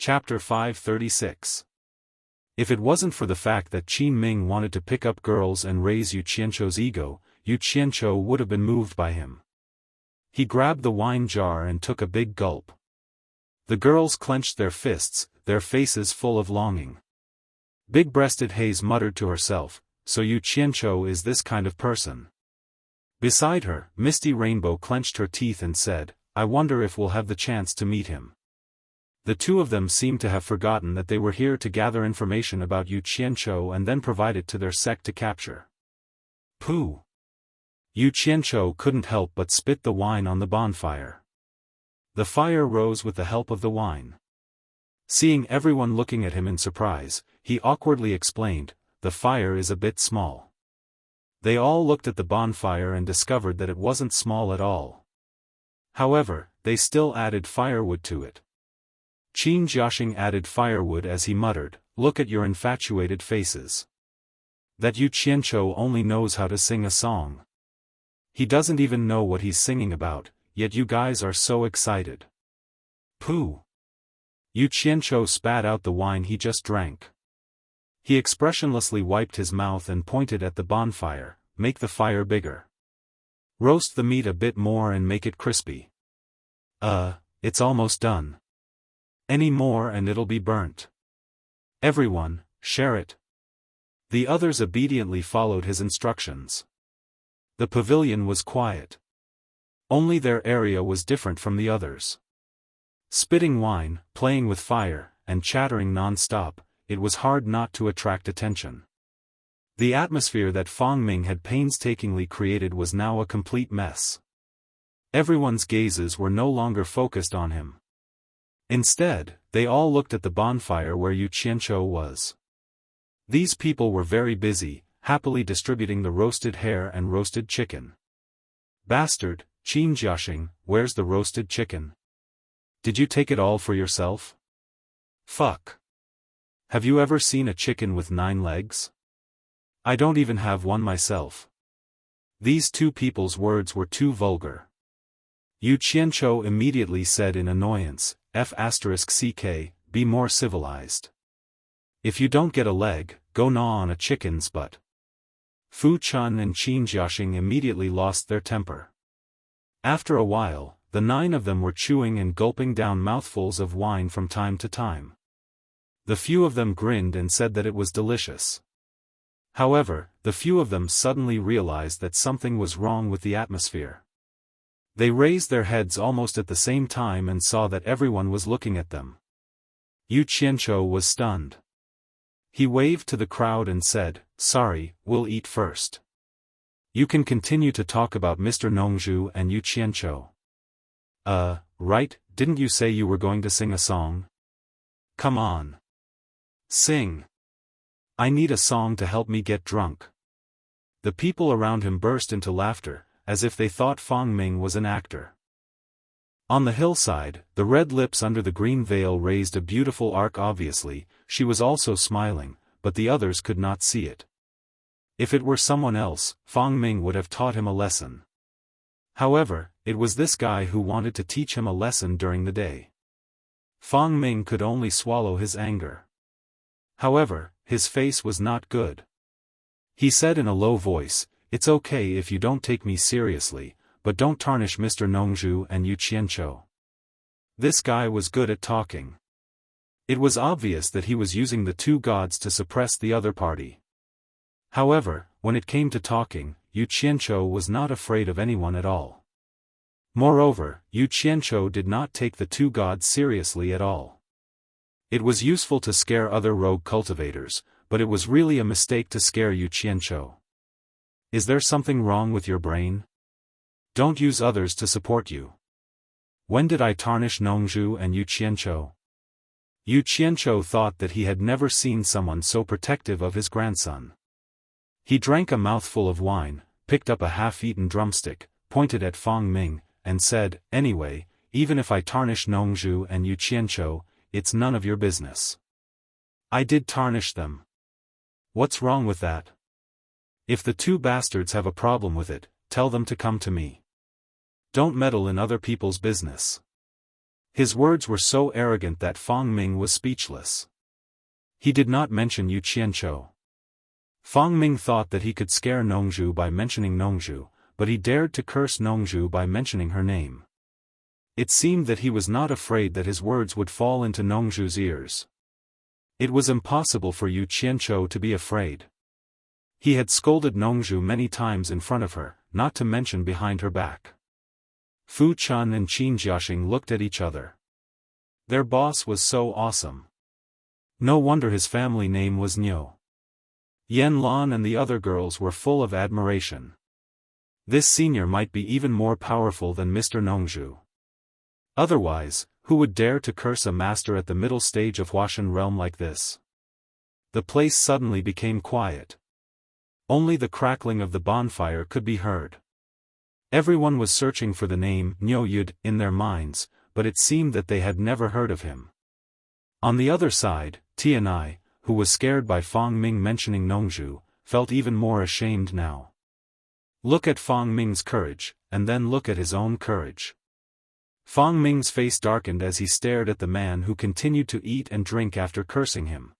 Chapter 536. If it wasn't for the fact that Qin Ming wanted to pick up girls and raise Yu Qianzhou's ego, Yu Qianzhou would have been moved by him. He grabbed the wine jar and took a big gulp. The girls clenched their fists, their faces full of longing. Big-breasted Haze muttered to herself, so Yu Qianzhou is this kind of person. Beside her, Misty Rainbow clenched her teeth and said, I wonder if we'll have the chance to meet him. The two of them seemed to have forgotten that they were here to gather information about Yu Qianzhou and then provide it to their sect to capture. Pooh! Yu Qianzhou couldn't help but spit the wine on the bonfire. The fire rose with the help of the wine. Seeing everyone looking at him in surprise, he awkwardly explained, the fire is a bit small. They all looked at the bonfire and discovered that it wasn't small at all. However, they still added firewood to it. Qin Jiaxing added firewood as he muttered, look at your infatuated faces. That Yu Qianzhou only knows how to sing a song. He doesn't even know what he's singing about, yet you guys are so excited. Pooh! Yu Qianzhou spat out the wine he just drank. He expressionlessly wiped his mouth and pointed at the bonfire, make the fire bigger. Roast the meat a bit more and make it crispy. It's almost done. Any more and it'll be burnt. Everyone, share it. The others obediently followed his instructions. The pavilion was quiet. Only their area was different from the others. Spitting wine, playing with fire, and chattering non-stop, it was hard not to attract attention. The atmosphere that Fang Ming had painstakingly created was now a complete mess. Everyone's gazes were no longer focused on him. Instead, they all looked at the bonfire where Yu Qianzhou was. These people were very busy, happily distributing the roasted hare and roasted chicken. Bastard, Qin Jiaxing, where's the roasted chicken? Did you take it all for yourself? Fuck. Have you ever seen a chicken with 9 legs? I don't even have one myself. These two people's words were too vulgar. Yu Qianzhou immediately said in annoyance, F***ck, be more civilized. If you don't get a leg, go gnaw on a chicken's butt. Fu Chun and Qin Jiaxing immediately lost their temper. After a while, the 9 of them were chewing and gulping down mouthfuls of wine from time to time. The few of them grinned and said that it was delicious. However, the few of them suddenly realized that something was wrong with the atmosphere. They raised their heads almost at the same time and saw that everyone was looking at them. Yu Qianzhou was stunned. He waved to the crowd and said, sorry, we'll eat first. You can continue to talk about Mr. Nongzhu and Yu Qianzhou. Right, didn't you say you were going to sing a song? Come on. Sing. I need a song to help me get drunk. The people around him burst into laughter, as if they thought Fang Ming was an actor. On the hillside, the red lips under the green veil raised a beautiful arc. Obviously, she was also smiling, but the others could not see it. If it were someone else, Fang Ming would have taught him a lesson. However, it was this guy who wanted to teach him a lesson during the day. Fang Ming could only swallow his anger. However, his face was not good. He said in a low voice, it's okay if you don't take me seriously, but don't tarnish Mr. Nongzhu and Yu Qianzhou. This guy was good at talking. It was obvious that he was using the 2 gods to suppress the other party. However, when it came to talking, Yu Qianzhou was not afraid of anyone at all. Moreover, Yu Qianzhou did not take the 2 gods seriously at all. It was useful to scare other rogue cultivators, but it was really a mistake to scare Yu Qianzhou. Is there something wrong with your brain? Don't use others to support you. When did I tarnish Nongzhu and Yu Qianzhou? Yu Qianzhou thought that he had never seen someone so protective of his grandson. He drank a mouthful of wine, picked up a half-eaten drumstick, pointed at Fang Ming, and said, anyway, even if I tarnish Nongzhu and Yu Qianzhou, it's none of your business. I did tarnish them. What's wrong with that? If the 2 bastards have a problem with it, tell them to come to me. Don't meddle in other people's business. His words were so arrogant that Fang Ming was speechless. He did not mention Yu Qianzhou. Fang Ming thought that he could scare Nongzhu by mentioning Nongzhu, but he dared to curse Nongzhu by mentioning her name. It seemed that he was not afraid that his words would fall into Nongzhu's ears. It was impossible for Yu Qianzhou to be afraid. He had scolded Nongzhu many times in front of her, not to mention behind her back. Fu Chun and Qin Jiaxing looked at each other. Their boss was so awesome. No wonder his family name was Niu. Yan Lan and the other girls were full of admiration. This senior might be even more powerful than Mr. Nongzhu. Otherwise, who would dare to curse a master at the middle stage of Huashan realm like this? The place suddenly became quiet. Only the crackling of the bonfire could be heard. Everyone was searching for the name Niu Yud in their minds, but it seemed that they had never heard of him. On the other side, Tianai, who was scared by Fang Ming mentioning Nongzhu, felt even more ashamed now. Look at Fang Ming's courage, and then look at his own courage. Fang Ming's face darkened as he stared at the man who continued to eat and drink after cursing him.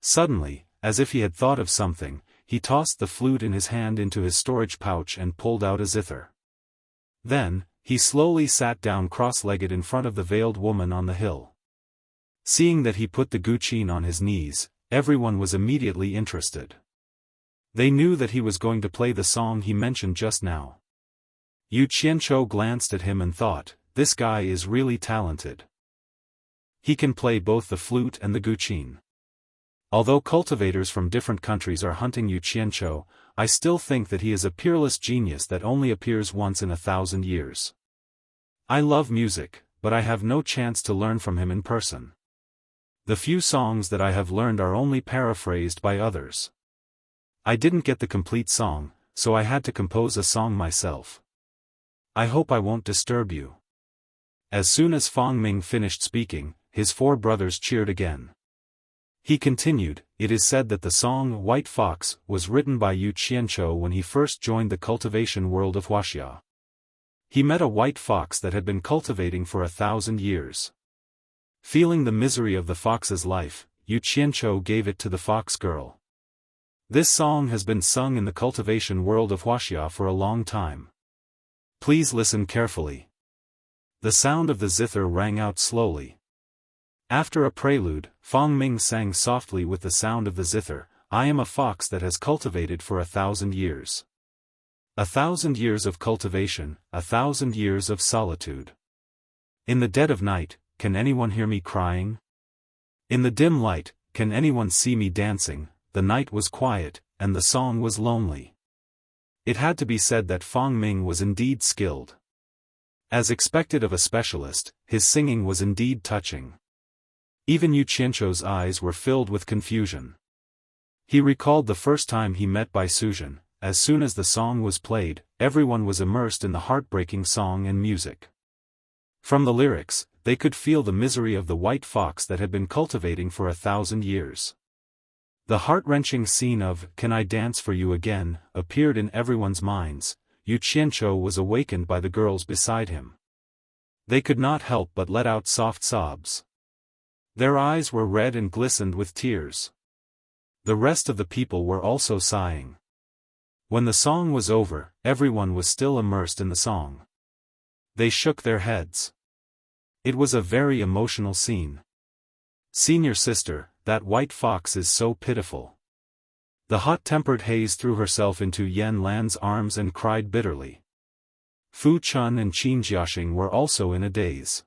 Suddenly, as if he had thought of something, he tossed the flute in his hand into his storage pouch and pulled out a zither. Then, he slowly sat down cross-legged in front of the veiled woman on the hill. Seeing that he put the guqin on his knees, everyone was immediately interested. They knew that he was going to play the song he mentioned just now. Yu Qianzhou glanced at him and thought, this guy is really talented. He can play both the flute and the guqin. Although cultivators from different countries are hunting Yu Qianzhou, I still think that he is a peerless genius that only appears once in 1,000 years. I love music, but I have no chance to learn from him in person. The few songs that I have learned are only paraphrased by others. I didn't get the complete song, so I had to compose a song myself. I hope I won't disturb you. As soon as Fang Ming finished speaking, his 4 brothers cheered again. He continued, it is said that the song White Fox was written by Yu Qianzhou when he first joined the cultivation world of Wuxia. He met a white fox that had been cultivating for 1,000 years. Feeling the misery of the fox's life, Yu Qianzhou gave it to the fox girl. This song has been sung in the cultivation world of Wuxia for a long time. Please listen carefully. The sound of the zither rang out slowly. After a prelude, Fang Ming sang softly with the sound of the zither, I am a fox that has cultivated for 1,000 years. 1,000 years of cultivation, 1,000 years of solitude. In the dead of night, can anyone hear me crying? In the dim light, can anyone see me dancing? The night was quiet, and the song was lonely. It had to be said that Fang Ming was indeed skilled. As expected of a specialist, his singing was indeed touching. Even Yu Qianzhou's eyes were filled with confusion. He recalled the first time he met Bai Suzhen. As soon as the song was played, everyone was immersed in the heartbreaking song and music. From the lyrics, they could feel the misery of the white fox that had been cultivating for 1,000 years. The heart-wrenching scene of Can I Dance for You Again appeared in everyone's minds. Yu Qianzhou was awakened by the girls beside him. They could not help but let out soft sobs. Their eyes were red and glistened with tears. The rest of the people were also sighing. When the song was over, everyone was still immersed in the song. They shook their heads. It was a very emotional scene. Senior sister, that white fox is so pitiful. The hot-tempered Haze threw herself into Yan Lan's arms and cried bitterly. Fu Chun and Qin Jiaxing were also in a daze.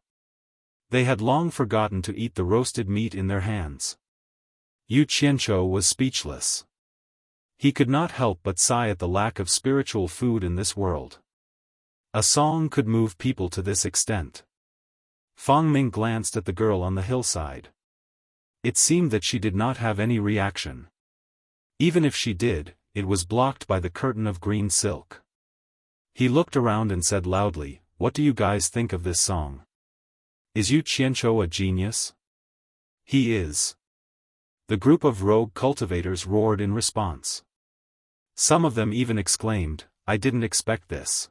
They had long forgotten to eat the roasted meat in their hands. Yu Qianzhou was speechless. He could not help but sigh at the lack of spiritual food in this world. A song could move people to this extent. Fang Ming glanced at the girl on the hillside. It seemed that she did not have any reaction. Even if she did, it was blocked by the curtain of green silk. He looked around and said loudly, what do you guys think of this song? Is Yu Qianzhou a genius? He is. The group of rogue cultivators roared in response. Some of them even exclaimed, I didn't expect this.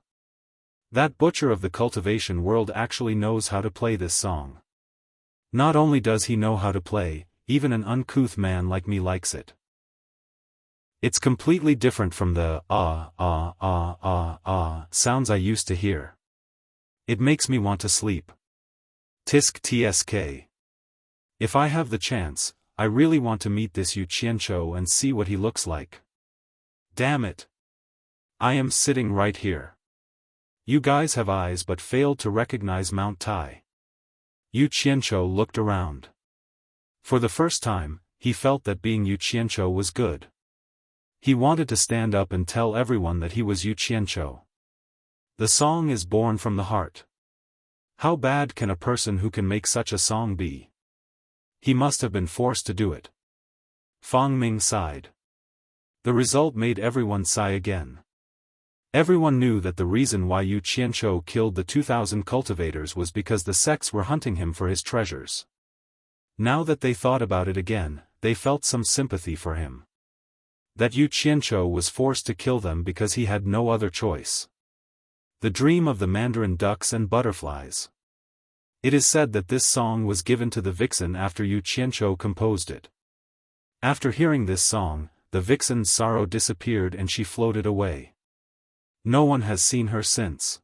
That butcher of the cultivation world actually knows how to play this song. Not only does he know how to play, even an uncouth man like me likes it. It's completely different from the sounds I used to hear. It makes me want to sleep. Tisk tsk. If I have the chance, I really want to meet this Yu Qianzhou and see what he looks like. Damn it. I am sitting right here. You guys have eyes but failed to recognize Mount Tai. Yu Qianzhou looked around. For the first time, he felt that being Yu Qianzhou was good. He wanted to stand up and tell everyone that he was Yu Qianzhou. The song is born from the heart. How bad can a person who can make such a song be? He must have been forced to do it. Fang Ming sighed. The result made everyone sigh again. Everyone knew that the reason why Yu Qianzhou killed the 2,000 cultivators was because the sects were hunting him for his treasures. Now that they thought about it again, they felt some sympathy for him. That Yu Qianzhou was forced to kill them because he had no other choice. The dream of the mandarin ducks and butterflies. It is said that this song was given to the vixen after Yu Qianzhou composed it. After hearing this song, the vixen's sorrow disappeared and she floated away. No one has seen her since.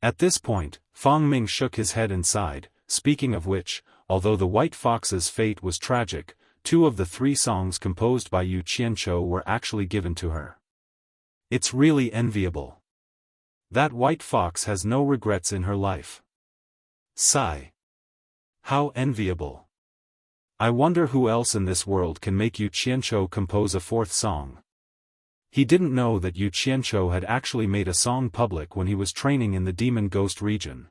At this point, Fang Ming shook his head and sighed, speaking of which, although the white fox's fate was tragic, 2 of the 3 songs composed by Yu Qianzhou were actually given to her. It's really enviable. That white fox has no regrets in her life. Sigh. How enviable. I wonder who else in this world can make Yu Qianzhou compose a 4th song. He didn't know that Yu Qianzhou had actually made a song public when he was training in the Demon Ghost region.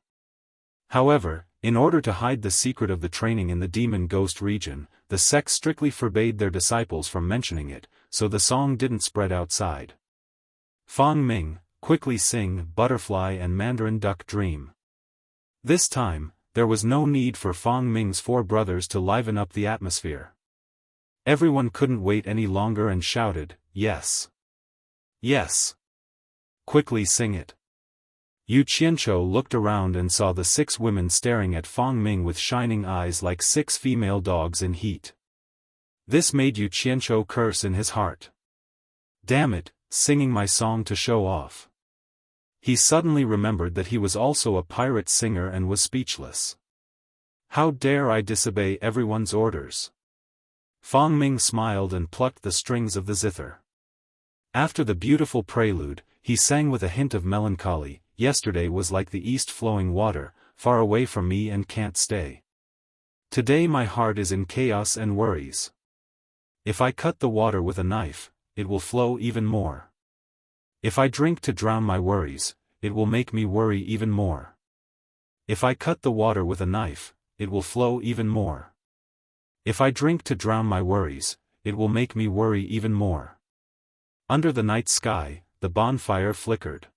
However, in order to hide the secret of the training in the Demon Ghost region, the sect strictly forbade their disciples from mentioning it, so the song didn't spread outside. Fang Ming, quickly sing Butterfly and Mandarin Duck Dream. This time, there was no need for Fang Ming's 4 brothers to liven up the atmosphere. Everyone couldn't wait any longer and shouted, "Yes! Yes! Quickly sing it!" Yu Qianzhou looked around and saw the 6 women staring at Fang Ming with shining eyes like 6 female dogs in heat. This made Yu Qianzhou curse in his heart. Damn it, singing my song to show off. He suddenly remembered that he was also a pirate singer and was speechless. How dare I disobey everyone's orders? Fang Ming smiled and plucked the strings of the zither. After the beautiful prelude, he sang with a hint of melancholy, "Yesterday was like the east flowing water, far away from me and can't stay. Today my heart is in chaos and worries. If I cut the water with a knife, it will flow even more. If I drink to drown my worries, it will make me worry even more. If I cut the water with a knife, it will flow even more. If I drink to drown my worries, it will make me worry even more." Under the night sky, the bonfire flickered.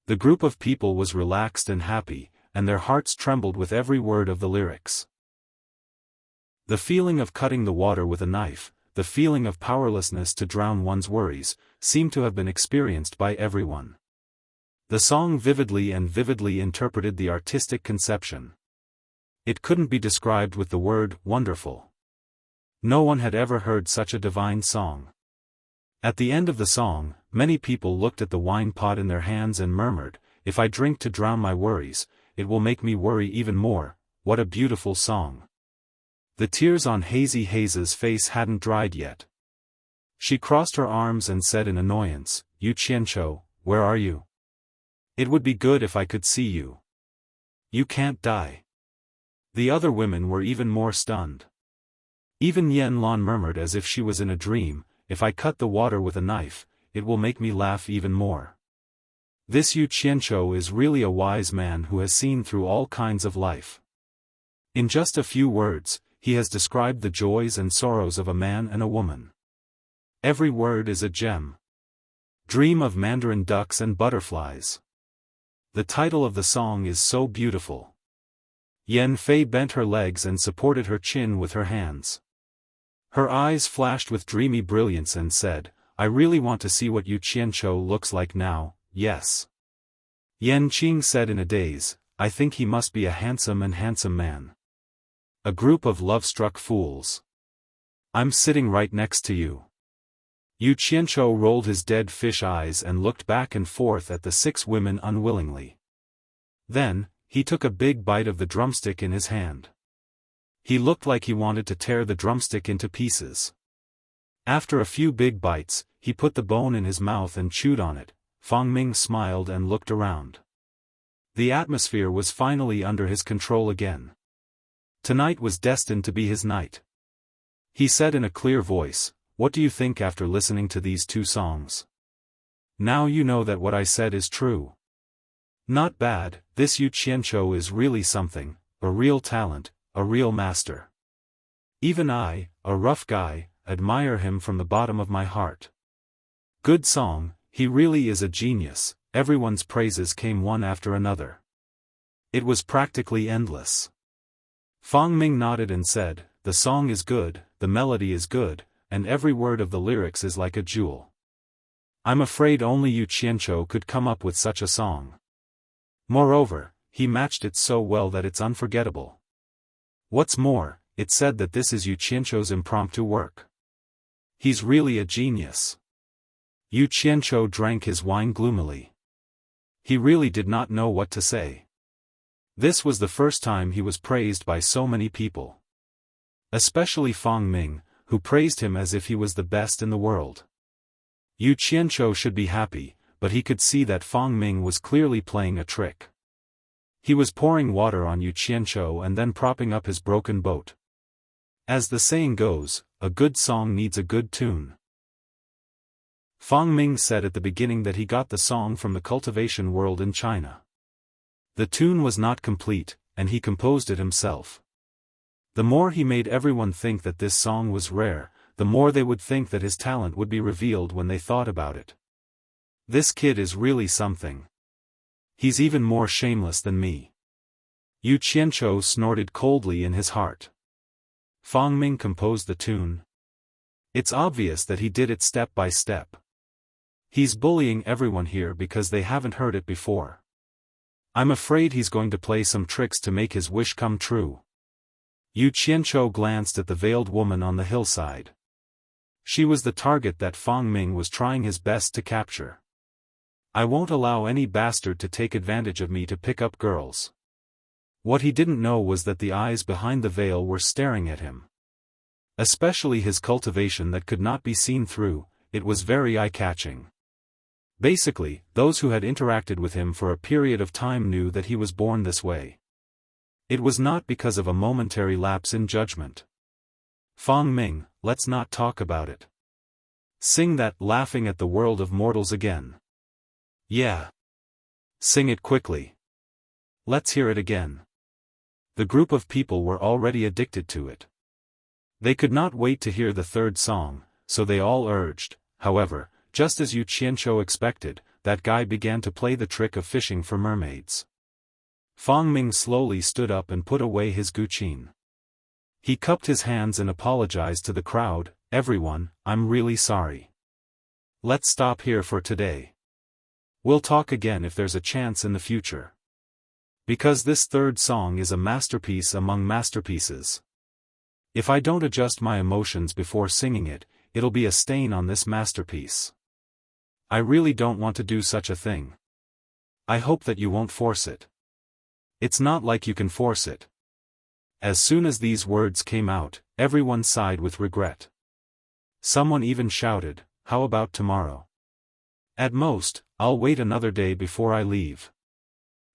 The group of people was relaxed and happy, and their hearts trembled with every word of the lyrics. The feeling of cutting the water with a knife, the feeling of powerlessness to drown one's worries, seemed to have been experienced by everyone. The song vividly interpreted the artistic conception. It couldn't be described with the word wonderful. No one had ever heard such a divine song. At the end of the song, many people looked at the wine pot in their hands and murmured, "If I drink to drown my worries, it will make me worry even more." What a beautiful song. The tears on Hazy Haze's face hadn't dried yet. She crossed her arms and said in annoyance, "Yu Qianzhou, where are you? It would be good if I could see you. You can't die." The other women were even more stunned. Even Yen Lan murmured as if she was in a dream, "If I cut the water with a knife, it will make me laugh even more." This Yu Qianzhou is really a wise man who has seen through all kinds of life. In just a few words, he has described the joys and sorrows of a man and a woman. Every word is a gem. Dream of Mandarin ducks and butterflies. The title of the song is so beautiful. Yen Fei bent her legs and supported her chin with her hands. Her eyes flashed with dreamy brilliance and said, "I really want to see what Yu Qianzhou looks like now, yes. Yan Qing said in a daze, I think he must be a handsome man. A group of love-struck fools. I'm sitting right next to you. Yu Qianzhou rolled his dead fish eyes and looked back and forth at the 6 women unwillingly. Then, he took a big bite of the drumstick in his hand. He looked like he wanted to tear the drumstick into pieces. After a few big bites, he put the bone in his mouth and chewed on it. Fang Ming smiled and looked around. The atmosphere was finally under his control again. Tonight was destined to be his night. He said in a clear voice, what do you think after listening to these 2 songs? Now you know that what I said is true. Not bad, this Yu Qianzhou is really something, a real talent, a real master. Even I, a rough guy, admire him from the bottom of my heart. Good song, he really is a genius. Everyone's praises came one after another. It was practically endless. Fang Ming nodded and said, the song is good, the melody is good, and every word of the lyrics is like a jewel. I'm afraid only Yu Qianzhou could come up with such a song. Moreover, he matched it so well that it's unforgettable. What's more, it said that this is Yu Qianzhou's impromptu work. He's really a genius. Yu Qianzhou drank his wine gloomily. He really did not know what to say. This was the first time he was praised by so many people. Especially Fang Ming, who praised him as if he was the best in the world. Yu Qianzhou should be happy, but he could see that Fang Ming was clearly playing a trick. He was pouring water on Yu Qianzhou and then propping up his broken boat. As the saying goes, a good song needs a good tune. Fang Ming said at the beginning that he got the song from the cultivation world in China. The tune was not complete, and he composed it himself. The more he made everyone think that this song was rare, the more they would think that his talent would be revealed when they thought about it. This kid is really something. He's even more shameless than me. Yu Qianzhou snorted coldly in his heart. Fang Ming composed the tune. It's obvious that he did it step by step. He's bullying everyone here because they haven't heard it before. I'm afraid he's going to play some tricks to make his wish come true. Yu Qianzhou glanced at the veiled woman on the hillside. She was the target that Fang Ming was trying his best to capture. I won't allow any bastard to take advantage of me to pick up girls. What he didn't know was that the eyes behind the veil were staring at him. Especially his cultivation that could not be seen through, it was very eye-catching. Basically, those who had interacted with him for a period of time knew that he was born this way. It was not because of a momentary lapse in judgment. Fang Ming, let's not talk about it. Sing that laughing at the world of mortals again. Yeah. Sing it quickly. Let's hear it again. The group of people were already addicted to it. They could not wait to hear the 3rd song, so they all urged. However, just as Yu Qianzhou expected, that guy began to play the trick of fishing for mermaids. Fang Ming slowly stood up and put away his guqin. He cupped his hands and apologized to the crowd. Everyone, I'm really sorry. Let's stop here for today. We'll talk again if there's a chance in the future. Because this 3rd song is a masterpiece among masterpieces. If I don't adjust my emotions before singing it, it'll be a stain on this masterpiece. I really don't want to do such a thing. I hope that you won't force it. It's not like you can force it. As soon as these words came out, everyone sighed with regret. Someone even shouted, how about tomorrow? At most, I'll wait another day before I leave.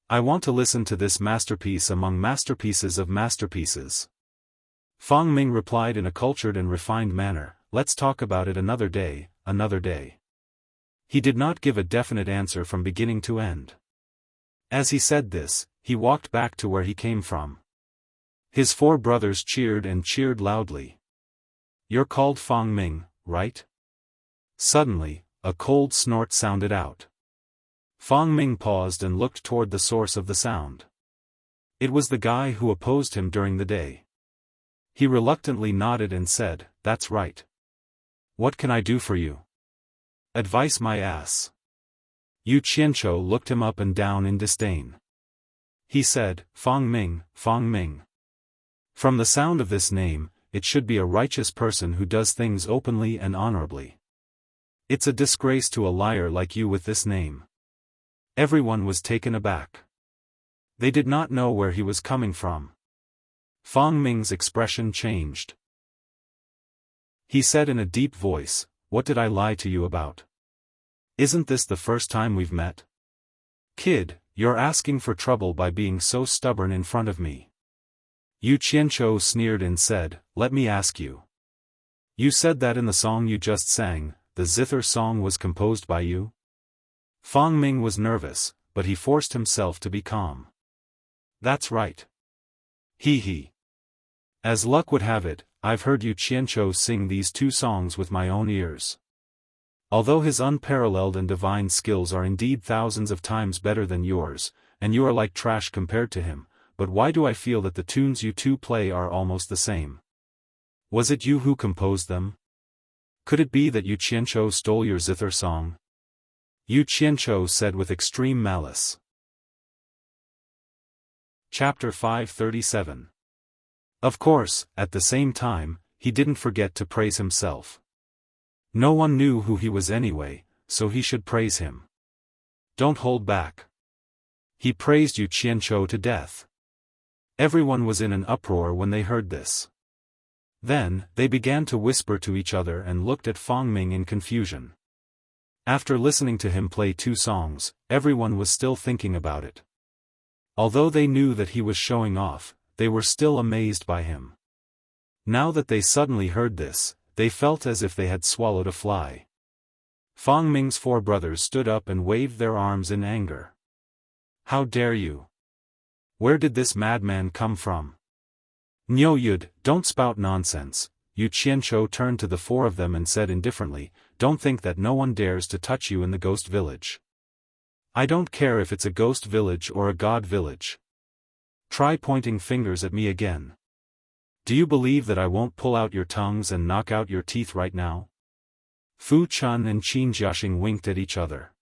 I want to listen to this masterpiece among masterpieces of masterpieces. Fang Ming replied in a cultured and refined manner, let's talk about it another day, another day. He did not give a definite answer from beginning to end. As he said this, he walked back to where he came from. His 4 brothers cheered and cheered loudly. You're called Fang Ming, right? Suddenly, a cold snort sounded out. Fang Ming paused and looked toward the source of the sound. It was the guy who opposed him during the day. He reluctantly nodded and said, that's right. What can I do for you? Advice my ass. Yu Qianzhou looked him up and down in disdain. He said, Fang Ming, Fang Ming. From the sound of this name, it should be a righteous person who does things openly and honorably. It's a disgrace to a liar like you with this name. Everyone was taken aback. They did not know where he was coming from. Fang Ming's expression changed. He said in a deep voice, What did I lie to you about? Isn't this the first time we've met? Kid, you're asking for trouble by being so stubborn in front of me. Yu Qianzhou sneered and said, Let me ask you. You said that in the song you just sang, the zither song was composed by you? Fang Ming was nervous, but he forced himself to be calm. That's right. He. As luck would have it, I've heard Yu Qianzhou sing these two songs with my own ears. Although his unparalleled and divine skills are indeed thousands of times better than yours, and you are like trash compared to him, but why do I feel that the tunes you two play are almost the same? Was it you who composed them? Could it be that Yu Qianzhou stole your zither song? Yu Qianzhou said with extreme malice. Chapter 537. Of course, at the same time, he didn't forget to praise himself. No one knew who he was anyway, so he should praise him. Don't hold back. He praised Yu Qianzhou to death. Everyone was in an uproar when they heard this. Then, they began to whisper to each other and looked at Fang Ming in confusion. After listening to him play two songs, everyone was still thinking about it. Although they knew that he was showing off, they were still amazed by him. Now that they suddenly heard this, they felt as if they had swallowed a fly. Fang Ming's four brothers stood up and waved their arms in anger. How dare you? Where did this madman come from? Niu Yud, don't spout nonsense. Yu Qianzhou turned to the four of them and said indifferently, Don't think that no one dares to touch you in the ghost village. I don't care if it's a ghost village or a god village. Try pointing fingers at me again. Do you believe that I won't pull out your tongues and knock out your teeth right now? Fu Chun and Qin Jiaxing winked at each other.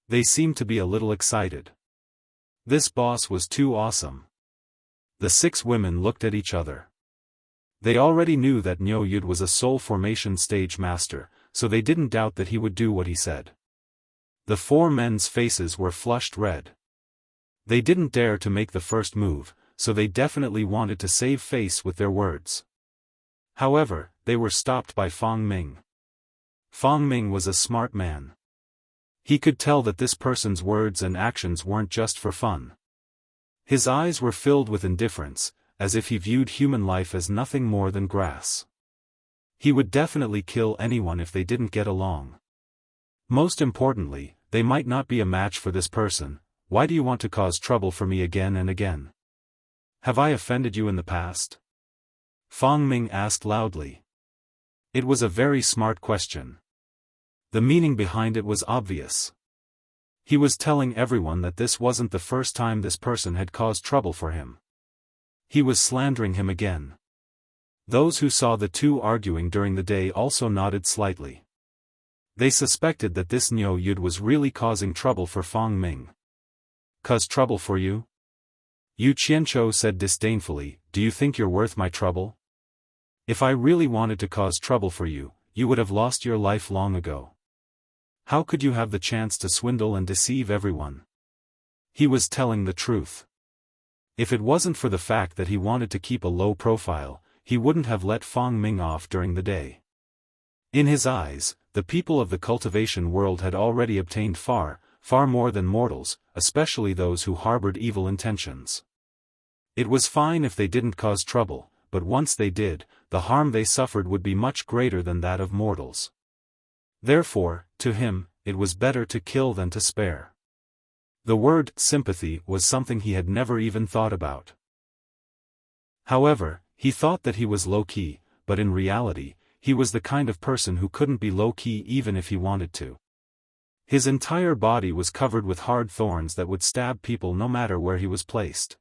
They seemed to be a little excited. This boss was too awesome. The six women looked at each other. They already knew that Niu Yud was a soul formation stage master, so they didn't doubt that he would do what he said. The four men's faces were flushed red. They didn't dare to make the first move, so they definitely wanted to save face with their words. However, they were stopped by Fang Ming. Fang Ming was a smart man. He could tell that this person's words and actions weren't just for fun. His eyes were filled with indifference, as if he viewed human life as nothing more than grass. He would definitely kill anyone if they didn't get along. Most importantly, they might not be a match for this person. Why do you want to cause trouble for me again and again? Have I offended you in the past? Fang Ming asked loudly. It was a very smart question. The meaning behind it was obvious. He was telling everyone that this wasn't the first time this person had caused trouble for him. He was slandering him again. Those who saw the two arguing during the day also nodded slightly. They suspected that this Niu Yud was really causing trouble for Fang Ming. Cause trouble for you? Yu Qianzhou said disdainfully, Do you think you're worth my trouble? If I really wanted to cause trouble for you, you would have lost your life long ago. How could you have the chance to swindle and deceive everyone? He was telling the truth. If it wasn't for the fact that he wanted to keep a low profile, he wouldn't have let Fang Ming off during the day. In his eyes, the people of the cultivation world had already obtained far more than mortals, especially those who harbored evil intentions. It was fine if they didn't cause trouble, but once they did, the harm they suffered would be much greater than that of mortals. Therefore, to him, it was better to kill than to spare. The word sympathy was something he had never even thought about. However, he thought that he was low-key, but in reality, he was the kind of person who couldn't be low-key even if he wanted to. His entire body was covered with hard thorns that would stab people no matter where he was placed.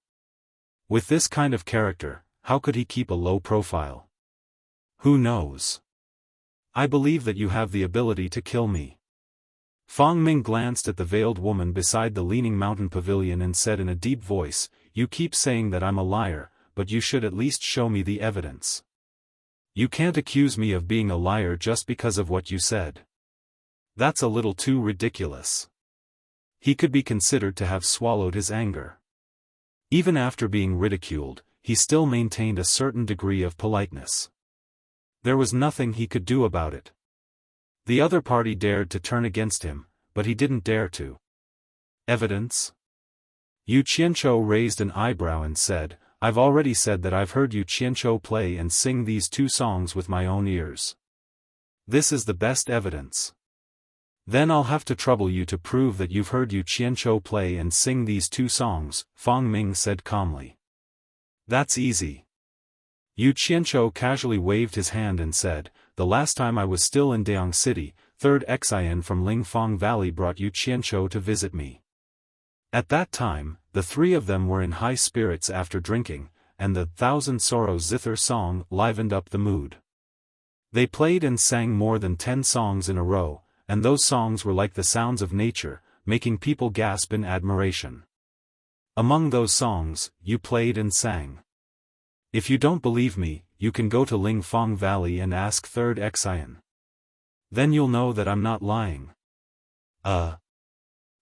With this kind of character, how could he keep a low profile? Who knows? I believe that you have the ability to kill me. Fang Ming glanced at the veiled woman beside the leaning mountain pavilion and said in a deep voice, "You keep saying that I'm a liar, but you should at least show me the evidence. You can't accuse me of being a liar just because of what you said. That's a little too ridiculous." He could be considered to have swallowed his anger. Even after being ridiculed, he still maintained a certain degree of politeness. There was nothing he could do about it. The other party dared to turn against him, but he didn't dare to. Evidence? Yu Qianzhou raised an eyebrow and said, "I've already said that I've heard Yu Qianzhou play and sing these 2 songs with my own ears. This is the best evidence. Then I'll have to trouble you to prove that you've heard Yu Qianzhou play and sing these 2 songs, Fang Ming said calmly. That's easy. Yu Qianzhou casually waved his hand and said, "The last time I was still in Deong City, 3rd Xian from Lingfang Valley brought Yu Qianzhou to visit me. At that time, the 3 of them were in high spirits after drinking, and the 'Thousand Sorrows Zither' song livened up the mood. They played and sang more than 10 songs in a row, and those songs were like the sounds of nature, making people gasp in admiration. Among those songs, you played and sang. If you don't believe me, you can go to Lingfang Valley and ask 3rd Xian. Then you'll know that I'm not lying."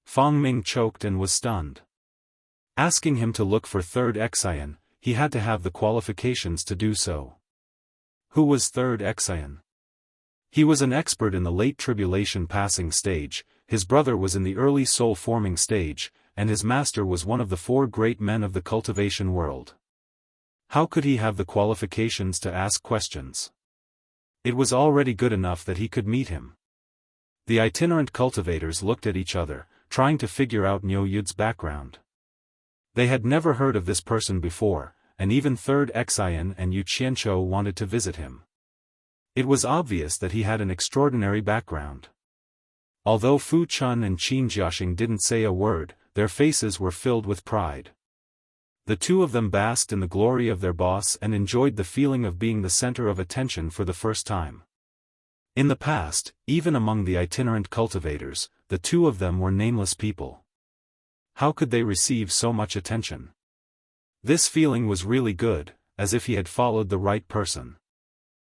Fang Ming choked and was stunned. Asking him to look for 3rd Xian, he had to have the qualifications to do so. Who was 3rd Xian? He was an expert in the late tribulation passing stage, his brother was in the early soul-forming stage, and his master was one of the 4 great men of the cultivation world. How could he have the qualifications to ask questions? It was already good enough that he could meet him. The itinerant cultivators looked at each other, trying to figure out Niu Yud's background. They had never heard of this person before, and even 3rd Xian and Yu Qianzhou wanted to visit him. It was obvious that he had an extraordinary background. Although Fu Chun and Qin Jiaxing didn't say a word, their faces were filled with pride. The 2 of them basked in the glory of their boss and enjoyed the feeling of being the center of attention for the first time. In the past, even among the itinerant cultivators, the 2 of them were nameless people. How could they receive so much attention? This feeling was really good, as if he had followed the right person.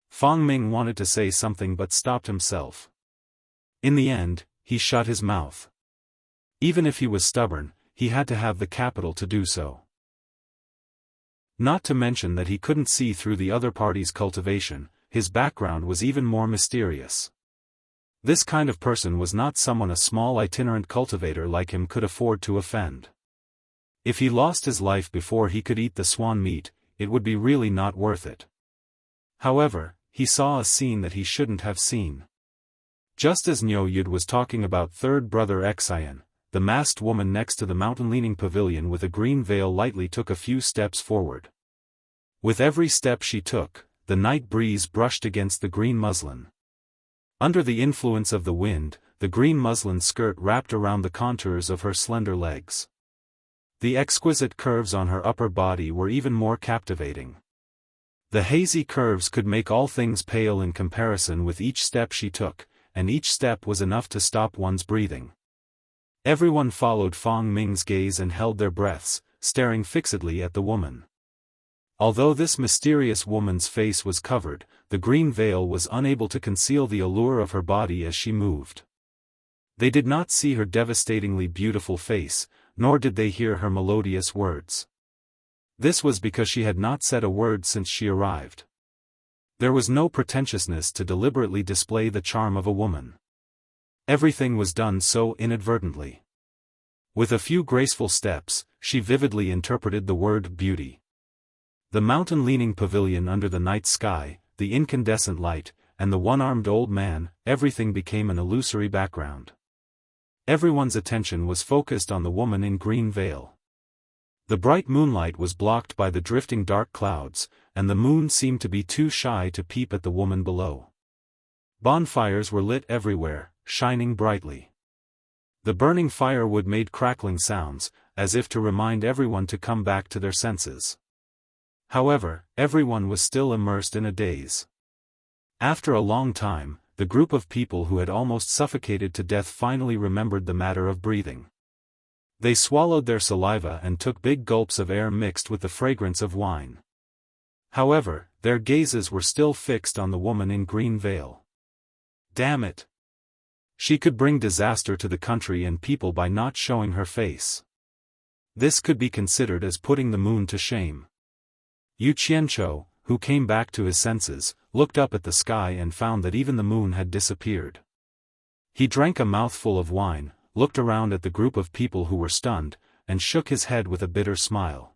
Fang Ming wanted to say something but stopped himself. In the end, he shut his mouth. Even if he was stubborn, he had to have the capital to do so. Not to mention that he couldn't see through the other party's cultivation, his background was even more mysterious. This kind of person was not someone a small itinerant cultivator like him could afford to offend. If he lost his life before he could eat the swan meat, it would be really not worth it. However, he saw a scene that he shouldn't have seen. Just as Niu Yud was talking about 3rd Brother Xian, the masked woman next to the mountain-leaning pavilion with a green veil lightly took a few steps forward. With every step she took, the night breeze brushed against the green muslin. Under the influence of the wind, the green muslin skirt wrapped around the contours of her slender legs. The exquisite curves on her upper body were even more captivating. The hazy curves could make all things pale in comparison with each step she took, and each step was enough to stop one's breathing. Everyone followed Fang Ming's gaze and held their breaths, staring fixedly at the woman. Although this mysterious woman's face was covered, the green veil was unable to conceal the allure of her body as she moved. They did not see her devastatingly beautiful face, nor did they hear her melodious words. This was because she had not said a word since she arrived. There was no pretentiousness to deliberately display the charm of a woman. Everything was done so inadvertently. With a few graceful steps, she vividly interpreted the word beauty. The mountain-leaning pavilion under the night sky, the incandescent light, and the one-armed old man, everything became an illusory background. Everyone's attention was focused on the woman in green veil. The bright moonlight was blocked by the drifting dark clouds, and the moon seemed to be too shy to peep at the woman below. Bonfires were lit everywhere, shining brightly. The burning firewood made crackling sounds, as if to remind everyone to come back to their senses. However, everyone was still immersed in a daze. After a long time, the group of people who had almost suffocated to death finally remembered the matter of breathing. They swallowed their saliva and took big gulps of air mixed with the fragrance of wine. However, their gazes were still fixed on the woman in green veil. Damn it! She could bring disaster to the country and people by not showing her face. This could be considered as putting the moon to shame. Yu Qianzhou, who came back to his senses, looked up at the sky and found that even the moon had disappeared. He drank a mouthful of wine, looked around at the group of people who were stunned, and shook his head with a bitter smile.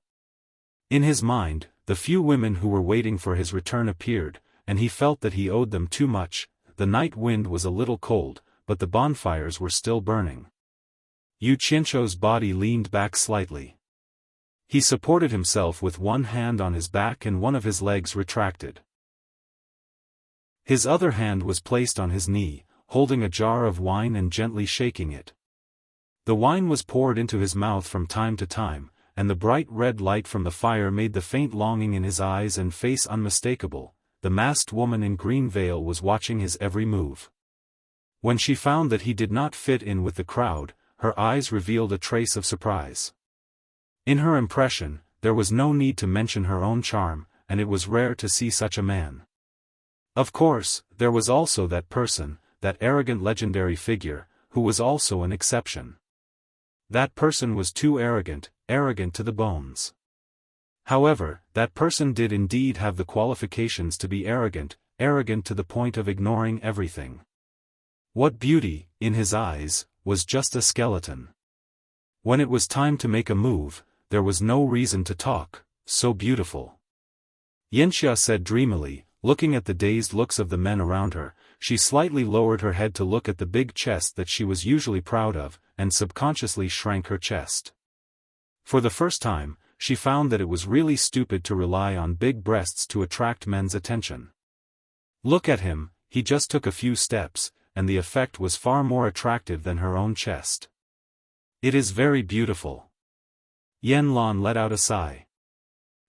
In his mind, the few women who were waiting for his return appeared, and he felt that he owed them too much. The night wind was a little cold, but the bonfires were still burning. Yu Qianzhou's body leaned back slightly. He supported himself with one hand on his back and one of his legs retracted. His other hand was placed on his knee, holding a jar of wine and gently shaking it. The wine was poured into his mouth from time to time, and the bright red light from the fire made the faint longing in his eyes and face unmistakable. The masked woman in green veil was watching his every move. When she found that he did not fit in with the crowd, her eyes revealed a trace of surprise. In her impression, there was no need to mention her own charm, and it was rare to see such a man. Of course, there was also that person, that arrogant legendary figure, who was also an exception. That person was too arrogant, arrogant to the bones. However, that person did indeed have the qualifications to be arrogant, arrogant to the point of ignoring everything. What beauty, in his eyes, was just a skeleton. When it was time to make a move, there was no reason to talk, so beautiful. Wuxia said dreamily, looking at the dazed looks of the men around her. She slightly lowered her head to look at the big chest that she was usually proud of, and subconsciously shrank her chest. For the first time, she found that it was really stupid to rely on big breasts to attract men's attention. Look at him, he just took a few steps, and the effect was far more attractive than her own chest. It is very beautiful. Yan Lan let out a sigh.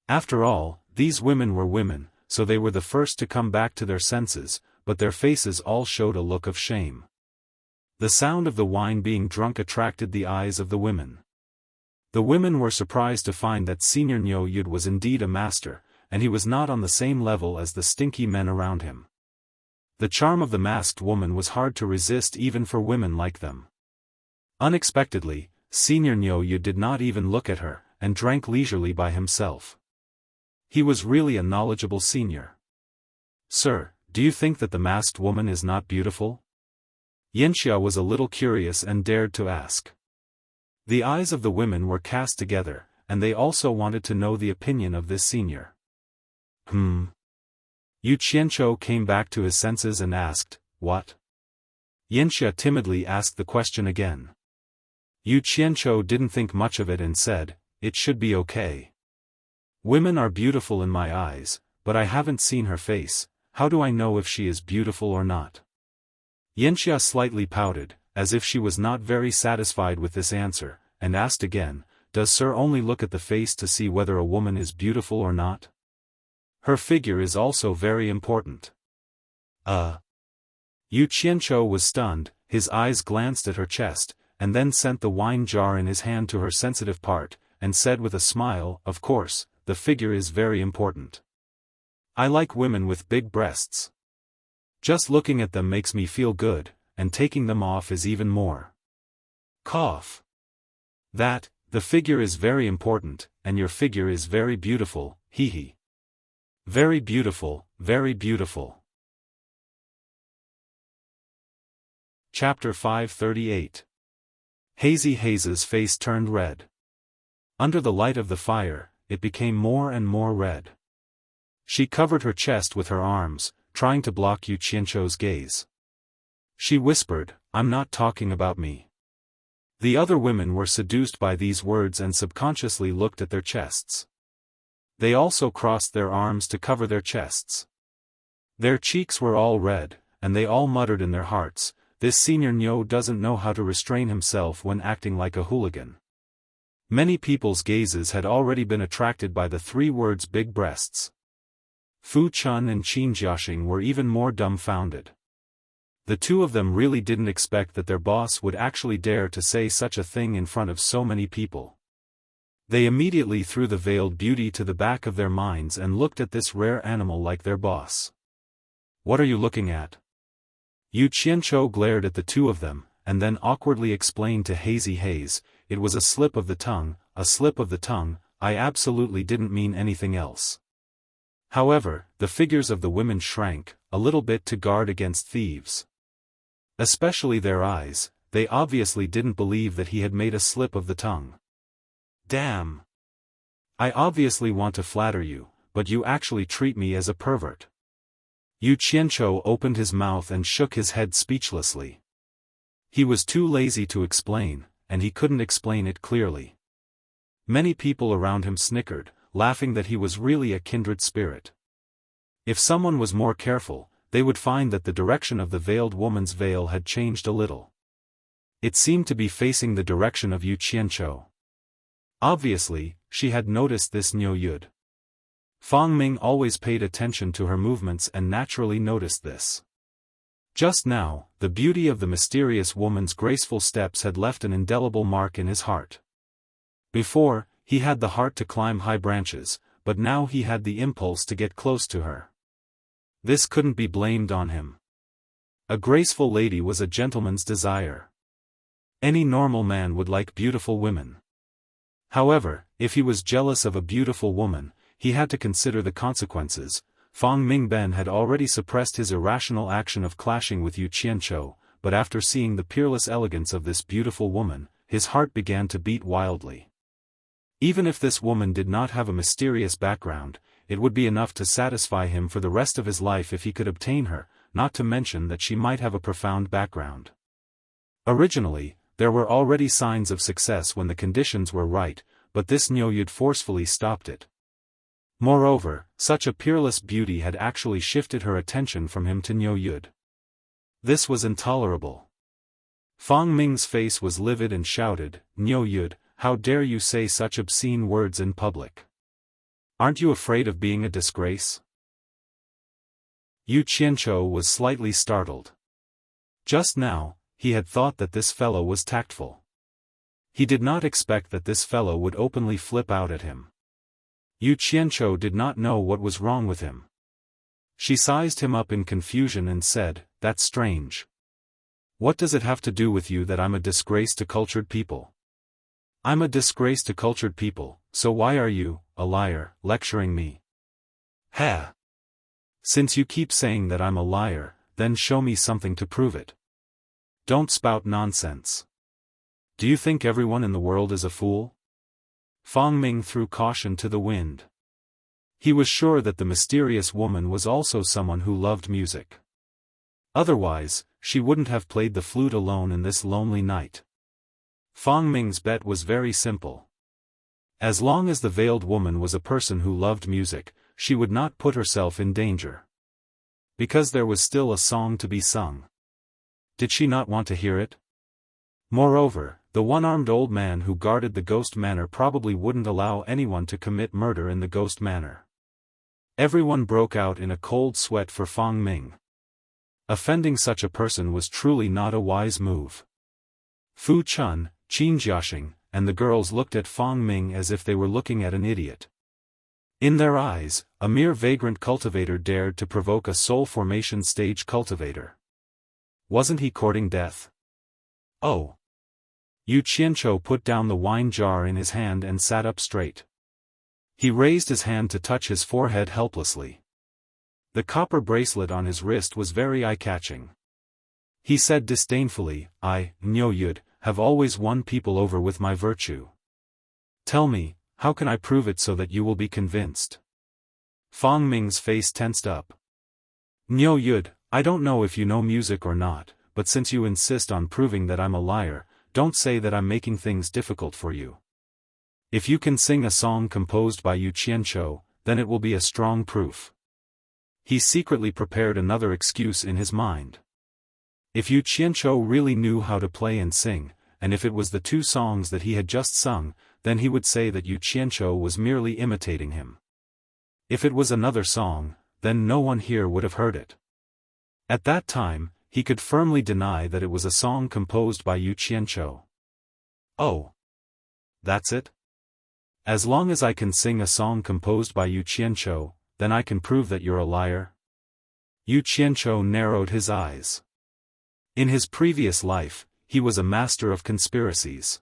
After all, these women were women, so they were the first to come back to their senses, but their faces all showed a look of shame. The sound of the wine being drunk attracted the eyes of the women. The women were surprised to find that Senior Niu Yud was indeed a master, and he was not on the same level as the stinky men around him. The charm of the masked woman was hard to resist even for women like them. Unexpectedly, Senior Niu Yud did not even look at her, and drank leisurely by himself. He was really a knowledgeable senior. Sir, do you think that the masked woman is not beautiful? Wuxia was a little curious and dared to ask. The eyes of the women were cast together, and they also wanted to know the opinion of this senior. Yu Qianzhou came back to his senses and asked, "What?" Wuxia timidly asked the question again. Yu Qianzhou didn't think much of it and said, "It should be okay. Women are beautiful in my eyes, but I haven't seen her face. How do I know if she is beautiful or not?" Wuxia slightly pouted, as if she was not very satisfied with this answer, and asked again, "Does Sir only look at the face to see whether a woman is beautiful or not? Her figure is also very important." Yu Qianzhou was stunned, his eyes glanced at her chest, and then sent the wine jar in his hand to her sensitive part, and said with a smile, "Of course, the figure is very important. I like women with big breasts. Just looking at them makes me feel good, and taking them off is even more." Cough. "That, the figure is very important, and your figure is very beautiful, hee. Very beautiful, very beautiful." Chapter 538. Hazy Haze's face turned red. Under the light of the fire, it became more and more red. She covered her chest with her arms, trying to block Yu Qianzhou's gaze. She whispered, "I'm not talking about me." The other women were seduced by these words and subconsciously looked at their chests. They also crossed their arms to cover their chests. Their cheeks were all red, and they all muttered in their hearts, "This Senior Niu doesn't know how to restrain himself when acting like a hooligan." Many people's gazes had already been attracted by the three words big breasts. Fu Chun and Qin Jiaxing were even more dumbfounded. The two of them really didn't expect that their boss would actually dare to say such a thing in front of so many people. They immediately threw the veiled beauty to the back of their minds and looked at this rare animal like their boss. "What are you looking at?" Yu Qianzhou glared at the two of them, and then awkwardly explained to Hazy Haze, "It was a slip of the tongue, a slip of the tongue, I absolutely didn't mean anything else." However, the figures of the women shrank, a little bit to guard against thieves. Especially their eyes, they obviously didn't believe that he had made a slip of the tongue. "Damn! I obviously want to flatter you, but you actually treat me as a pervert." Yu Qianzhou opened his mouth and shook his head speechlessly. He was too lazy to explain, and he couldn't explain it clearly. Many people around him snickered, laughing that he was really a kindred spirit. If someone was more careful, they would find that the direction of the veiled woman's veil had changed a little. It seemed to be facing the direction of Yu Qianzhou. Obviously, she had noticed this Niu Yud. Fang Ming always paid attention to her movements and naturally noticed this. Just now, the beauty of the mysterious woman's graceful steps had left an indelible mark in his heart. Before, he had the heart to climb high branches, but now he had the impulse to get close to her. This couldn't be blamed on him. A graceful lady was a gentleman's desire. Any normal man would like beautiful women. However, if he was jealous of a beautiful woman, he had to consider the consequences. Fang Mingben had already suppressed his irrational action of clashing with Yu Qianzhou, but after seeing the peerless elegance of this beautiful woman, his heart began to beat wildly. Even if this woman did not have a mysterious background, it would be enough to satisfy him for the rest of his life if he could obtain her, not to mention that she might have a profound background. Originally, there were already signs of success when the conditions were right, but this Niu Yud forcefully stopped it. Moreover, such a peerless beauty had actually shifted her attention from him to Niu Yud. This was intolerable. Fang Ming's face was livid and shouted, "Niu Yud, how dare you say such obscene words in public? Aren't you afraid of being a disgrace?" Yu Qianzhou was slightly startled. Just now, he had thought that this fellow was tactful. He did not expect that this fellow would openly flip out at him. Yu Qianzhou did not know what was wrong with him. She sized him up in confusion and said, "That's strange. What does it have to do with you that I'm a disgrace to cultured people?" "I'm a disgrace to cultured people, so why are you, a liar, lecturing me?" "Ha! Since you keep saying that I'm a liar, then show me something to prove it. Don't spout nonsense. Do you think everyone in the world is a fool?" Fang Ming threw caution to the wind. He was sure that the mysterious woman was also someone who loved music. Otherwise, she wouldn't have played the flute alone in this lonely night. Fang Ming's bet was very simple. As long as the veiled woman was a person who loved music, she would not put herself in danger. Because there was still a song to be sung. Did she not want to hear it? Moreover, the one-armed old man who guarded the ghost manor probably wouldn't allow anyone to commit murder in the ghost manor. Everyone broke out in a cold sweat for Fang Ming. Offending such a person was truly not a wise move. Fu Chun, Qin Jiaxing, and the girls looked at Fang Ming as if they were looking at an idiot. In their eyes, a mere vagrant cultivator dared to provoke a soul formation stage cultivator. Wasn't he courting death? Oh! Yu Qianzhou put down the wine jar in his hand and sat up straight. He raised his hand to touch his forehead helplessly. The copper bracelet on his wrist was very eye-catching. He said disdainfully, "I, Niu Yud, have always won people over with my virtue. Tell me, how can I prove it so that you will be convinced?" Fang Ming's face tensed up. "Niu Yud, I don't know if you know music or not, but since you insist on proving that I'm a liar, don't say that I'm making things difficult for you. If you can sing a song composed by Yu Qianzhou, then it will be a strong proof." He secretly prepared another excuse in his mind. If Yu Qianzhou really knew how to play and sing, and if it was the two songs that he had just sung, then he would say that Yu Qianzhou was merely imitating him. If it was another song, then no one here would have heard it. At that time, he could firmly deny that it was a song composed by Yu Qianqiu. Oh. That's it? As long as I can sing a song composed by Yu Qianqiu, then I can prove that you're a liar? Yu Qianqiu narrowed his eyes. In his previous life, he was a master of conspiracies.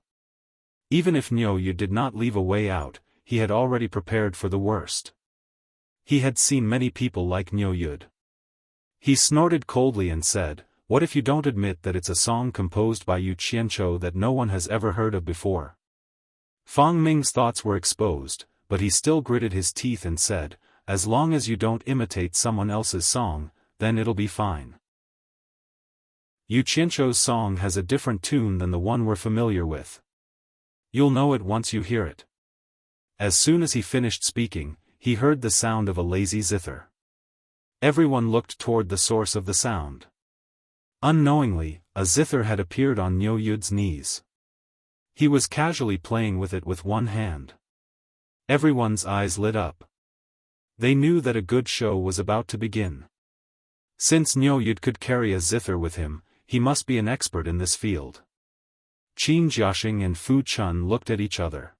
Even if Niu Yu did not leave a way out, he had already prepared for the worst. He had seen many people like Niu Yu. He snorted coldly and said, "What if you don't admit that it's a song composed by Yu Qianqiu that no one has ever heard of before?" Fang Ming's thoughts were exposed, but he still gritted his teeth and said, "As long as you don't imitate someone else's song, then it'll be fine." Yu Qianqiu's song has a different tune than the one we're familiar with. You'll know it once you hear it. As soon as he finished speaking, he heard the sound of a lazy zither. Everyone looked toward the source of the sound. Unknowingly, a zither had appeared on Niu Yu's knees. He was casually playing with it with one hand. Everyone's eyes lit up. They knew that a good show was about to begin. Since Niu Yu could carry a zither with him, he must be an expert in this field. Qin Jiaxing and Fu Chun looked at each other.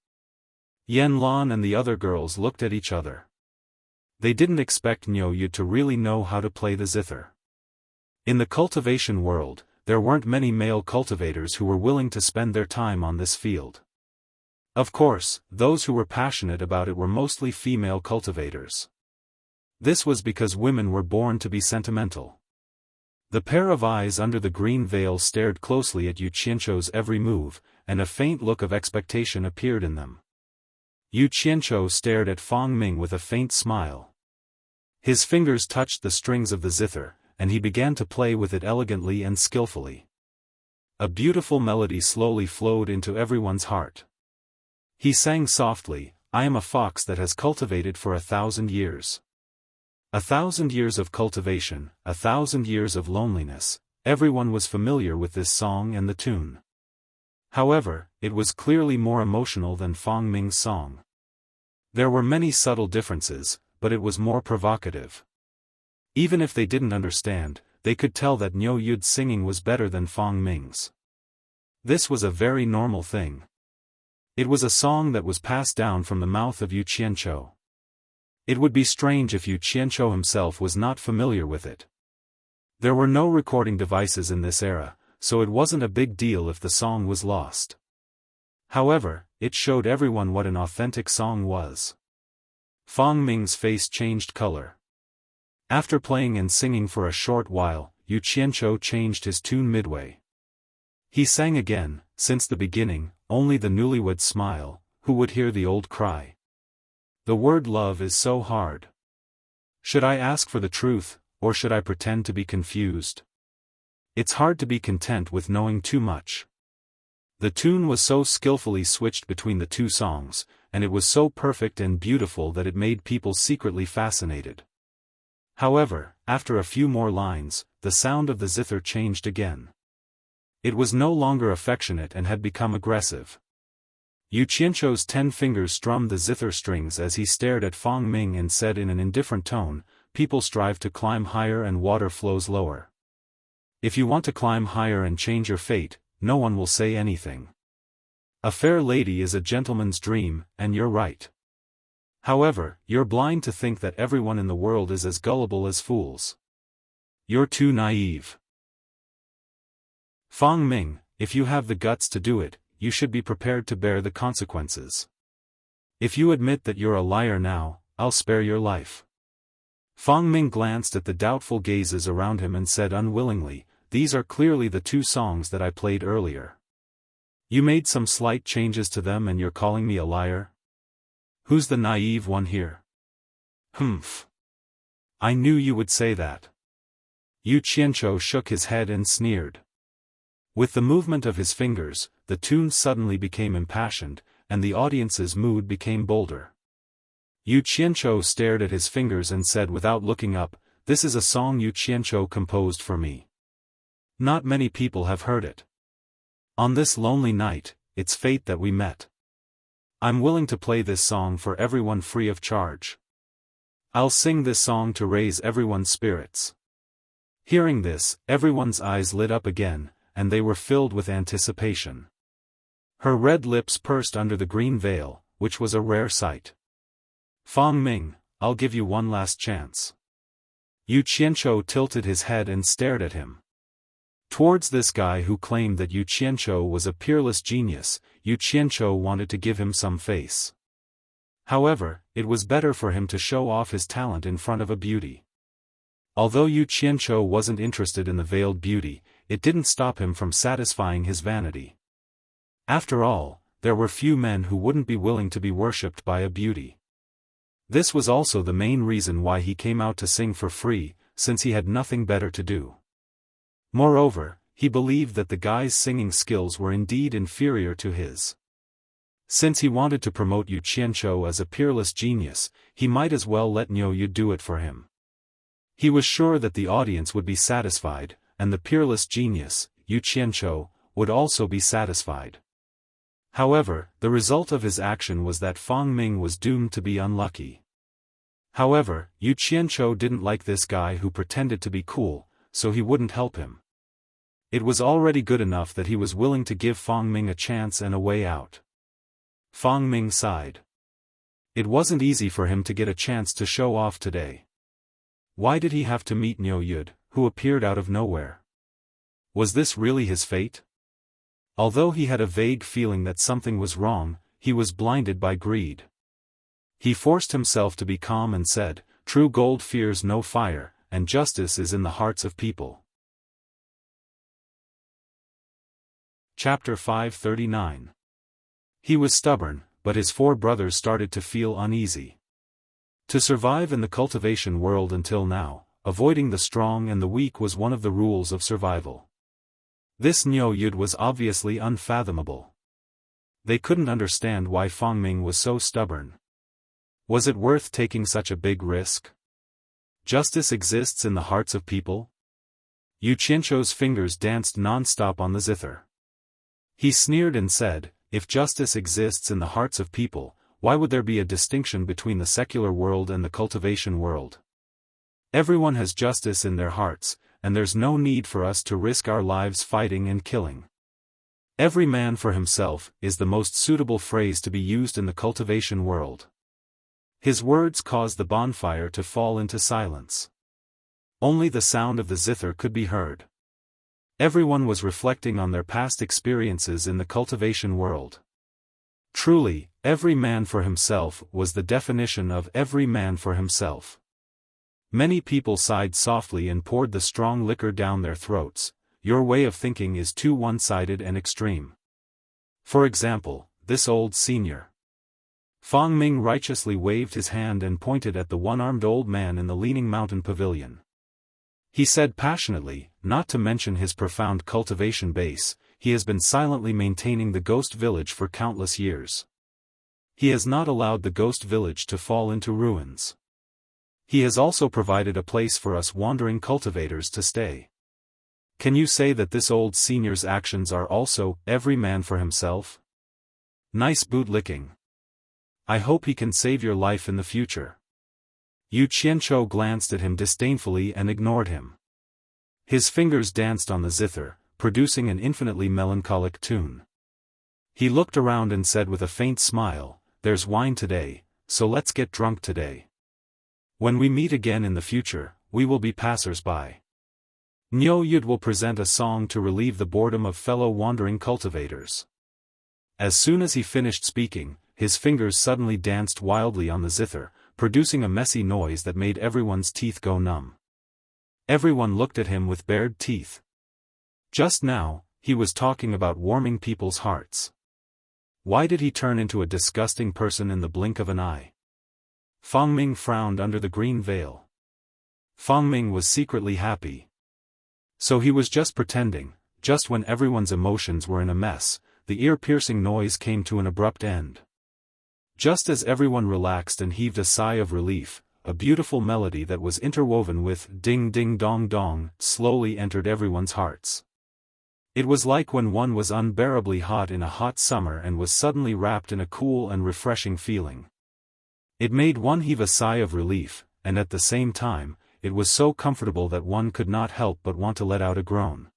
Yan Lan and the other girls looked at each other. They didn't expect Niu Yu to really know how to play the zither. In the cultivation world, there weren't many male cultivators who were willing to spend their time on this field. Of course, those who were passionate about it were mostly female cultivators. This was because women were born to be sentimental. The pair of eyes under the green veil stared closely at Yu Qianqiu's every move, and a faint look of expectation appeared in them. Yu Qianqiu stared at Fang Ming with a faint smile. His fingers touched the strings of the zither, and he began to play with it elegantly and skillfully. A beautiful melody slowly flowed into everyone's heart. He sang softly, "I am a fox that has cultivated for 1,000 years. 1,000 years of cultivation, 1,000 years of loneliness." Everyone was familiar with this song and the tune. However, it was clearly more emotional than Fang Ming's song. There were many subtle differences, but it was more provocative. Even if they didn't understand, they could tell that Niu Yu's singing was better than Fang Ming's. This was a very normal thing. It was a song that was passed down from the mouth of Yu Qianqiu. It would be strange if Yu Qianqiu himself was not familiar with it. There were no recording devices in this era, so it wasn't a big deal if the song was lost. However, it showed everyone what an authentic song was. Fang Ming's face changed color. After playing and singing for a short while, Yu Qianqiu changed his tune midway. He sang again, "Since the beginning, only the newlyweds smile, who would hear the old cry. The word love is so hard. Should I ask for the truth, or should I pretend to be confused? It's hard to be content with knowing too much." The tune was so skillfully switched between the two songs, and it was so perfect and beautiful that it made people secretly fascinated. However, after a few more lines, the sound of the zither changed again. It was no longer affectionate and had become aggressive. Yu Qianqiu's 10 fingers strummed the zither strings as he stared at Fang Ming and said in an indifferent tone, "People strive to climb higher and water flows lower. If you want to climb higher and change your fate, no one will say anything. A fair lady is a gentleman's dream, and you're right. However, you're blind to think that everyone in the world is as gullible as fools. You're too naive. Fang Ming, if you have the guts to do it, you should be prepared to bear the consequences. If you admit that you're a liar now, I'll spare your life." Fang Ming glanced at the doubtful gazes around him and said unwillingly, "These are clearly the 2 songs that I played earlier. You made some slight changes to them and you're calling me a liar? Who's the naive one here?" "Humph. I knew you would say that." Yu Qianqiu shook his head and sneered. With the movement of his fingers, the tune suddenly became impassioned, and the audience's mood became bolder. Yu Qianqiu stared at his fingers and said without looking up, "This is a song Yu Qianqiu composed for me. Not many people have heard it. On this lonely night, it's fate that we met. I'm willing to play this song for everyone free of charge. I'll sing this song to raise everyone's spirits." Hearing this, everyone's eyes lit up again, and they were filled with anticipation. Her red lips pursed under the green veil, which was a rare sight. "Fang Ming, I'll give you one last chance." Yu Qianzhou tilted his head and stared at him. Towards this guy who claimed that Yu Qianzhou was a peerless genius, Yu Qianzhou wanted to give him some face. However, it was better for him to show off his talent in front of a beauty. Although Yu Qianzhou wasn't interested in the veiled beauty, it didn't stop him from satisfying his vanity. After all, there were few men who wouldn't be willing to be worshipped by a beauty. This was also the main reason why he came out to sing for free, since he had nothing better to do. Moreover, he believed that the guy's singing skills were indeed inferior to his. Since he wanted to promote Yu Qianzhou as a peerless genius, he might as well let Niu Yu do it for him. He was sure that the audience would be satisfied, and the peerless genius, Yu Qianzhou, would also be satisfied. However, the result of his action was that Fang Ming was doomed to be unlucky. However, Yu Qianzhou didn't like this guy who pretended to be cool, so he wouldn't help him. It was already good enough that he was willing to give Fang Ming a chance and a way out. Fang Ming sighed. It wasn't easy for him to get a chance to show off today. Why did he have to meet Niu Yu, who appeared out of nowhere? Was this really his fate? Although he had a vague feeling that something was wrong, he was blinded by greed. He forced himself to be calm and said, "True gold fears no fire, and justice is in the hearts of people." Chapter 539. He was stubborn, but his 4 brothers started to feel uneasy. To survive in the cultivation world until now, avoiding the strong and the weak was one of the rules of survival. This Niu Yu was obviously unfathomable. They couldn't understand why Fang Ming was so stubborn. Was it worth taking such a big risk? Justice exists in the hearts of people? Yu Qianzhou's fingers danced non-stop on the zither. He sneered and said, "If justice exists in the hearts of people, why would there be a distinction between the secular world and the cultivation world? Everyone has justice in their hearts, and there's no need for us to risk our lives fighting and killing. Every man for himself is the most suitable phrase to be used in the cultivation world." His words caused the bonfire to fall into silence. Only the sound of the zither could be heard. Everyone was reflecting on their past experiences in the cultivation world. Truly, every man for himself was the definition of every man for himself. Many people sighed softly and poured the strong liquor down their throats. Your way of thinking is too one-sided and extreme. For example, this old senior. Fang Ming righteously waved his hand and pointed at the one-armed old man in the leaning mountain pavilion. He said passionately, not to mention his profound cultivation base, he has been silently maintaining the ghost village for countless years. He has not allowed the ghost village to fall into ruins. He has also provided a place for us wandering cultivators to stay. Can you say that this old senior's actions are also every man for himself? Nice bootlicking. I hope he can save your life in the future. Yu Qianzhou glanced at him disdainfully and ignored him. His fingers danced on the zither, producing an infinitely melancholic tune. He looked around and said with a faint smile, "There's wine today, so let's get drunk today. When we meet again in the future, we will be passers-by. Niu Yu will present a song to relieve the boredom of fellow wandering cultivators." As soon as he finished speaking, his fingers suddenly danced wildly on the zither, producing a messy noise that made everyone's teeth go numb. Everyone looked at him with bared teeth. Just now, he was talking about warming people's hearts. Why did he turn into a disgusting person in the blink of an eye? Fang Ming frowned under the green veil. Fang Ming was secretly happy. So he was just pretending. Just when everyone's emotions were in a mess, the ear-piercing noise came to an abrupt end. Just as everyone relaxed and heaved a sigh of relief, a beautiful melody that was interwoven with ding ding dong dong slowly entered everyone's hearts. It was like when one was unbearably hot in a hot summer and was suddenly wrapped in a cool and refreshing feeling. It made one heave a sigh of relief, and at the same time, it was so comfortable that one could not help but want to let out a groan.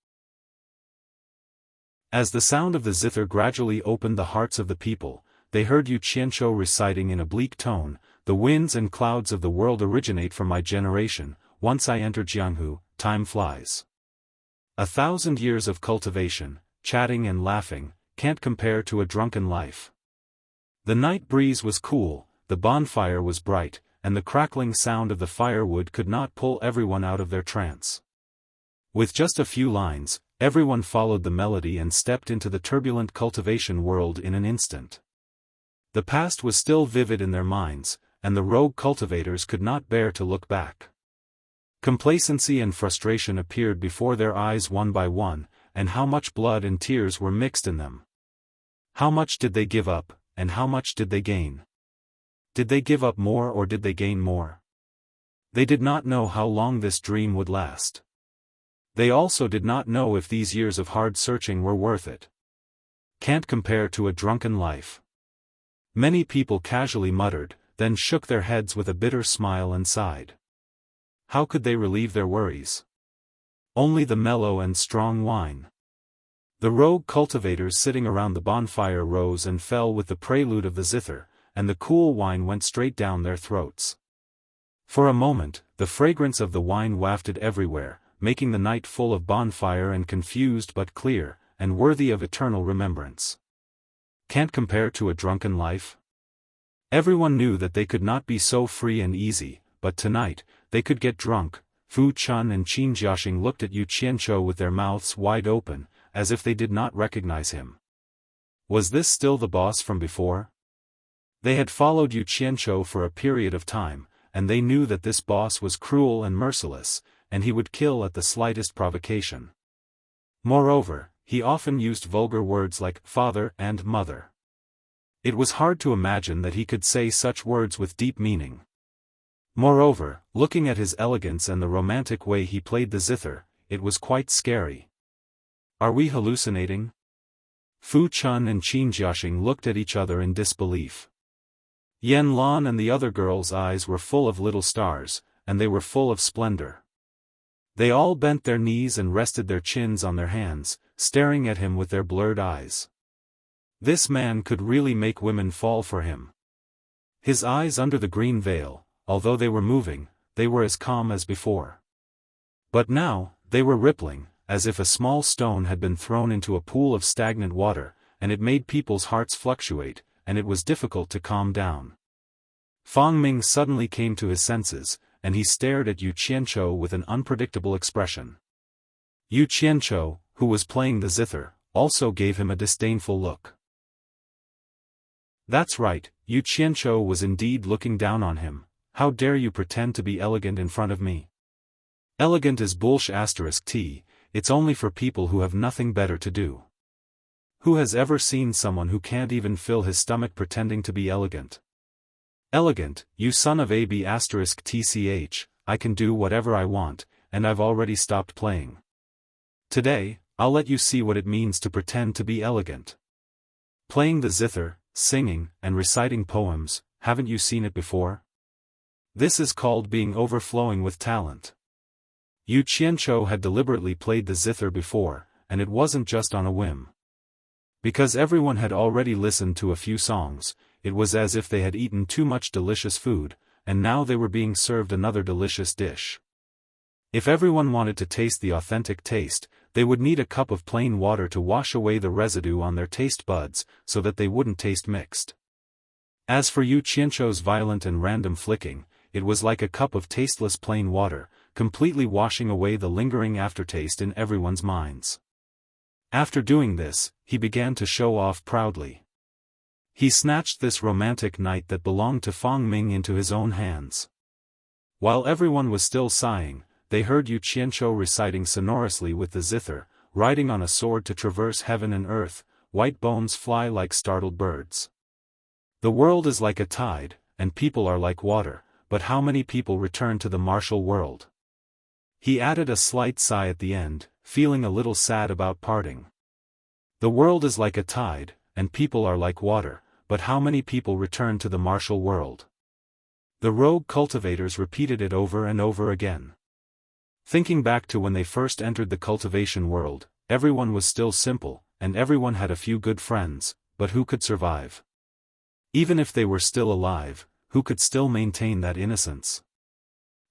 As the sound of the zither gradually opened the hearts of the people, they heard Yu Qianzhou reciting in a bleak tone, "The winds and clouds of the world originate from my generation. Once I enter Jianghu, time flies. 1,000 years of cultivation, chatting and laughing, can't compare to a drunken life." The night breeze was cool, the bonfire was bright, and the crackling sound of the firewood could not pull everyone out of their trance. With just a few lines, everyone followed the melody and stepped into the turbulent cultivation world in an instant. The past was still vivid in their minds, and the rogue cultivators could not bear to look back. Complacency and frustration appeared before their eyes one by one, and how much blood and tears were mixed in them. How much did they give up, and how much did they gain? Did they give up more or did they gain more? They did not know how long this dream would last. They also did not know if these years of hard searching were worth it. Can't compare to a drunken life. Many people casually muttered, then shook their heads with a bitter smile and sighed. How could they relieve their worries? Only the mellow and strong wine. The rogue cultivators sitting around the bonfire rose and fell with the prelude of the zither, and the cool wine went straight down their throats. For a moment, the fragrance of the wine wafted everywhere, making the night full of bonfire and confused but clear, and worthy of eternal remembrance. Can't compare to a drunken life? Everyone knew that they could not be so free and easy, but tonight, they could get drunk. Fu Chun and Qin Jiaxing looked at Yu Qianzhou with their mouths wide open, as if they did not recognize him. Was this still the boss from before? They had followed Yu Qianzhou for a period of time, and they knew that this boss was cruel and merciless, and he would kill at the slightest provocation. Moreover, he often used vulgar words like father and mother. It was hard to imagine that he could say such words with deep meaning. Moreover, looking at his elegance and the romantic way he played the zither, it was quite scary. Are we hallucinating? Fu Chun and Qin Jiaxing looked at each other in disbelief. Yan Lan and the other girls' eyes were full of little stars, and they were full of splendor. They all bent their knees and rested their chins on their hands, staring at him with their blurred eyes. This man could really make women fall for him. His eyes under the green veil, although they were moving, they were as calm as before. But now, they were rippling, as if a small stone had been thrown into a pool of stagnant water, and it made people's hearts fluctuate, and it was difficult to calm down. Fang Ming suddenly came to his senses, and he stared at Yu Qianzhou with an unpredictable expression. Yu Qianzhou, who was playing the zither, also gave him a disdainful look. That's right, Yu Qianzhou was indeed looking down on him. How dare you pretend to be elegant in front of me? Elegant is bullsh*t, it's only for people who have nothing better to do. Who has ever seen someone who can't even fill his stomach pretending to be elegant? Elegant, you son of ab*tch, I can do whatever I want, and I've already stopped playing. Today, I'll let you see what it means to pretend to be elegant. Playing the zither, singing, and reciting poems, haven't you seen it before? This is called being overflowing with talent. Yu Qianzhou had deliberately played the zither before, and it wasn't just on a whim. Because everyone had already listened to a few songs, it was as if they had eaten too much delicious food, and now they were being served another delicious dish. If everyone wanted to taste the authentic taste, they would need a cup of plain water to wash away the residue on their taste buds, so that they wouldn't taste mixed. As for Yu Qianzhou's violent and random flicking, it was like a cup of tasteless plain water, completely washing away the lingering aftertaste in everyone's minds. After doing this, he began to show off proudly. He snatched this romantic night that belonged to Fang Ming into his own hands. While everyone was still sighing, they heard Yu Qianzhou reciting sonorously with the zither, riding on a sword to traverse heaven and earth, white bones fly like startled birds. The world is like a tide, and people are like water, but how many people return to the martial world? He added a slight sigh at the end, feeling a little sad about parting. The world is like a tide, and people are like water, but how many people return to the martial world? The rogue cultivators repeated it over and over again. Thinking back to when they first entered the cultivation world, everyone was still simple, and everyone had a few good friends, but who could survive? Even if they were still alive, who could still maintain that innocence?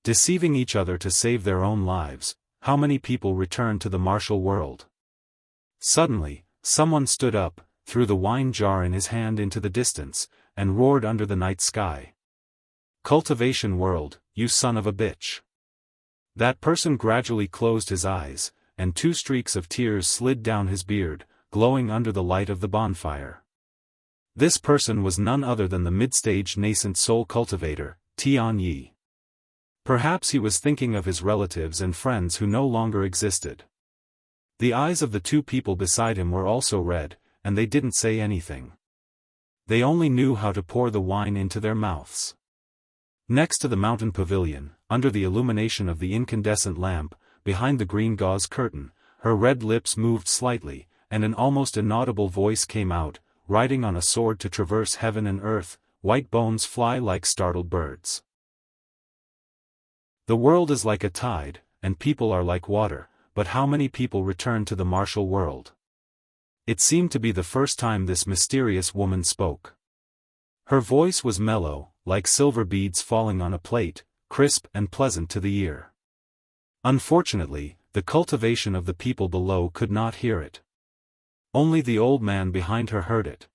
Deceiving each other to save their own lives, how many people returned to the martial world? Suddenly, someone stood up, threw the wine jar in his hand into the distance, and roared under the night sky. "Cultivation world, you son of a bitch." That person gradually closed his eyes, and 2 streaks of tears slid down his beard, glowing under the light of the bonfire. This person was none other than the mid-stage nascent soul cultivator, Tian Yi. Perhaps he was thinking of his relatives and friends who no longer existed. The eyes of the 2 people beside him were also red, and they didn't say anything. They only knew how to pour the wine into their mouths. Next to the mountain pavilion, under the illumination of the incandescent lamp, behind the green gauze curtain, her red lips moved slightly, and an almost inaudible voice came out, "Riding on a sword to traverse heaven and earth, white bones fly like startled birds. The world is like a tide, and people are like water, but how many people return to the martial world?" It seemed to be the first time this mysterious woman spoke. Her voice was mellow, like silver beads falling on a plate, crisp and pleasant to the ear. Unfortunately, the cultivation of the people below could not hear it. Only the old man behind her heard it.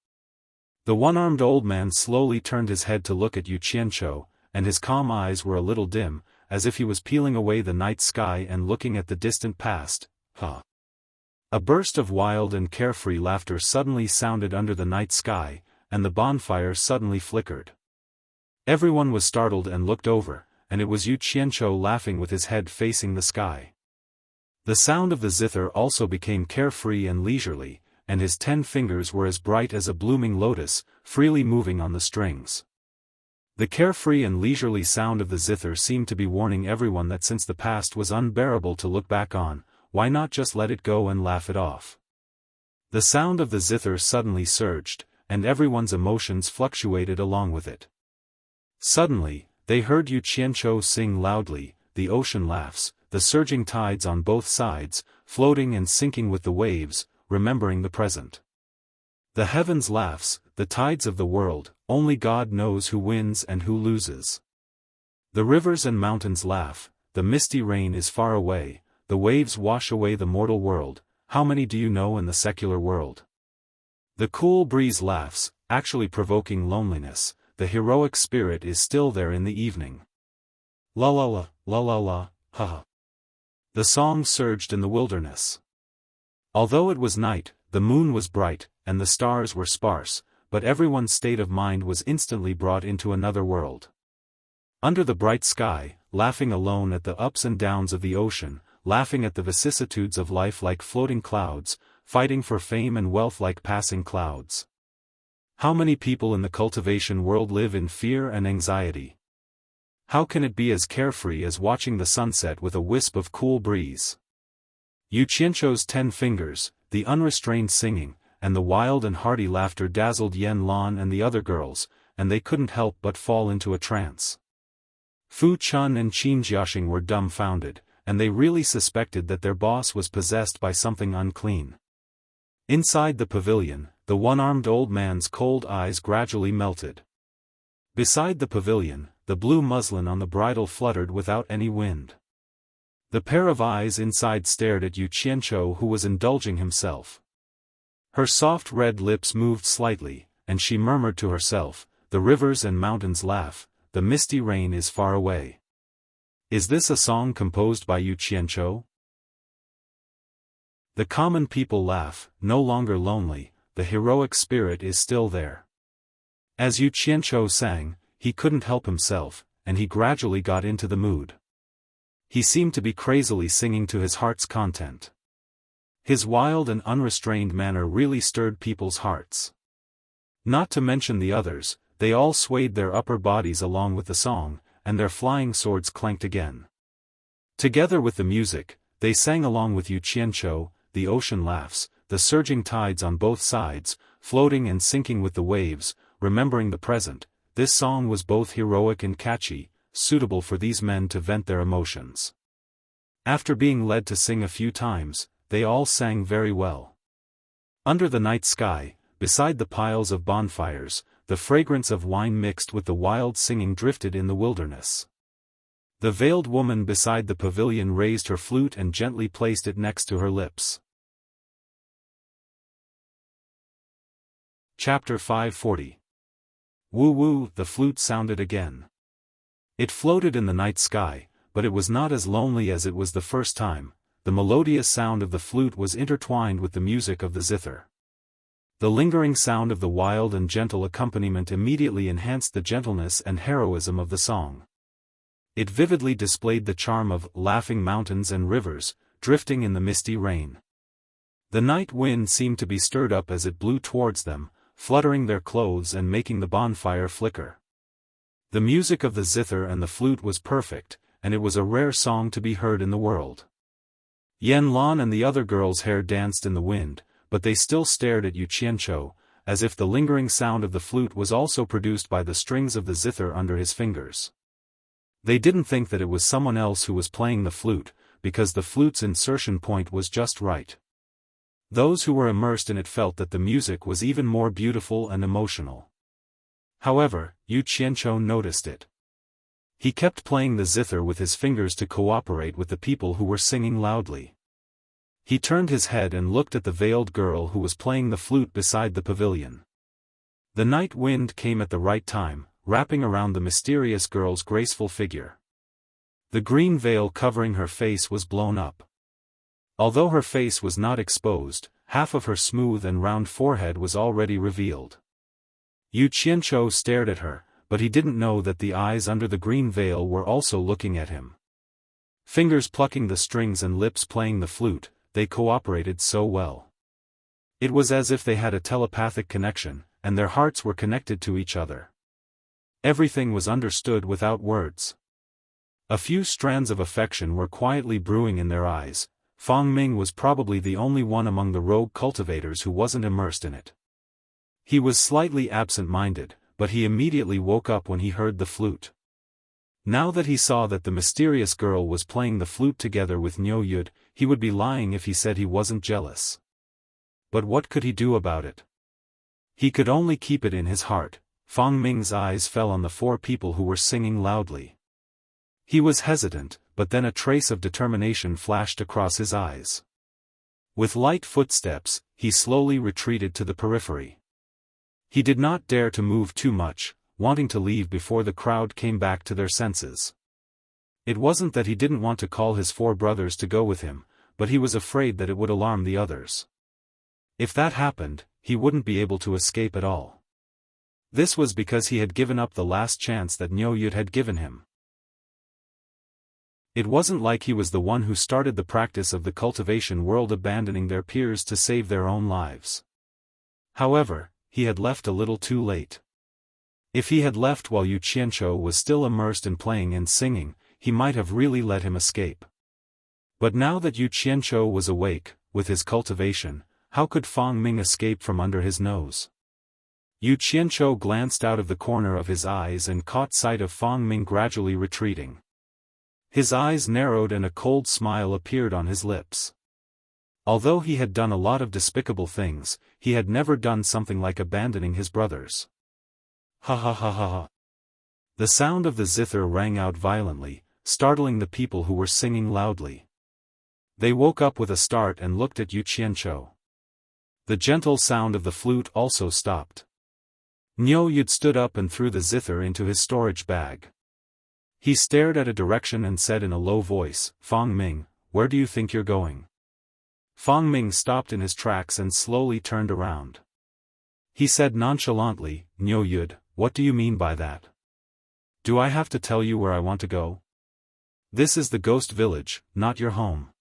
The one-armed old man slowly turned his head to look at Yu Qianzhou, and his calm eyes were a little dim, as if he was peeling away the night sky and looking at the distant past. A burst of wild and carefree laughter suddenly sounded under the night sky, and the bonfire suddenly flickered. Everyone was startled and looked over, and it was Yu Qianzhou laughing with his head facing the sky. The sound of the zither also became carefree and leisurely, and his 10 fingers were as bright as a blooming lotus, freely moving on the strings. The carefree and leisurely sound of the zither seemed to be warning everyone that since the past was unbearable to look back on, why not just let it go and laugh it off? The sound of the zither suddenly surged, and everyone's emotions fluctuated along with it. Suddenly, they heard Yu Qianzhou sing loudly, "The ocean laughs, the surging tides on both sides, floating and sinking with the waves, remembering the present. The heavens laughs, the tides of the world, only God knows who wins and who loses. The rivers and mountains laugh, the misty rain is far away, the waves wash away the mortal world, how many do you know in the secular world? The cool breeze laughs, actually provoking loneliness, the heroic spirit is still there in the evening. La la la, la la la, ha ha." The song surged in the wilderness. Although it was night, the moon was bright, and the stars were sparse, but everyone's state of mind was instantly brought into another world. Under the bright sky, laughing alone at the ups and downs of the ocean, laughing at the vicissitudes of life like floating clouds, fighting for fame and wealth like passing clouds. How many people in the cultivation world live in fear and anxiety? How can it be as carefree as watching the sunset with a wisp of cool breeze? Yu Qianzhou's 10 fingers, the unrestrained singing, and the wild and hearty laughter dazzled Yan Lan and the other girls, and they couldn't help but fall into a trance. Fu Chun and Qin Jiaxing were dumbfounded, and they really suspected that their boss was possessed by something unclean. Inside the pavilion, the one-armed old man's cold eyes gradually melted. Beside the pavilion, the blue muslin on the bridle fluttered without any wind. The pair of eyes inside stared at Yu Qianzhou, who was indulging himself. Her soft red lips moved slightly, and she murmured to herself, "The rivers and mountains laugh, the misty rain is far away." Is this a song composed by Yu Qianzhou? The common people laugh, no longer lonely, the heroic spirit is still there. As Yu Qianzhou sang, he couldn't help himself, and he gradually got into the mood. He seemed to be crazily singing to his heart's content. His wild and unrestrained manner really stirred people's hearts. Not to mention the others, they all swayed their upper bodies along with the song, and their flying swords clanked again. Together with the music, they sang along with Yu Qianzhou, "The ocean laughs, the surging tides on both sides, floating and sinking with the waves, remembering the present, this song was both heroic and catchy, suitable for these men to vent their emotions. After being led to sing a few times, they all sang very well. Under the night sky, beside the piles of bonfires, the fragrance of wine mixed with the wild singing drifted in the wilderness. The veiled woman beside the pavilion raised her flute and gently placed it next to her lips. Chapter 540. Woo woo, the flute sounded again. It floated in the night sky, but it was not as lonely as it was the first time. The melodious sound of the flute was intertwined with the music of the zither. The lingering sound of the wild and gentle accompaniment immediately enhanced the gentleness and heroism of the song. It vividly displayed the charm of laughing mountains and rivers, drifting in the misty rain. The night wind seemed to be stirred up as it blew towards them, fluttering their clothes and making the bonfire flicker. The music of the zither and the flute was perfect, and it was a rare song to be heard in the world. Yan Lan and the other girls' hair danced in the wind, but they still stared at Yu Qianqiu, as if the lingering sound of the flute was also produced by the strings of the zither under his fingers. They didn't think that it was someone else who was playing the flute, because the flute's insertion point was just right. Those who were immersed in it felt that the music was even more beautiful and emotional. However, Yu Qianqiu noticed it. He kept playing the zither with his fingers to cooperate with the people who were singing loudly. He turned his head and looked at the veiled girl who was playing the flute beside the pavilion. The night wind came at the right time, wrapping around the mysterious girl's graceful figure. The green veil covering her face was blown up. Although her face was not exposed, half of her smooth and round forehead was already revealed. Yu Qianqiu stared at her, but he didn't know that the eyes under the green veil were also looking at him. Fingers plucking the strings and lips playing the flute, they cooperated so well. It was as if they had a telepathic connection, and their hearts were connected to each other. Everything was understood without words. A few strands of affection were quietly brewing in their eyes. Fang Ming was probably the only one among the rogue cultivators who wasn't immersed in it. He was slightly absent-minded, but he immediately woke up when he heard the flute. Now that he saw that the mysterious girl was playing the flute together with Niu Yud, he would be lying if he said he wasn't jealous. But what could he do about it? He could only keep it in his heart. Fang Ming's eyes fell on the four people who were singing loudly. He was hesitant, but then a trace of determination flashed across his eyes. With light footsteps, he slowly retreated to the periphery. He did not dare to move too much, wanting to leave before the crowd came back to their senses. It wasn't that he didn't want to call his four brothers to go with him, but he was afraid that it would alarm the others. If that happened, he wouldn't be able to escape at all. This was because he had given up the last chance that Niu Yud had given him. It wasn't like he was the one who started the practice of the cultivation world abandoning their peers to save their own lives. However, he had left a little too late. If he had left while Yu Qianqiu was still immersed in playing and singing, he might have really let him escape. But now that Yu Qianqiu was awake, with his cultivation, how could Fang Ming escape from under his nose? Yu Qianqiu glanced out of the corner of his eyes and caught sight of Fang Ming gradually retreating. His eyes narrowed and a cold smile appeared on his lips. Although he had done a lot of despicable things, he had never done something like abandoning his brothers. Ha ha ha ha ha. The sound of the zither rang out violently, startling the people who were singing loudly. They woke up with a start and looked at Yu Qianqiu. The gentle sound of the flute also stopped. Niu Yud stood up and threw the zither into his storage bag. He stared at a direction and said in a low voice, "Fang Ming, where do you think you're going?" Fang Ming stopped in his tracks and slowly turned around. He said nonchalantly, "Niu Yud, what do you mean by that? Do I have to tell you where I want to go? This is the ghost village, not your home.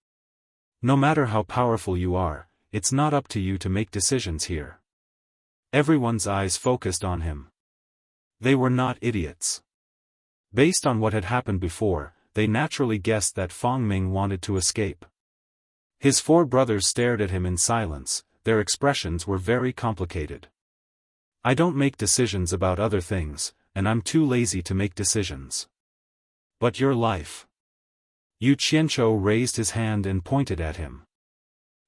No matter how powerful you are, it's not up to you to make decisions here." Everyone's eyes focused on him. They were not idiots. Based on what had happened before, they naturally guessed that Fang Ming wanted to escape. His four brothers stared at him in silence, their expressions were very complicated. "I don't make decisions about other things, and I'm too lazy to make decisions. But your life. Yu Qianzhou raised his hand and pointed at him.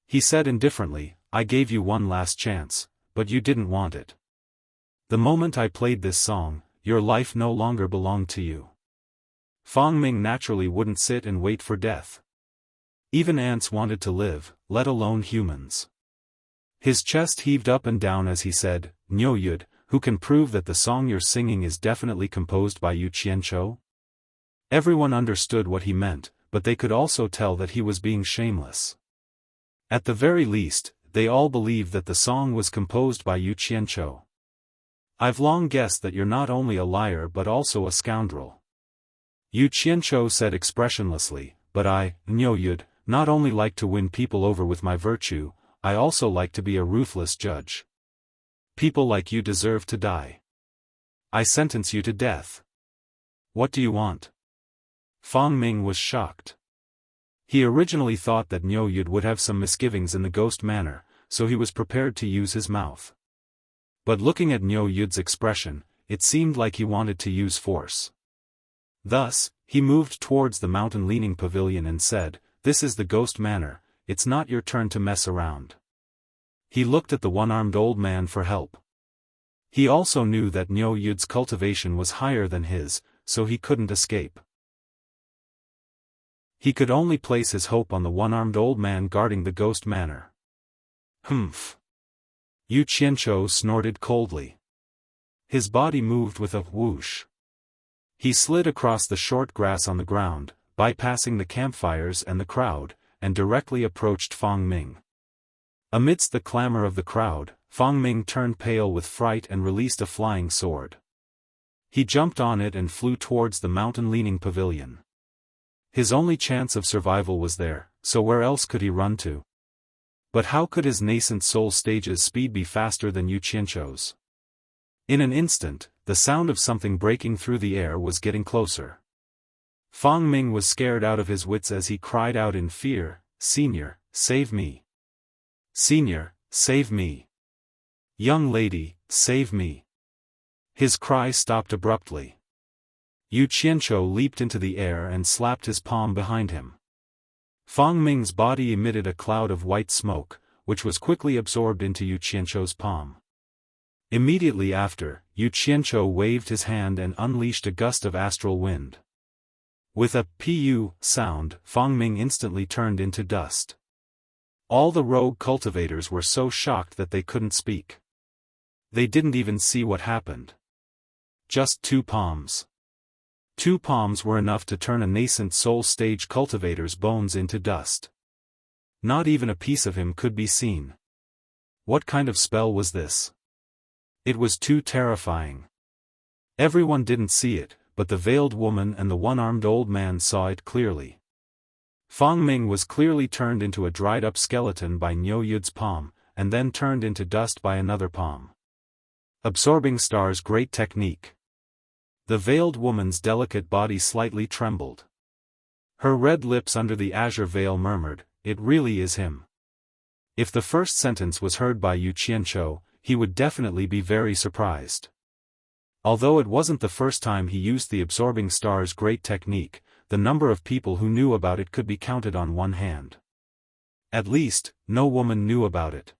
He said indifferently, I gave you one last chance, but you didn't want it. The moment I played this song, your life no longer belonged to you. Fang Ming naturally wouldn't sit and wait for death. Even ants wanted to live, let alone humans. His chest heaved up and down as he said, Niu Yud, who can prove that the song you're singing is definitely composed by Yu Qianzhou? Everyone understood what he meant, but they could also tell that he was being shameless. At the very least, they all believed that the song was composed by Yu Qianzhou. I've long guessed that you're not only a liar but also a scoundrel. Yu Qianzhou said expressionlessly, but I, Niu Yud, not only like to win people over with my virtue, I also like to be a ruthless judge. People like you deserve to die. I sentence you to death. What do you want? Fang Ming was shocked. He originally thought that Niu Yud would have some misgivings in the ghost manner, so he was prepared to use his mouth. But looking at Niu Yud's expression, it seemed like he wanted to use force. Thus, he moved towards the mountain-leaning pavilion and said, This is the ghost manor, it's not your turn to mess around. He looked at the one-armed old man for help. He also knew that Niu Yud's cultivation was higher than his, so he couldn't escape. He could only place his hope on the one-armed old man guarding the ghost manor. Humph. Yu Qianzhou snorted coldly. His body moved with a whoosh. He slid across the short grass on the ground, bypassing the campfires and the crowd, and directly approached Fang Ming. Amidst the clamor of the crowd, Fang Ming turned pale with fright and released a flying sword. He jumped on it and flew towards the mountain-leaning pavilion. His only chance of survival was there, so where else could he run to? But how could his nascent soul stage's speed be faster than Yu Qianzhou's? In an instant, the sound of something breaking through the air was getting closer. Fang Ming was scared out of his wits as he cried out in fear, Senior, save me. Senior, save me. Young lady, save me. His cry stopped abruptly. Yu Qianzhou leaped into the air and slapped his palm behind him. Fang Ming's body emitted a cloud of white smoke, which was quickly absorbed into Yu Qianzhou's palm. Immediately after, Yu Qianzhou waved his hand and unleashed a gust of astral wind. With a pu sound, Fang Ming instantly turned into dust. All the rogue cultivators were so shocked that they couldn't speak. They didn't even see what happened. Just 2 palms. 2 palms were enough to turn a nascent soul stage cultivator's bones into dust. Not even a piece of him could be seen. What kind of spell was this? It was too terrifying. Everyone didn't see it, but the veiled woman and the one-armed old man saw it clearly. Fang Ming was clearly turned into a dried-up skeleton by Niu Yud's palm, and then turned into dust by another palm. Absorbing Star's great technique. The veiled woman's delicate body slightly trembled. Her red lips under the azure veil murmured, It really is him. If the first sentence was heard by Yu Qianzhou, he would definitely be very surprised. Although it wasn't the first time he used the Absorbing Star's great technique, the number of people who knew about it could be counted on one hand. At least, no woman knew about it.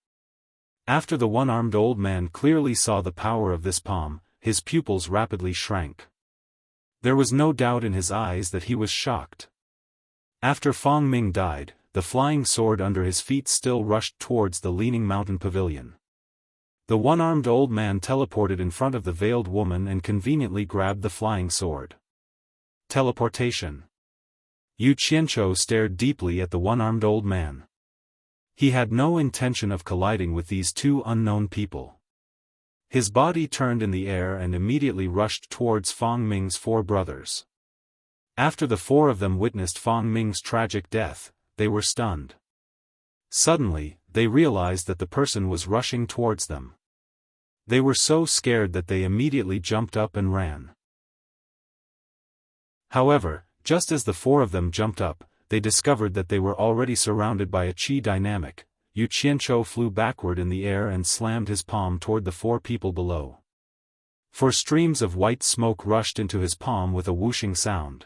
After the one-armed old man clearly saw the power of this palm, his pupils rapidly shrank. There was no doubt in his eyes that he was shocked. After Fang Ming died, the flying sword under his feet still rushed towards the leaning mountain pavilion. The one-armed old man teleported in front of the veiled woman and conveniently grabbed the flying sword. Teleportation. Yu Qianzhou stared deeply at the one-armed old man. He had no intention of colliding with these 2 unknown people. His body turned in the air and immediately rushed towards Fang Ming's 4 brothers. After the 4 of them witnessed Fang Ming's tragic death, they were stunned. Suddenly, they realized that the person was rushing towards them. They were so scared that they immediately jumped up and ran. However, just as the 4 of them jumped up, they discovered that they were already surrounded by a qi dynamic. Yu Qianzhou flew backward in the air and slammed his palm toward the 4 people below. For streams of white smoke rushed into his palm with a whooshing sound.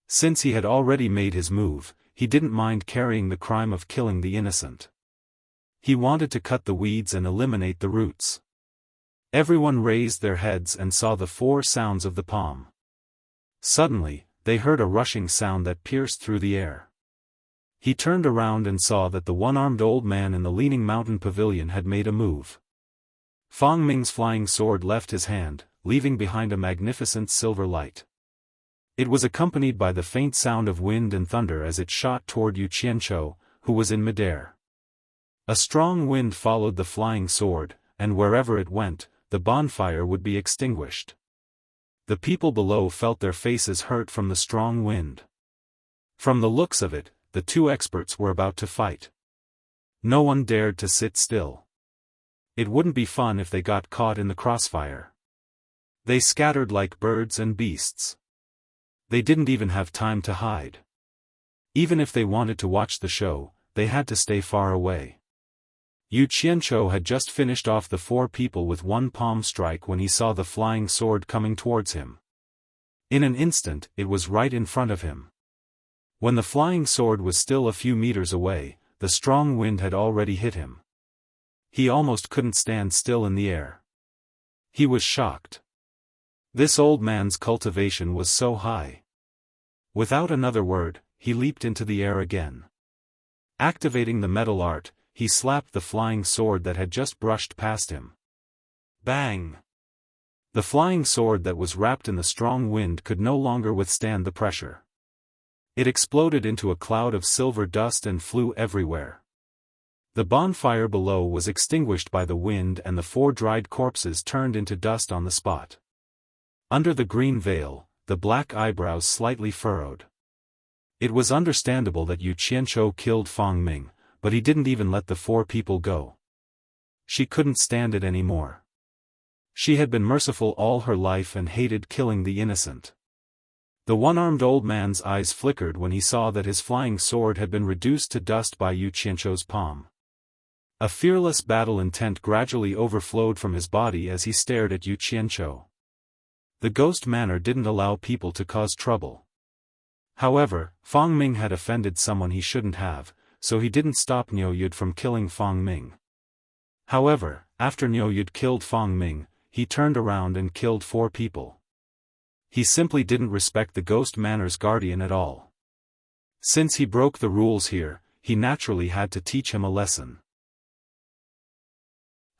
Since he had already made his move, he didn't mind carrying the crime of killing the innocent. He wanted to cut the weeds and eliminate the roots. Everyone raised their heads and saw the 4 sounds of the palm. Suddenly, they heard a rushing sound that pierced through the air. He turned around and saw that the one-armed old man in the leaning mountain pavilion had made a move. Fang Ming's flying sword left his hand, leaving behind a magnificent silver light. It was accompanied by the faint sound of wind and thunder as it shot toward Yu Qianzhou, who was in midair. A strong wind followed the flying sword, and wherever it went, the bonfire would be extinguished. The people below felt their faces hurt from the strong wind. From the looks of it, the 2 experts were about to fight. No one dared to sit still. It wouldn't be fun if they got caught in the crossfire. They scattered like birds and beasts. They didn't even have time to hide. Even if they wanted to watch the show, they had to stay far away. Yu Qianzhou had just finished off the 4 people with 1 palm strike when he saw the flying sword coming towards him. In an instant, it was right in front of him. When the flying sword was still a few meters away, the strong wind had already hit him. He almost couldn't stand still in the air. He was shocked. This old man's cultivation was so high. Without another word, he leaped into the air again. Activating the metal art, he slapped the flying sword that had just brushed past him. Bang! The flying sword that was wrapped in the strong wind could no longer withstand the pressure. It exploded into a cloud of silver dust and flew everywhere. The bonfire below was extinguished by the wind and the 4 dried corpses turned into dust on the spot. Under the green veil, the black eyebrows slightly furrowed. It was understandable that Yu Qianzhou killed Fang Ming, but he didn't even let the 4 people go. She couldn't stand it anymore. She had been merciful all her life and hated killing the innocent. The one-armed old man's eyes flickered when he saw that his flying sword had been reduced to dust by Yu Qianzhou's palm. A fearless battle intent gradually overflowed from his body as he stared at Yu Qianzhou. The ghost manor didn't allow people to cause trouble. However, Fang Ming had offended someone he shouldn't have, so he didn't stop Niu Yud from killing Fang Ming. However, after Niu Yud killed Fang Ming, he turned around and killed 4 people. He simply didn't respect the ghost manor's guardian at all. Since he broke the rules here, he naturally had to teach him a lesson.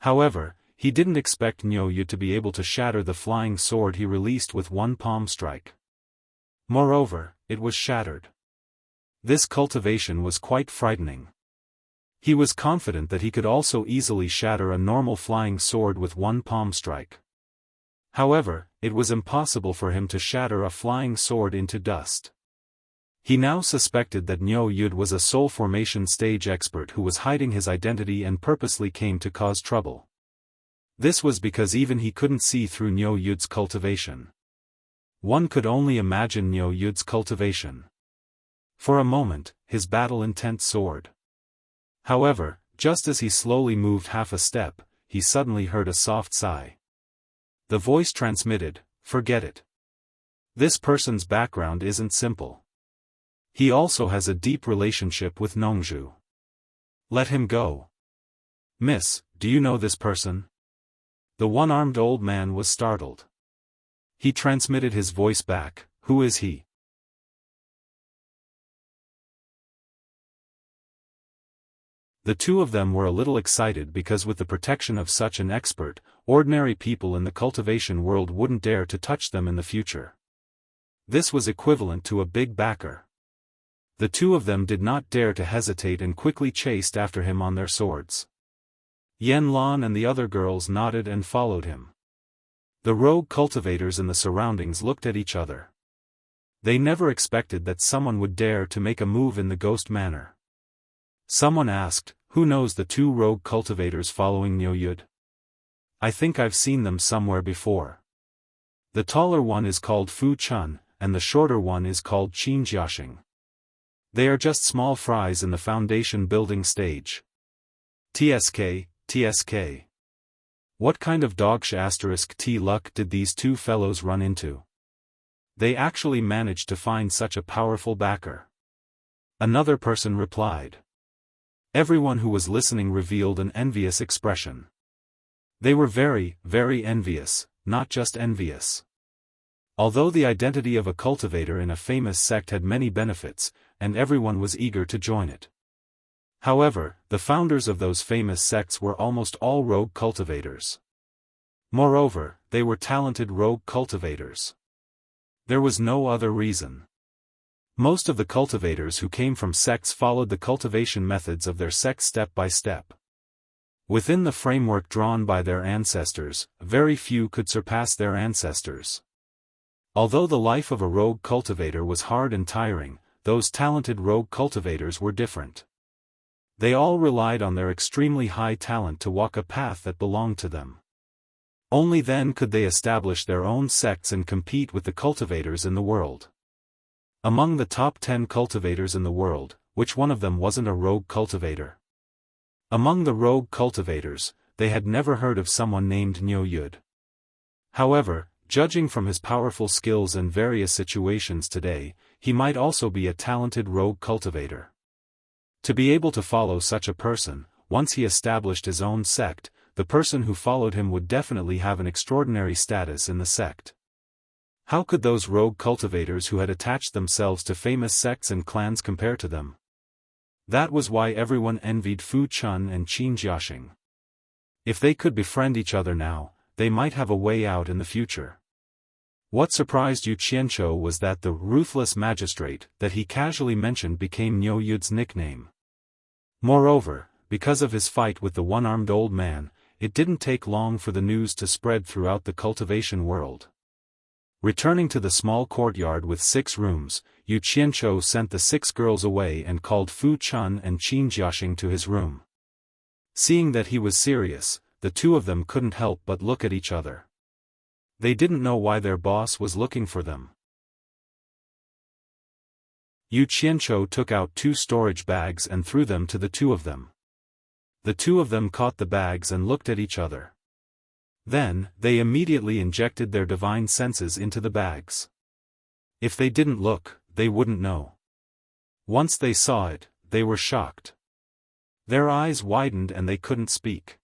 However, he didn't expect Niu Yud to be able to shatter the flying sword he released with 1 palm strike. Moreover, it was shattered. This cultivation was quite frightening. He was confident that he could also easily shatter a normal flying sword with 1 palm strike. However, it was impossible for him to shatter a flying sword into dust. He now suspected that Niu Yud was a soul formation stage expert who was hiding his identity and purposely came to cause trouble. This was because even he couldn't see through Niu Yud's cultivation. One could only imagine Niu Yud's cultivation. For a moment, his battle intent soared. However, just as he slowly moved half a step, he suddenly heard a soft sigh. The voice transmitted, "Forget it. This person's background isn't simple. He also has a deep relationship with Nongzhu. Let him go." "Miss, do you know this person?" The one-armed old man was startled. He transmitted his voice back, "Who is he?" The 2 of them were a little excited because with the protection of such an expert, ordinary people in the cultivation world wouldn't dare to touch them in the future. This was equivalent to a big backer. The 2 of them did not dare to hesitate and quickly chased after him on their swords. Yan Lan and the other girls nodded and followed him. The rogue cultivators in the surroundings looked at each other. They never expected that someone would dare to make a move in the ghost manor. Someone asked, "Who knows the 2 rogue cultivators following Niu Yud?" "I think I've seen them somewhere before. The taller one is called Fu Chun, and the shorter one is called Qin Jiaxing. They are just small fries in the foundation building stage." TSK, TSK. What kind of dog *t luck did these two fellows run into? They actually managed to find such a powerful backer. Another person replied. Everyone who was listening revealed an envious expression. They were very, very envious, not just envious. Although the identity of a cultivator in a famous sect had many benefits, and everyone was eager to join it. However, the founders of those famous sects were almost all rogue cultivators. Moreover, they were talented rogue cultivators. There was no other reason. Most of the cultivators who came from sects followed the cultivation methods of their sect step by step. Within the framework drawn by their ancestors, very few could surpass their ancestors. Although the life of a rogue cultivator was hard and tiring, those talented rogue cultivators were different. They all relied on their extremely high talent to walk a path that belonged to them. Only then could they establish their own sects and compete with the cultivators in the world. Among the top 10 cultivators in the world, which one of them wasn't a rogue cultivator? Among the rogue cultivators, they had never heard of someone named Niu Yud. However, judging from his powerful skills in various situations today, he might also be a talented rogue cultivator. To be able to follow such a person, once he established his own sect, the person who followed him would definitely have an extraordinary status in the sect. How could those rogue cultivators who had attached themselves to famous sects and clans compare to them? That was why everyone envied Fu Chun and Qin Jiaxing. If they could befriend each other now, they might have a way out in the future. What surprised Yu Qianzhou was that the ruthless magistrate that he casually mentioned became Niu Yud's nickname. Moreover, because of his fight with the one-armed old man, it didn't take long for the news to spread throughout the cultivation world. Returning to the small courtyard with 6 rooms, Yu Qianzhou sent the 6 girls away and called Fu Chun and Qin Jiaxing to his room. Seeing that he was serious, the two of them couldn't help but look at each other. They didn't know why their boss was looking for them. Yu Qianzhou took out 2 storage bags and threw them to the two of them. The two of them caught the bags and looked at each other. Then, they immediately injected their divine senses into the bags. If they didn't look, they wouldn't know. Once they saw it, they were shocked. Their eyes widened and they couldn't speak.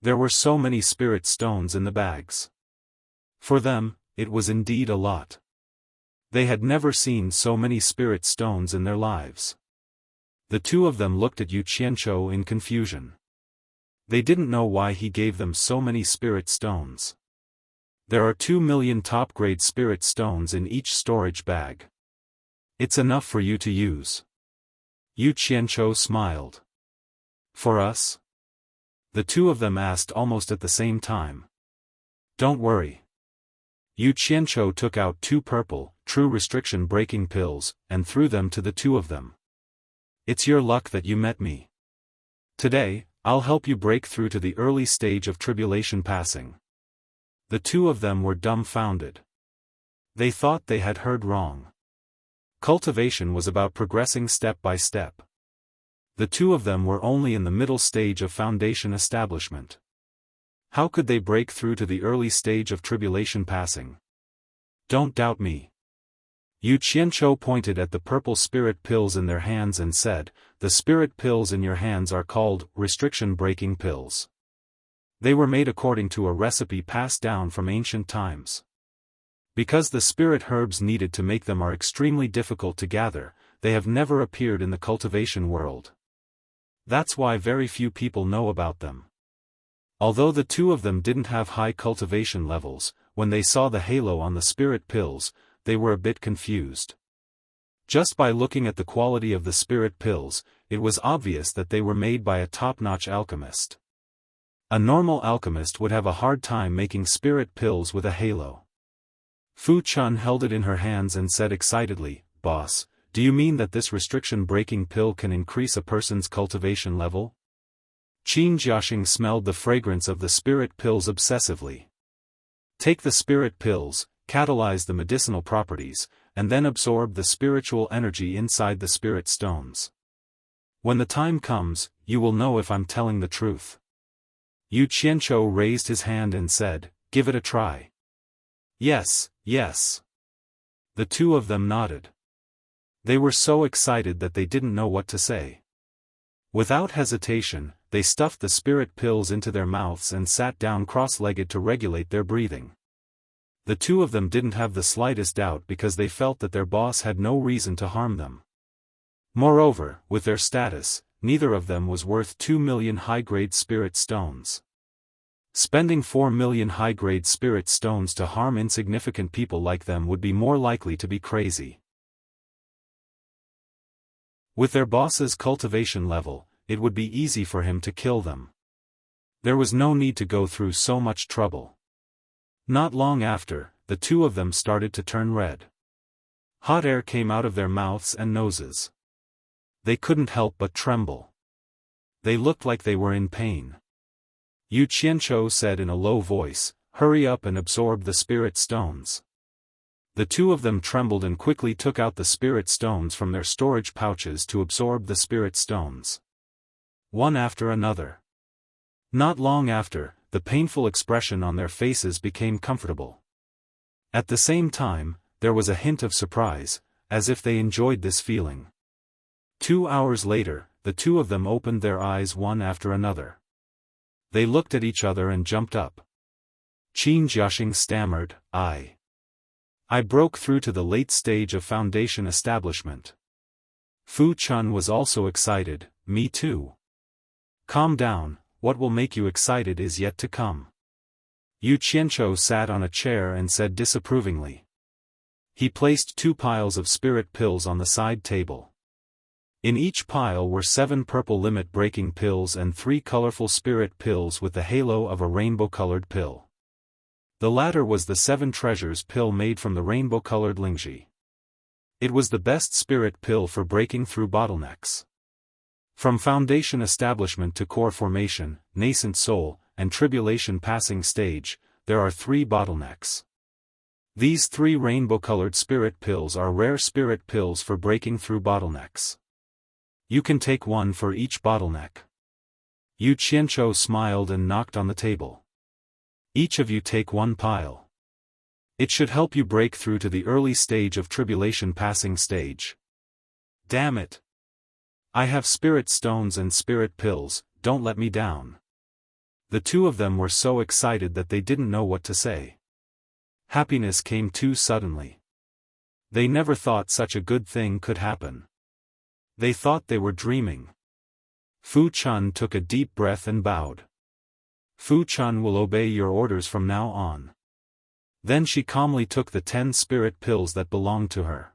There were so many spirit stones in the bags. For them, it was indeed a lot. They had never seen so many spirit stones in their lives. The two of them looked at Yu Qianzhou in confusion. They didn't know why he gave them so many spirit stones. There are 2 million top-grade spirit stones in each storage bag. It's enough for you to use. Yu Qianzhou smiled. For us? The two of them asked almost at the same time. Don't worry. Yu Qianzhou took out 2 purple, true restriction-breaking pills, and threw them to the two of them. It's your luck that you met me. Today, I'll help you break through to the early stage of tribulation passing. The two of them were dumbfounded. They thought they had heard wrong. Cultivation was about progressing step by step. The two of them were only in the middle stage of foundation establishment. How could they break through to the early stage of tribulation passing? Don't doubt me. Yu Qianzhou pointed at the purple spirit pills in their hands and said, the spirit pills in your hands are called restriction-breaking pills. They were made according to a recipe passed down from ancient times. Because the spirit herbs needed to make them are extremely difficult to gather, they have never appeared in the cultivation world. That's why very few people know about them. Although the two of them didn't have high cultivation levels, when they saw the halo on the spirit pills, they were a bit confused. Just by looking at the quality of the spirit pills, it was obvious that they were made by a top-notch alchemist. A normal alchemist would have a hard time making spirit pills with a halo. Fu Chun held it in her hands and said excitedly, "Boss, do you mean that this restriction-breaking pill can increase a person's cultivation level?" Qin Jiaxing smelled the fragrance of the spirit pills obsessively. Take the spirit pills, catalyze the medicinal properties, and then absorb the spiritual energy inside the spirit stones. When the time comes, you will know if I'm telling the truth. Yu Qianzhou raised his hand and said, "Give it a try." "Yes, yes." The two of them nodded. They were so excited that they didn't know what to say. Without hesitation, they stuffed the spirit pills into their mouths and sat down cross-legged to regulate their breathing. The two of them didn't have the slightest doubt because they felt that their boss had no reason to harm them. Moreover, with their status, neither of them was worth 2 million high-grade spirit stones. Spending 4 million high-grade spirit stones to harm insignificant people like them would be more likely to be crazy. With their boss's cultivation level, it would be easy for him to kill them. There was no need to go through so much trouble. Not long after, the two of them started to turn red. Hot air came out of their mouths and noses. They couldn't help but tremble. They looked like they were in pain. Yu Qianzhou said in a low voice, "Hurry up and absorb the spirit stones." The two of them trembled and quickly took out the spirit stones from their storage pouches to absorb the spirit stones. One after another. Not long after, the painful expression on their faces became comfortable. At the same time, there was a hint of surprise, as if they enjoyed this feeling. 2 hours later, the two of them opened their eyes one after another. They looked at each other and jumped up. Qin Jiaxing stammered, I broke through to the late stage of foundation establishment." Fu Chun was also excited, "Me too." "Calm down, what will make you excited is yet to come." Yu Qianzhou sat on a chair and said disapprovingly. He placed 2 piles of spirit pills on the side table. In each pile were 7 purple limit-breaking pills and 3 colorful spirit pills with the halo of a rainbow-colored pill. The latter was the 7 treasures pill made from the rainbow-colored lingji. It was the best spirit pill for breaking through bottlenecks. From foundation establishment to core formation, nascent soul, and tribulation passing stage, there are 3 bottlenecks. These 3 rainbow-colored spirit pills are rare spirit pills for breaking through bottlenecks. You can take 1 for each bottleneck. Yu Qianzhou smiled and knocked on the table. Each of you take 1 pile. It should help you break through to the early stage of tribulation passing stage. Damn it! I have spirit stones and spirit pills, don't let me down. The two of them were so excited that they didn't know what to say. Happiness came too suddenly. They never thought such a good thing could happen. They thought they were dreaming. Fu Chun took a deep breath and bowed. "Fu Chun will obey your orders from now on." Then she calmly took the 10 spirit pills that belonged to her.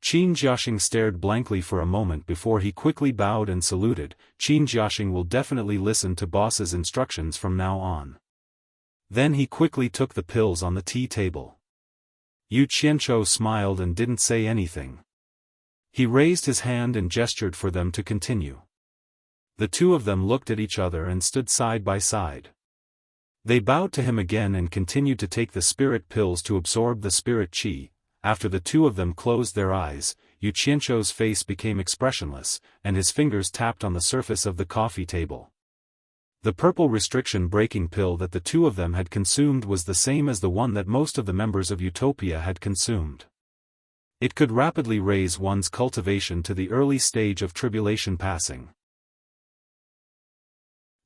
Qin Jiaxing stared blankly for a moment before he quickly bowed and saluted. Qin Jiaxing will definitely listen to boss's instructions from now on. Then he quickly took the pills on the tea table. Yu Qianzhou smiled and didn't say anything. He raised his hand and gestured for them to continue. The two of them looked at each other and stood side by side. They bowed to him again and continued to take the spirit pills to absorb the spirit qi. After the two of them closed their eyes, Yu Qianzhou's face became expressionless, and his fingers tapped on the surface of the coffee table. The purple restriction breaking pill that the two of them had consumed was the same as the one that most of the members of Utopia had consumed. It could rapidly raise one's cultivation to the early stage of tribulation passing.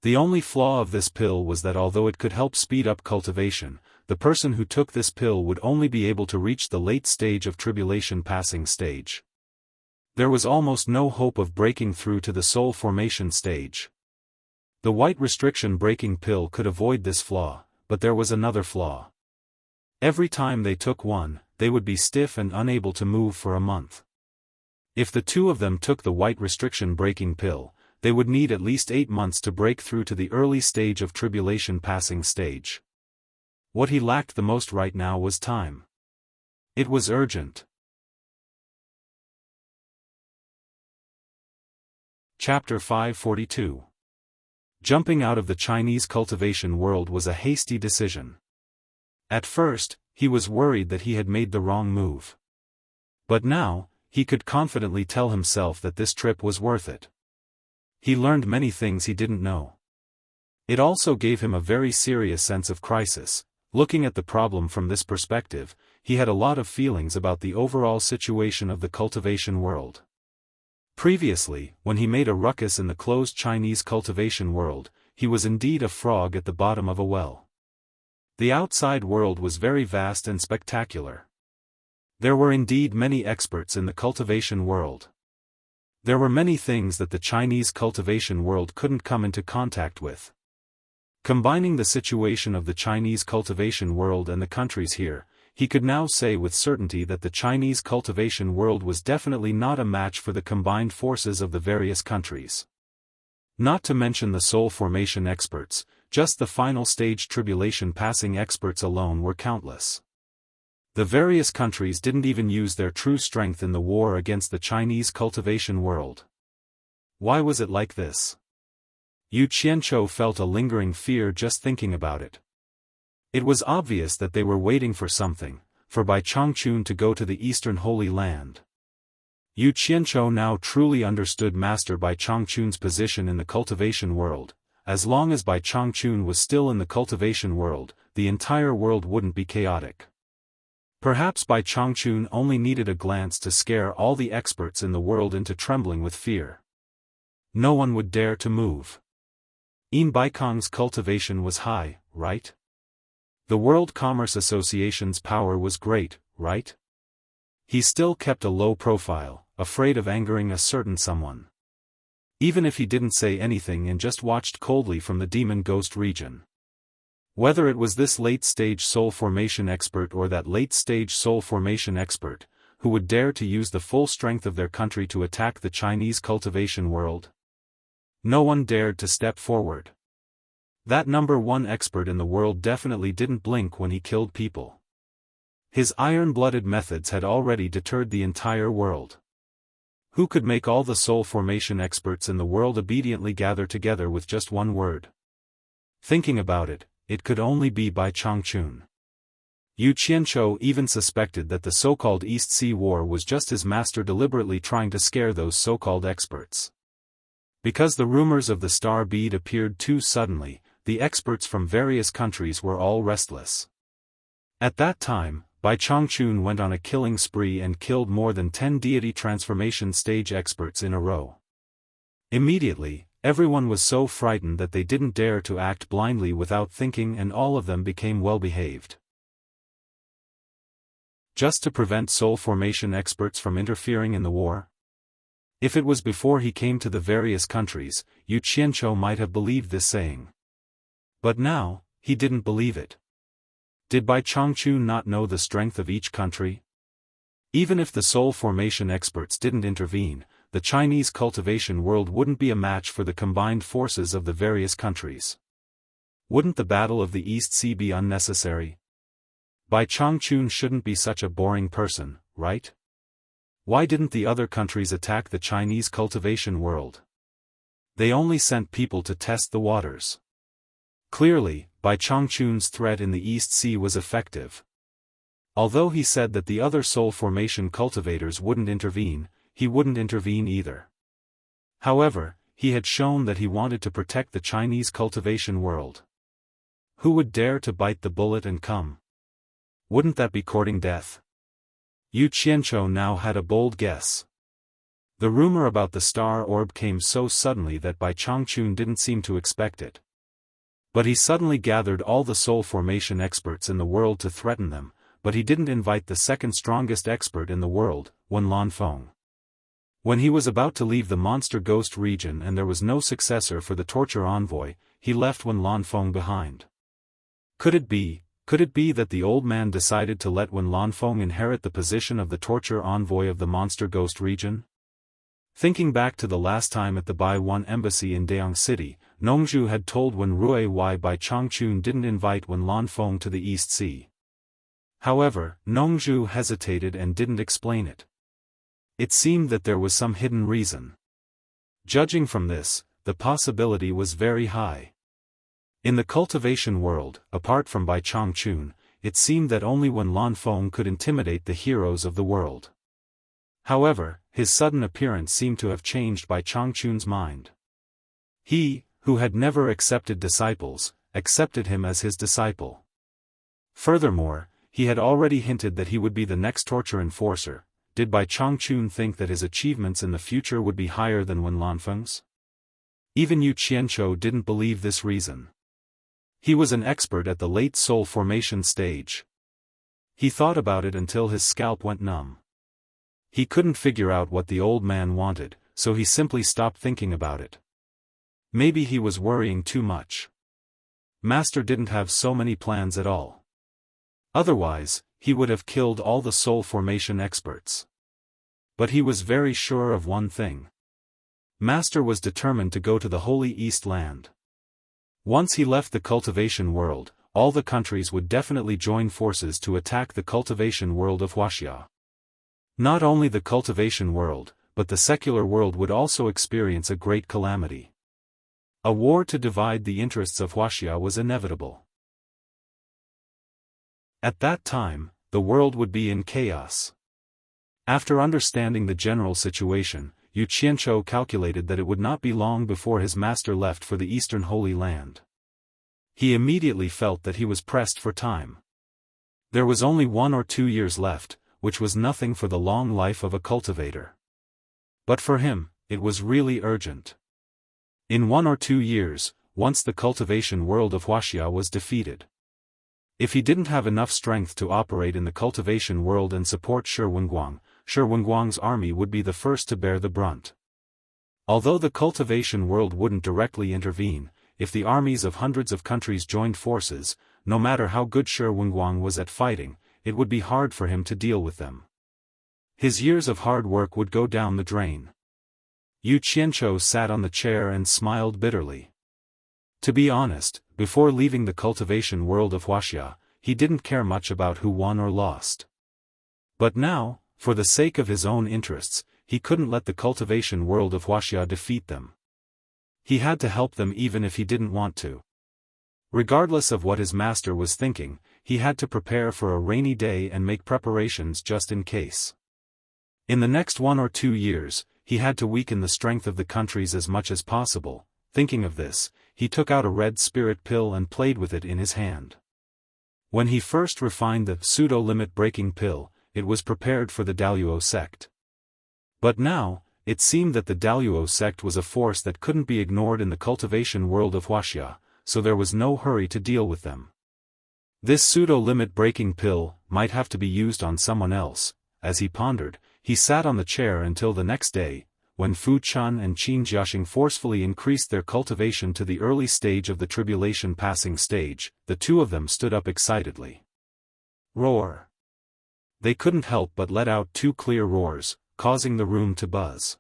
The only flaw of this pill was that although it could help speed up cultivation, the person who took this pill would only be able to reach the late stage of tribulation passing stage. There was almost no hope of breaking through to the soul formation stage. The white restriction breaking pill could avoid this flaw, but there was another flaw. Every time they took one, they would be stiff and unable to move for a month. If the two of them took the white restriction breaking pill, they would need at least 8 months to break through to the early stage of tribulation passing stage. What he lacked the most right now was time. It was urgent. Chapter 542. Jumping out of the Chinese cultivation world was a hasty decision. At first, he was worried that he had made the wrong move. But now, he could confidently tell himself that this trip was worth it. He learned many things he didn't know. It also gave him a very serious sense of crisis. Looking at the problem from this perspective, he had a lot of feelings about the overall situation of the cultivation world. Previously, when he made a ruckus in the closed Chinese cultivation world, he was indeed a frog at the bottom of a well. The outside world was very vast and spectacular. There were indeed many experts in the cultivation world. There were many things that the Chinese cultivation world couldn't come into contact with. Combining the situation of the Chinese cultivation world and the countries here, he could now say with certainty that the Chinese cultivation world was definitely not a match for the combined forces of the various countries. Not to mention the soul formation experts, just the final stage tribulation passing experts alone were countless. The various countries didn't even use their true strength in the war against the Chinese cultivation world. Why was it like this? Yu Qianzhou felt a lingering fear just thinking about it. It was obvious that they were waiting for something, for Bai Changchun to go to the Eastern Holy Land. Yu Qianzhou now truly understood Master Bai Changchun's position in the cultivation world. As long as Bai Changchun was still in the cultivation world, the entire world wouldn't be chaotic. Perhaps Bai Changchun only needed a glance to scare all the experts in the world into trembling with fear. No one would dare to move. In Baikong's cultivation was high, right? The World Commerce Association's power was great, right? He still kept a low profile, afraid of angering a certain someone. Even if he didn't say anything and just watched coldly from the demon ghost region. Whether it was this late-stage soul formation expert or that late-stage soul formation expert, who would dare to use the full strength of their country to attack the Chinese cultivation world? No one dared to step forward. That number one expert in the world definitely didn't blink when he killed people. His iron-blooded methods had already deterred the entire world. Who could make all the soul formation experts in the world obediently gather together with just one word? Thinking about it, it could only be Bai Changchun. Yu Qianzhou even suspected that the so-called East Sea War was just his master deliberately trying to scare those so-called experts. Because the rumors of the star bead appeared too suddenly, the experts from various countries were all restless. At that time, Bai Changchun went on a killing spree and killed more than 10 deity transformation stage experts in a row. Immediately, everyone was so frightened that they didn't dare to act blindly without thinking, and all of them became well-behaved. Just to prevent soul formation experts from interfering in the war? If it was before he came to the various countries, Yu Qianzhou might have believed this saying. But now, he didn't believe it. Did Bai Changchun not know the strength of each country? Even if the soul formation experts didn't intervene, the Chinese cultivation world wouldn't be a match for the combined forces of the various countries. Wouldn't the Battle of the East Sea be unnecessary? Bai Changchun shouldn't be such a boring person, right? Why didn't the other countries attack the Chinese cultivation world? They only sent people to test the waters. Clearly, Bai Changchun's threat in the East Sea was effective. Although he said that the other soul formation cultivators wouldn't intervene, he wouldn't intervene either. However, he had shown that he wanted to protect the Chinese cultivation world. Who would dare to bite the bullet and come? Wouldn't that be courting death? Yu Qianzhou now had a bold guess. The rumor about the star orb came so suddenly that Bai Changchun didn't seem to expect it. But he suddenly gathered all the soul formation experts in the world to threaten them, but he didn't invite the second strongest expert in the world, Wen Lanfeng. When he was about to leave the monster ghost region and there was no successor for the torture envoy, he left Wen Lanfeng behind. Could it be that the old man decided to let Wen Lanfeng inherit the position of the torture envoy of the monster ghost region? Thinking back to the last time at the Bai Wan embassy in Dayang City, Nongzhu had told Wen Rui why Bai Changchun didn't invite Wen Lanfeng to the East Sea. However, Nongzhu hesitated and didn't explain it. It seemed that there was some hidden reason. Judging from this, the possibility was very high. In the cultivation world, apart from Bai Changchun, it seemed that only Wen Lanfeng could intimidate the heroes of the world. However, his sudden appearance seemed to have changed Bai Changchun's mind. He, who had never accepted disciples, accepted him as his disciple. Furthermore, he had already hinted that he would be the next torture enforcer. Did Bai Changchun think that his achievements in the future would be higher than Wen Lanfeng's? Even Yu Qianzhou didn't believe this reason. He was an expert at the late soul formation stage. He thought about it until his scalp went numb. He couldn't figure out what the old man wanted, so he simply stopped thinking about it. Maybe he was worrying too much. Master didn't have so many plans at all. Otherwise, he would have killed all the soul formation experts. But he was very sure of one thing. Master was determined to go to the Holy East Land. Once he left the cultivation world, all the countries would definitely join forces to attack the cultivation world of Wuxia. Not only the cultivation world, but the secular world would also experience a great calamity. A war to divide the interests of Wuxia was inevitable. At that time, the world would be in chaos. After understanding the general situation, Yu Qianzhou calculated that it would not be long before his master left for the Eastern Holy Land. He immediately felt that he was pressed for time. There was only 1 or 2 years left, which was nothing for the long life of a cultivator. But for him, it was really urgent. In 1 or 2 years, once the cultivation world of Wuxia was defeated. If he didn't have enough strength to operate in the cultivation world and support Shi Wenguang's army would be the first to bear the brunt. Although the cultivation world wouldn't directly intervene, if the armies of hundreds of countries joined forces, no matter how good Shi Wenguang was at fighting, it would be hard for him to deal with them. His years of hard work would go down the drain. Yu Qianzhou sat on the chair and smiled bitterly. To be honest, before leaving the cultivation world of Wuxia, he didn't care much about who won or lost. But now, for the sake of his own interests, he couldn't let the cultivation world of Wuxia defeat them. He had to help them even if he didn't want to. Regardless of what his master was thinking, he had to prepare for a rainy day and make preparations just in case. In the next 1 or 2 years, he had to weaken the strength of the countries as much as possible. Thinking of this, he took out a red spirit pill and played with it in his hand. When he first refined the pseudo-limit breaking pill, it was prepared for the Daluo sect. But now, it seemed that the Daluo sect was a force that couldn't be ignored in the cultivation world of Wuxia, so there was no hurry to deal with them. This pseudo-limit breaking pill might have to be used on someone else. As he pondered, he sat on the chair until the next day, when Fu Chun and Qin Jiaxing forcefully increased their cultivation to the early stage of the tribulation passing stage. The two of them stood up excitedly. Roar! They couldn't help but let out 2 clear roars, causing the room to buzz.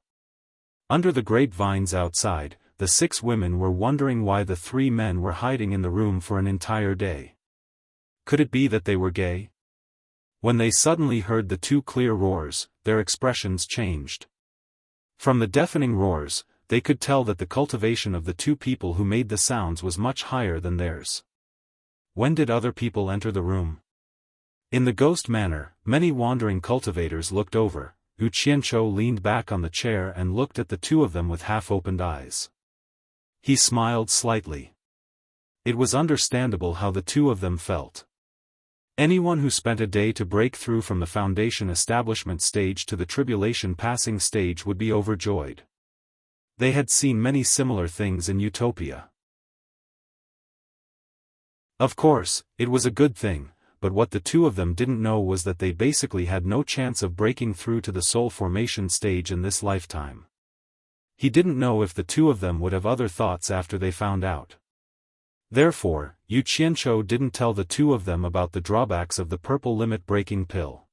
Under the grapevines outside, the 6 women were wondering why the 3 men were hiding in the room for an entire day. Could it be that they were gay? When they suddenly heard the 2 clear roars, their expressions changed. From the deafening roars, they could tell that the cultivation of the 2 people who made the sounds was much higher than theirs. When did other people enter the room? In the ghost manner, many wandering cultivators looked over. Yu Qianzhou leaned back on the chair and looked at the 2 of them with half-opened eyes. He smiled slightly. It was understandable how the 2 of them felt. Anyone who spent a day to break through from the foundation establishment stage to the tribulation passing stage would be overjoyed. They had seen many similar things in Utopia. Of course, it was a good thing, but what the 2 of them didn't know was that they basically had no chance of breaking through to the soul formation stage in this lifetime. He didn't know if the 2 of them would have other thoughts after they found out. Therefore, Yu Qianzhou didn't tell the 2 of them about the drawbacks of the purple limit-breaking pill.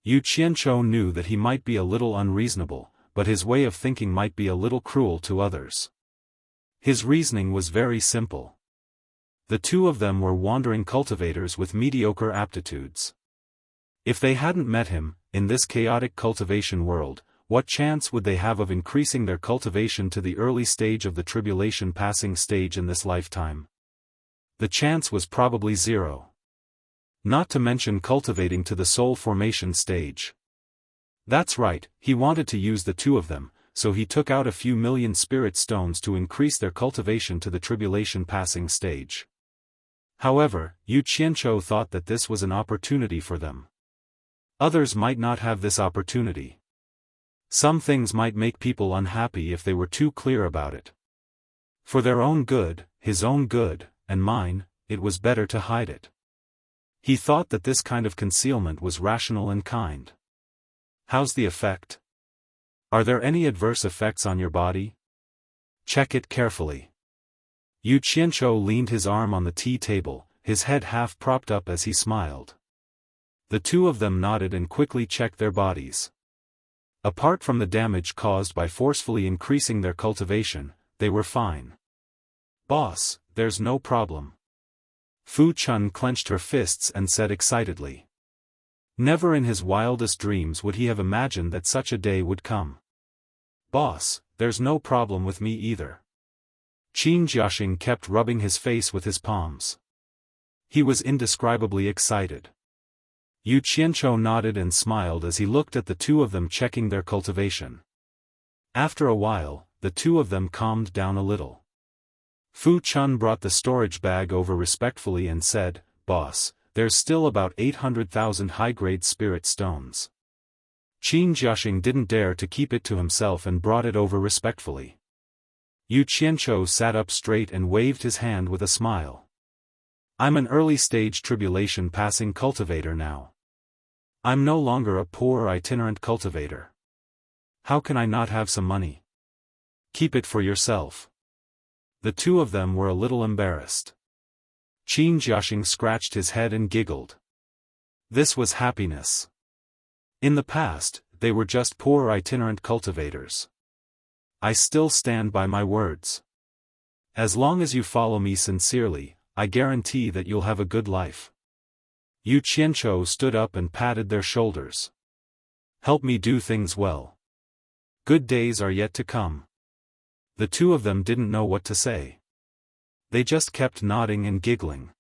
Yu Qianzhou knew that he might be a little unreasonable, but his way of thinking might be a little cruel to others. His reasoning was very simple. The 2 of them were wandering cultivators with mediocre aptitudes. If they hadn't met him, in this chaotic cultivation world, what chance would they have of increasing their cultivation to the early stage of the tribulation passing stage in this lifetime? The chance was probably 0. Not to mention cultivating to the soul formation stage. That's right, he wanted to use the 2 of them, so he took out a few million spirit stones to increase their cultivation to the tribulation passing stage. However, Yu Qianzhou thought that this was an opportunity for them. Others might not have this opportunity. Some things might make people unhappy if they were too clear about it. For their own good, his own good, and mine, it was better to hide it. He thought that this kind of concealment was rational and kind. How's the effect? Are there any adverse effects on your body? Check it carefully. Yu Qianzhou leaned his arm on the tea table, his head half propped up as he smiled. The two of them nodded and quickly checked their bodies. Apart from the damage caused by forcefully increasing their cultivation, they were fine. Boss, there's no problem. Fu Chun clenched her fists and said excitedly. Never in his wildest dreams would he have imagined that such a day would come. Boss, there's no problem with me either. Qin Jiaxing kept rubbing his face with his palms. He was indescribably excited. Yu Qianzhou nodded and smiled as he looked at the two of them checking their cultivation. After a while, the two of them calmed down a little. Fu Chun brought the storage bag over respectfully and said, Boss, there's still about 800,000 high-grade spirit stones. Qin Jiaxing didn't dare to keep it to himself and brought it over respectfully. Yu Qianzhou sat up straight and waved his hand with a smile. I'm an early-stage tribulation-passing cultivator now. I'm no longer a poor itinerant cultivator. How can I not have some money? Keep it for yourself. The two of them were a little embarrassed. Qin Jiaxing scratched his head and giggled. This was happiness. In the past, they were just poor itinerant cultivators. I still stand by my words. As long as you follow me sincerely, I guarantee that you'll have a good life. Yu Qianzhou stood up and patted their shoulders. Help me do things well. Good days are yet to come. The two of them didn't know what to say. They just kept nodding and giggling.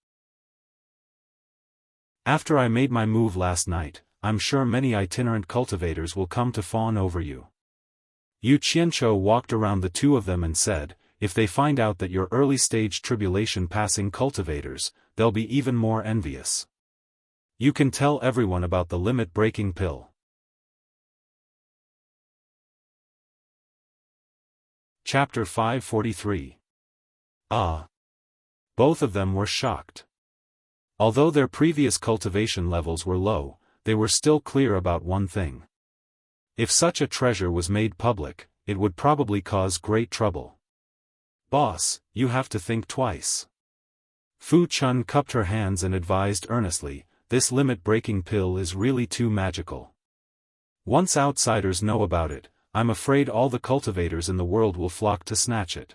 After I made my move last night, I'm sure many itinerant cultivators will come to fawn over you. Yu Qianzhou walked around the two of them and said, if they find out that you're early-stage tribulation-passing cultivators, they'll be even more envious. You can tell everyone about the limit-breaking pill. Chapter 543. Both of them were shocked. Although their previous cultivation levels were low, they were still clear about one thing. If such a treasure was made public, it would probably cause great trouble. Boss, you have to think twice. Fu Chun cupped her hands and advised earnestly, this limit-breaking pill is really too magical. Once outsiders know about it, I'm afraid all the cultivators in the world will flock to snatch it.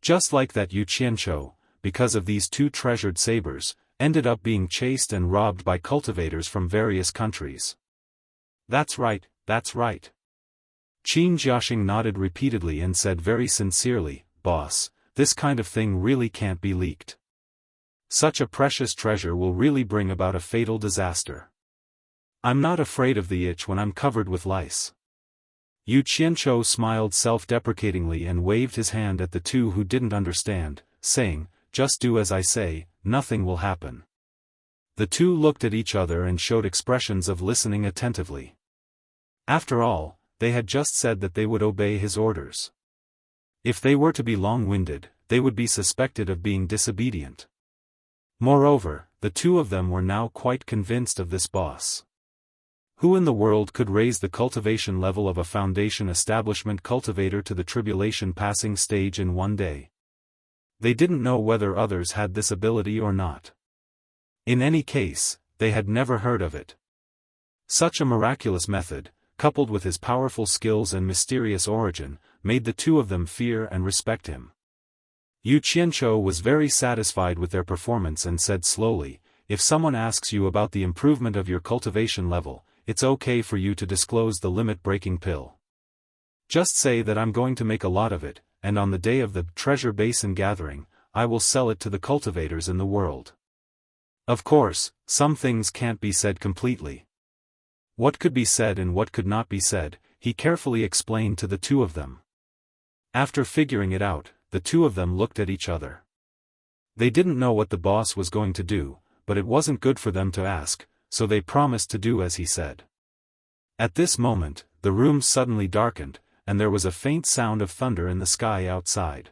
Just like that Yu Qianzhou, because of these two treasured sabers, ended up being chased and robbed by cultivators from various countries. That's right, that's right. Qin Jiaxing nodded repeatedly and said very sincerely, Boss, this kind of thing really can't be leaked. Such a precious treasure will really bring about a fatal disaster. I'm not afraid of the itch when I'm covered with lice. Yu Qianzhou smiled self-deprecatingly and waved his hand at the two who didn't understand, saying, just do as I say, nothing will happen. The two looked at each other and showed expressions of listening attentively. After all, they had just said that they would obey his orders. If they were to be long-winded, they would be suspected of being disobedient. Moreover, the two of them were now quite convinced of this boss. Who in the world could raise the cultivation level of a foundation establishment cultivator to the tribulation passing stage in one day? They didn't know whether others had this ability or not. In any case, they had never heard of it. Such a miraculous method, coupled with his powerful skills and mysterious origin, made the two of them fear and respect him. Yu Qianzhou was very satisfied with their performance and said slowly, if someone asks you about the improvement of your cultivation level, it's okay for you to disclose the limit-breaking pill. Just say that I'm going to make a lot of it, and on the day of the treasure basin gathering, I will sell it to the cultivators in the world. Of course, some things can't be said completely. What could be said and what could not be said, he carefully explained to the two of them. After figuring it out, the two of them looked at each other. They didn't know what the boss was going to do, but it wasn't good for them to ask, so they promised to do as he said. At this moment, the room suddenly darkened, and there was a faint sound of thunder in the sky outside.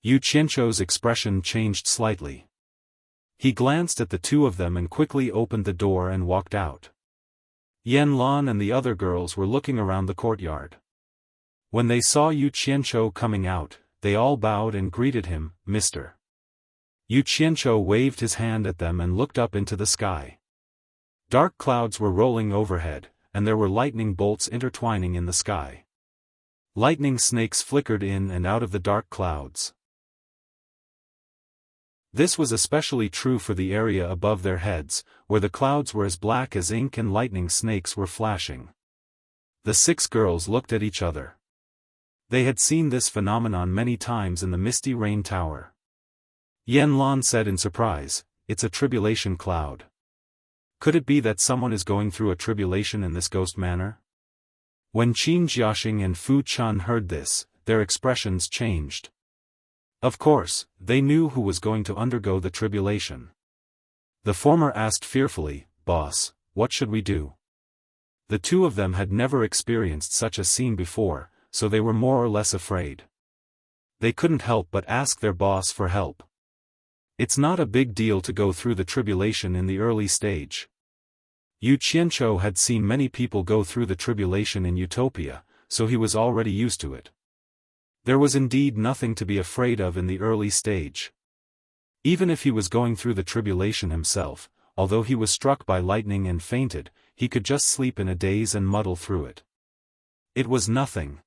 Yu Qianzhou's expression changed slightly. He glanced at the two of them and quickly opened the door and walked out. Yan Lan and the other girls were looking around the courtyard. When they saw Yu Qianzhou coming out, they all bowed and greeted him, Mr. Yu Qianzhou waved his hand at them and looked up into the sky. Dark clouds were rolling overhead, and there were lightning bolts intertwining in the sky. Lightning snakes flickered in and out of the dark clouds. This was especially true for the area above their heads, where the clouds were as black as ink and lightning snakes were flashing. The 6 girls looked at each other. They had seen this phenomenon many times in the Misty Rain Tower. Yan Lan said in surprise, "It's a tribulation cloud. Could it be that someone is going through a tribulation in this ghost manor?" When Qin Jiaxing and Fu Chun heard this, their expressions changed. Of course, they knew who was going to undergo the tribulation. The former asked fearfully, "Boss, what should we do?" The two of them had never experienced such a scene before, so they were more or less afraid. They couldn't help but ask their boss for help. It's not a big deal to go through the tribulation in the early stage. Yu Qianzhou had seen many people go through the tribulation in Utopia, so he was already used to it. There was indeed nothing to be afraid of in the early stage. Even if he was going through the tribulation himself, although he was struck by lightning and fainted, he could just sleep in a daze and muddle through it. It was nothing.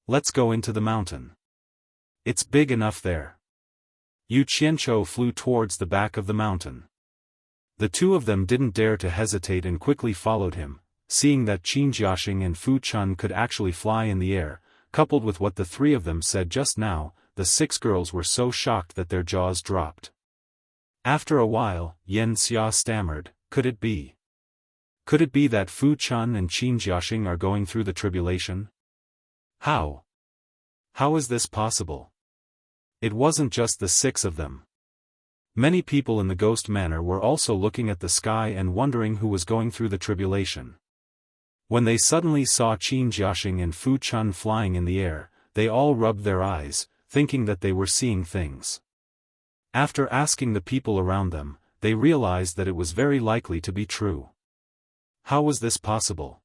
Let's go into the mountain. It's big enough there. Yu Qianzhou flew towards the back of the mountain. The two of them didn't dare to hesitate and quickly followed him, seeing that Qin Jiaxing and Fu Chun could actually fly in the air. Coupled with what the 3 of them said just now, the 6 girls were so shocked that their jaws dropped. After a while, Yan Xia stammered, "Could it be? Could it be that Fu Chun and Qin Jiaxing are going through the tribulation? How? How is this possible?" It wasn't just the 6 of them. Many people in the ghost manor were also looking at the sky and wondering who was going through the tribulation. When they suddenly saw Qin Jiaxing and Fu Chun flying in the air, they all rubbed their eyes, thinking that they were seeing things. After asking the people around them, they realized that it was very likely to be true. How was this possible?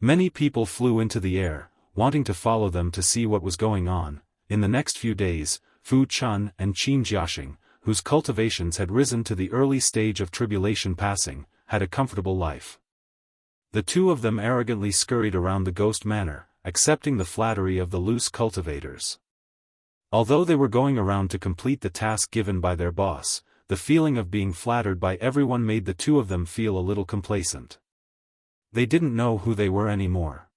Many people flew into the air, wanting to follow them to see what was going on. In the next few days, Fu Chun and Qin Jiaxing, whose cultivations had risen to the early stage of tribulation passing, had a comfortable life. The two of them arrogantly scurried around the ghost manor, accepting the flattery of the loose cultivators. Although they were going around to complete the task given by their boss, the feeling of being flattered by everyone made the two of them feel a little complacent. They didn't know who they were anymore.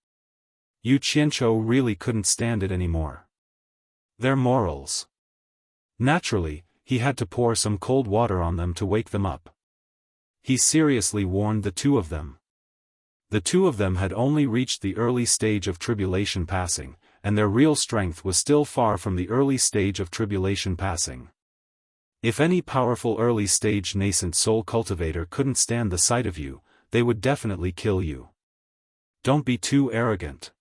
Yu Qianzhou really couldn't stand it anymore. Their morals. Naturally, he had to pour some cold water on them to wake them up. He seriously warned the two of them. The two of them had only reached the early stage of tribulation passing, and their real strength was still far from the early stage of tribulation passing. If any powerful early stage nascent soul cultivator couldn't stand the sight of you, they would definitely kill you. Don't be too arrogant.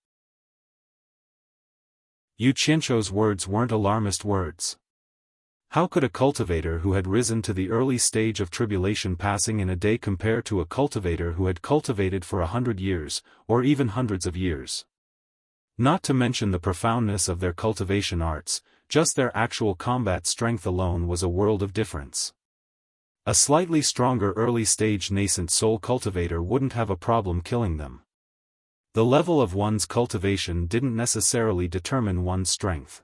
Yu Qianzhou's words weren't alarmist words. How could a cultivator who had risen to the early stage of tribulation passing in a day compare to a cultivator who had cultivated for 100 years, or even hundreds of years? Not to mention the profoundness of their cultivation arts, just their actual combat strength alone was a world of difference. A slightly stronger early-stage nascent soul cultivator wouldn't have a problem killing them. The level of one's cultivation didn't necessarily determine one's strength.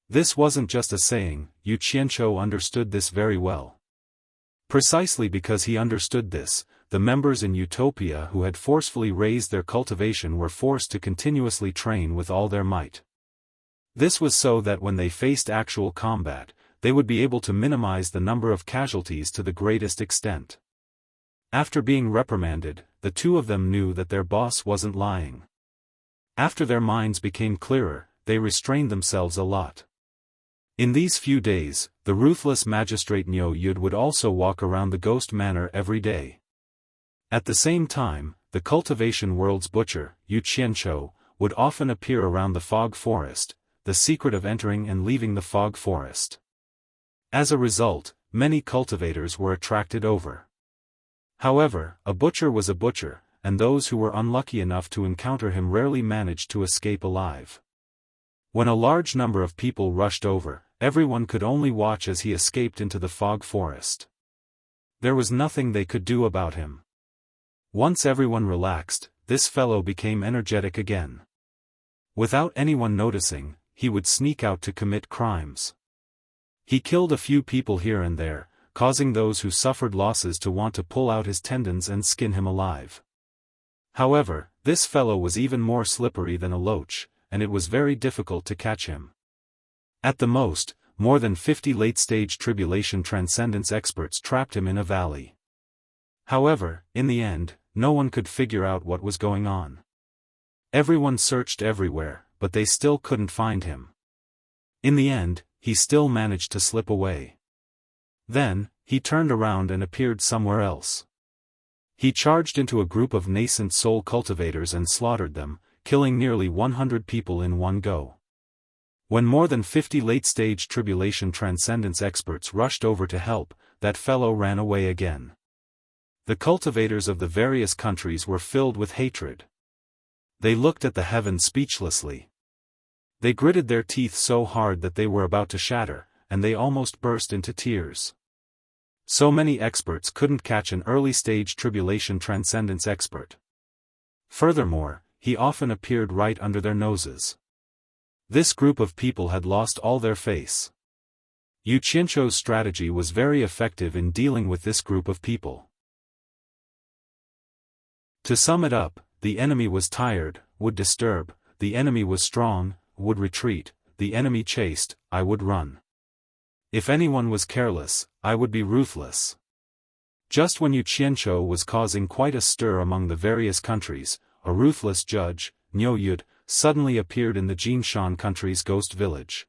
This wasn't just a saying. Yu Qianzhou understood this very well. Precisely because he understood this, the members in Utopia who had forcefully raised their cultivation were forced to continuously train with all their might. This was so that when they faced actual combat, they would be able to minimize the number of casualties to the greatest extent. After being reprimanded, the two of them knew that their boss wasn't lying. After their minds became clearer, they restrained themselves a lot. In these few days, the ruthless magistrate Niu Yud would also walk around the ghost manor every day. At the same time, the cultivation world's butcher, Yu Qianchou, would often appear around the fog forest, the secret of entering and leaving the fog forest. As a result, many cultivators were attracted over. However, a butcher was a butcher, and those who were unlucky enough to encounter him rarely managed to escape alive. When a large number of people rushed over, everyone could only watch as he escaped into the fog forest. There was nothing they could do about him. Once everyone relaxed, this fellow became energetic again. Without anyone noticing, he would sneak out to commit crimes. He killed a few people here and there, causing those who suffered losses to want to pull out his tendons and skin him alive. However, this fellow was even more slippery than a loach, and it was very difficult to catch him. At the most, more than 50 late-stage tribulation transcendence experts trapped him in a valley. However, in the end, no one could figure out what was going on. Everyone searched everywhere, but they still couldn't find him. In the end, he still managed to slip away. Then, he turned around and appeared somewhere else. He charged into a group of nascent soul cultivators and slaughtered them, killing nearly 100 people in one go. When more than 50 late-stage tribulation transcendence experts rushed over to help, that fellow ran away again. The cultivators of the various countries were filled with hatred. They looked at the heavens speechlessly. They gritted their teeth so hard that they were about to shatter, and they almost burst into tears. So many experts couldn't catch an early-stage tribulation transcendence expert. Furthermore, he often appeared right under their noses. This group of people had lost all their face. Yu Qianchou's strategy was very effective in dealing with this group of people. To sum it up, the enemy was tired, would disturb; the enemy was strong, would retreat; the enemy chased, I would run. If anyone was careless, I would be ruthless. Just when Yu Qianchou was causing quite a stir among the various countries, a ruthless judge, Niu Yud, suddenly appeared in the Jinshan country's ghost village.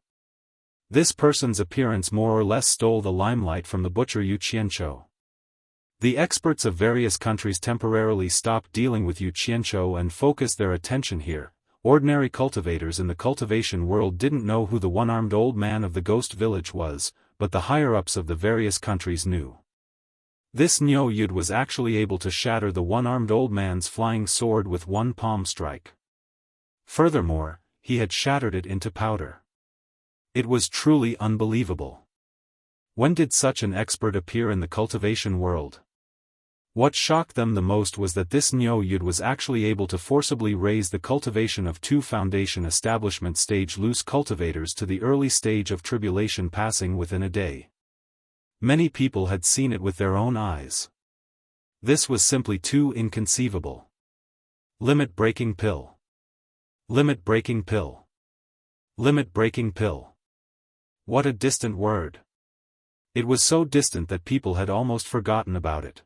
This person's appearance more or less stole the limelight from the butcher Yu Qianchou. The experts of various countries temporarily stopped dealing with Yu Qianchou and focused their attention here. Ordinary cultivators in the cultivation world didn't know who the one-armed old man of the ghost village was, but the higher-ups of the various countries knew. This Niu Yud was actually able to shatter the one-armed old man's flying sword with one palm strike. Furthermore, he had shattered it into powder. It was truly unbelievable. When did such an expert appear in the cultivation world? What shocked them the most was that this Niu Yud was actually able to forcibly raise the cultivation of 2 foundation establishment stage loose cultivators to the early stage of tribulation passing within a day. Many people had seen it with their own eyes. This was simply too inconceivable. Limit-breaking pill. Limit-breaking pill. Limit-breaking pill. What a distant word. It was so distant that people had almost forgotten about it.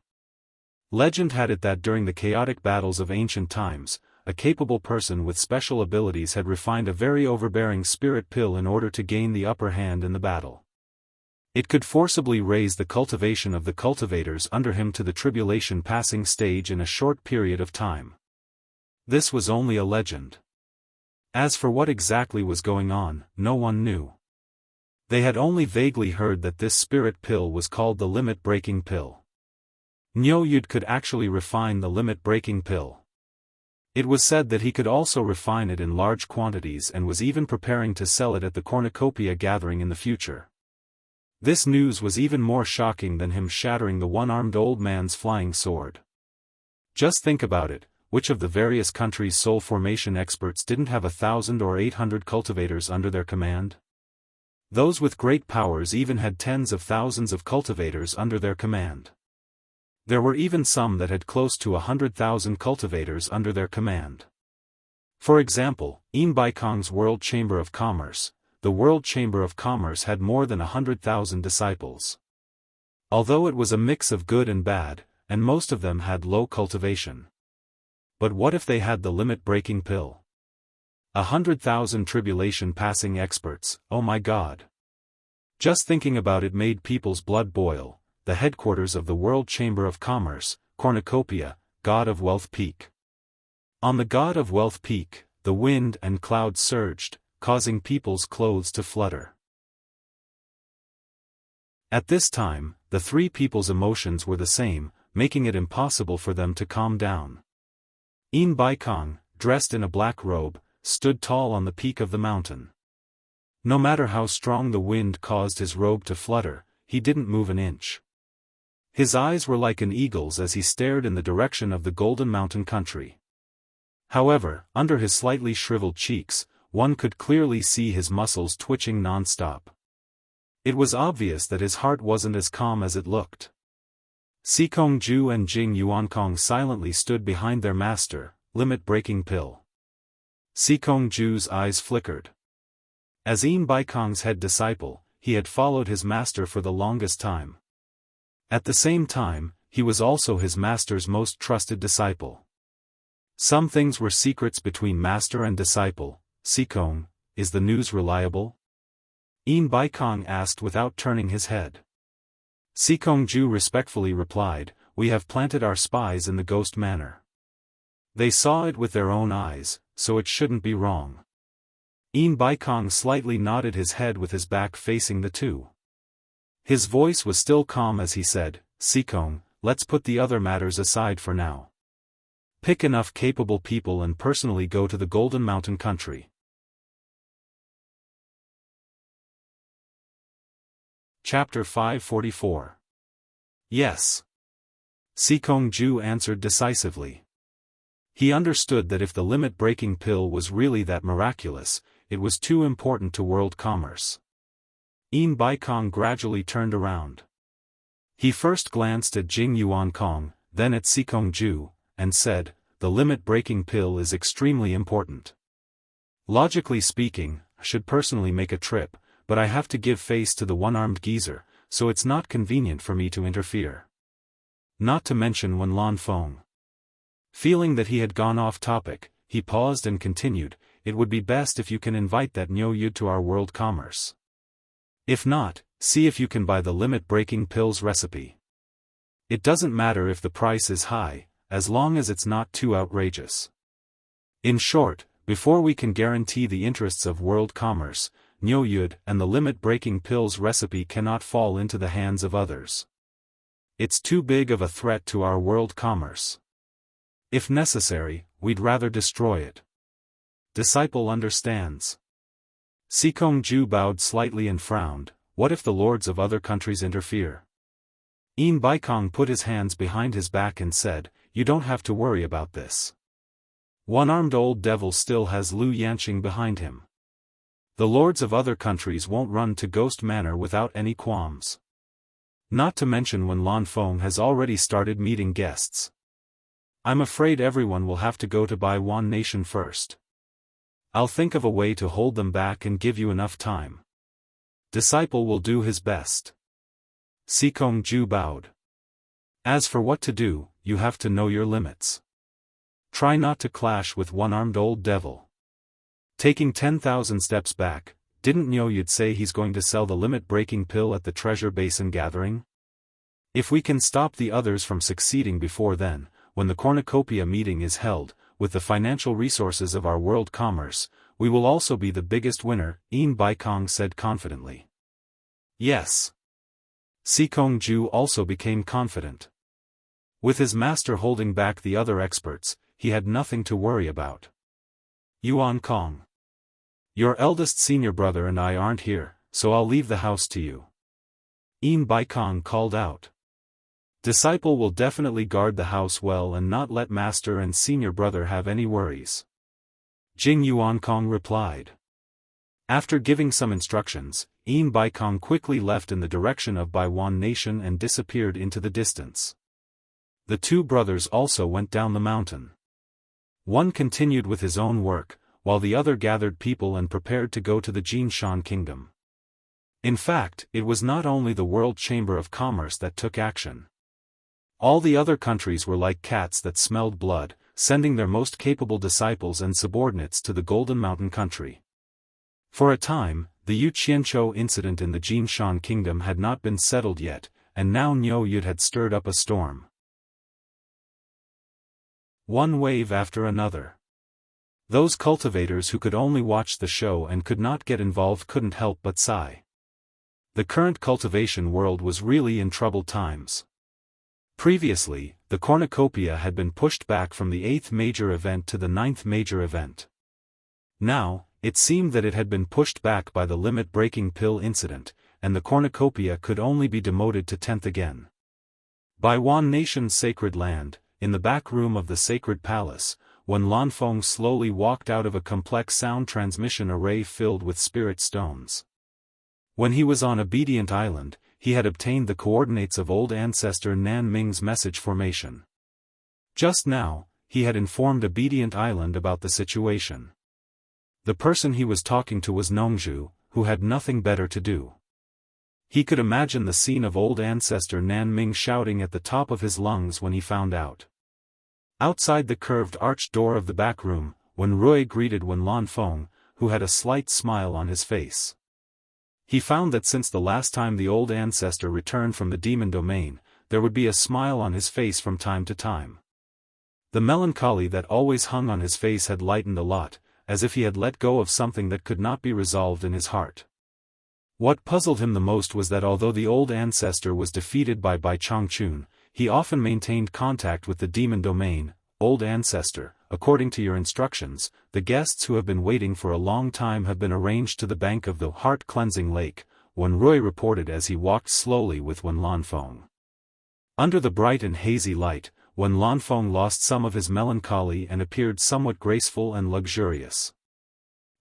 Legend had it that during the chaotic battles of ancient times, a capable person with special abilities had refined a very overbearing spirit pill in order to gain the upper hand in the battle. It could forcibly raise the cultivation of the cultivators under him to the tribulation passing stage in a short period of time. This was only a legend. As for what exactly was going on, no one knew. They had only vaguely heard that this spirit pill was called the limit-breaking pill. Niu Yud could actually refine the limit-breaking pill. It was said that he could also refine it in large quantities and was even preparing to sell it at the cornucopia gathering in the future. This news was even more shocking than him shattering the one-armed old man's flying sword. Just think about it, which of the various countries' soul formation experts didn't have 1,000 or 800 cultivators under their command? Those with great powers even had tens of thousands of cultivators under their command. There were even some that had close to 100,000 cultivators under their command. For example, in Baikong's World Chamber of Commerce, the World Chamber of Commerce had more than 100,000 disciples. Although it was a mix of good and bad, and most of them had low cultivation. But what if they had the limit-breaking pill? 100,000 tribulation-passing experts, oh my God. Just thinking about it made people's blood boil. The headquarters of the World Chamber of Commerce, Cornucopia, God of Wealth Peak. On the God of Wealth Peak, the wind and clouds surged, causing people's clothes to flutter. At this time, the three people's emotions were the same, making it impossible for them to calm down. Yin Baikong, dressed in a black robe, stood tall on the peak of the mountain. No matter how strong the wind caused his robe to flutter, he didn't move an inch. His eyes were like an eagle's as he stared in the direction of the Golden Mountain country. However, under his slightly shriveled cheeks, one could clearly see his muscles twitching non-stop. It was obvious that his heart wasn't as calm as it looked. Sikong Ju and Jing Yuankong silently stood behind their master, limit-breaking pill. Sikong Ju's eyes flickered. As Yin Baikong's head disciple, he had followed his master for the longest time. At the same time, he was also his master's most trusted disciple. Some things were secrets between master and disciple. Sikong, is the news reliable? Yin Baikong asked without turning his head. Sikong Ju respectfully replied, we have planted our spies in the ghost manor. They saw it with their own eyes, so it shouldn't be wrong. Yin Baikong slightly nodded his head with his back facing the two. His voice was still calm as he said, Sikong, let's put the other matters aside for now. Pick enough capable people and personally go to the Golden Mountain country. Chapter 544. Yes. Sikong Ju answered decisively. He understood that if the limit-breaking pill was really that miraculous, it was too important to world commerce. Yin Baikong gradually turned around. He first glanced at Jing Yuankong, then at Sikong Ju, and said, the limit-breaking pill is extremely important. Logically speaking, I should personally make a trip, but I have to give face to the one-armed geezer, so it's not convenient for me to interfere. Not to mention Wen Lanfeng. Feeling that he had gone off topic, he paused and continued, it would be best if you can invite that Niu Yud to our world commerce. If not, see if you can buy the limit-breaking pills recipe. It doesn't matter if the price is high, as long as it's not too outrageous. In short, before we can guarantee the interests of world commerce, Niu Yud and the limit-breaking pills recipe cannot fall into the hands of others. It's too big of a threat to our world commerce. If necessary, we'd rather destroy it. Disciple understands. Sikong Ju bowed slightly and frowned, what if the lords of other countries interfere? Yin Baikong put his hands behind his back and said, you don't have to worry about this. One-armed old devil still has Lu Yanqing behind him. The lords of other countries won't run to Ghost Manor without any qualms. Not to mention Wen Lanfeng has already started meeting guests. I'm afraid everyone will have to go to Baiwan Nation first. I'll think of a way to hold them back and give you enough time. Disciple will do his best. Sikong Ju bowed. As for what to do, you have to know your limits. Try not to clash with one-armed old devil. Taking 10,000 steps back, didn't Niu Yud say he's going to sell the limit-breaking pill at the Treasure Basin gathering? If we can stop the others from succeeding before then, when the Cornucopia meeting is held, with the financial resources of our world commerce, we will also be the biggest winner, Yin Baikong said confidently. Yes. Sikong Ju also became confident. With his master holding back the other experts, he had nothing to worry about. Yuan Kong. Your eldest senior brother and I aren't here, so I'll leave the house to you. Yin Baikong called out. Disciple will definitely guard the house well and not let master and senior brother have any worries. Jing Yuankong replied. After giving some instructions, Yin Baikong quickly left in the direction of Baiwan Nation and disappeared into the distance. The two brothers also went down the mountain. One continued with his own work, while the other gathered people and prepared to go to the Jinshan Kingdom. In fact, it was not only the World Chamber of Commerce that took action. All the other countries were like cats that smelled blood, sending their most capable disciples and subordinates to the Golden Mountain country. For a time, the Yu Qianzhou incident in the Jinshan kingdom had not been settled yet, and now Niu Yud had stirred up a storm. One wave after another. Those cultivators who could only watch the show and could not get involved couldn't help but sigh. The current cultivation world was really in troubled times. Previously, the cornucopia had been pushed back from the 8th major event to the 9th major event. Now, it seemed that it had been pushed back by the limit-breaking pill incident, and the cornucopia could only be demoted to 10th again. By Wan Nation's sacred land, in the back room of the sacred palace, when Lanfeng slowly walked out of a complex sound transmission array filled with spirit stones. When he was on Obedient Island, he had obtained the coordinates of old ancestor Nan Ming's message formation. Just now, he had informed Obedient Island about the situation. The person he was talking to was Nongzhu, who had nothing better to do. He could imagine the scene of old ancestor Nan Ming shouting at the top of his lungs when he found out. Outside the curved arched door of the back room, when Rui greeted Wen Lanfeng, who had a slight smile on his face. He found that since the last time the old ancestor returned from the demon domain, there would be a smile on his face from time to time. The melancholy that always hung on his face had lightened a lot, as if he had let go of something that could not be resolved in his heart. What puzzled him the most was that although the old ancestor was defeated by Bai Changchun, he often maintained contact with the demon domain. Old ancestor, according to your instructions, the guests who have been waiting for a long time have been arranged to the bank of the heart-cleansing lake, Wen Rui reported as he walked slowly with Wen Lanfeng. Under the bright and hazy light, Wen Lanfeng lost some of his melancholy and appeared somewhat graceful and luxurious.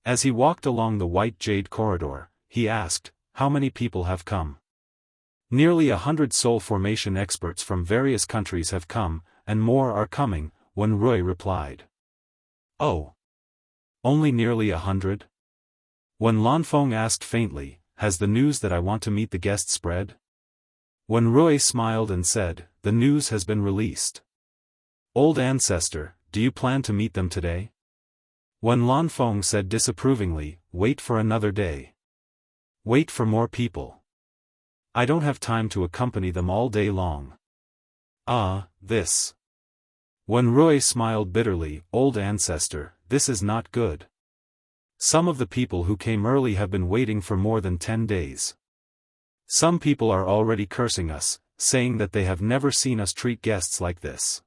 As he walked along the white jade corridor, he asked, "How many people have come?" "Nearly 100 soul formation experts from various countries have come, and more are coming," Wen Rui replied. "Oh. Only nearly 100? Wen Lanfeng asked faintly, "Has the news that I want to meet the guests spread?" Wen Rui smiled and said, "The news has been released." "Old ancestor, do you plan to meet them today?" Wen Lanfeng said disapprovingly, "Wait for another day. Wait for more people. I don't have time to accompany them all day long." "Ah, this." Wen Rui smiled bitterly, "Old ancestor, this is not good. Some of the people who came early have been waiting for more than 10 days. Some people are already cursing us, saying that they have never seen us treat guests like this.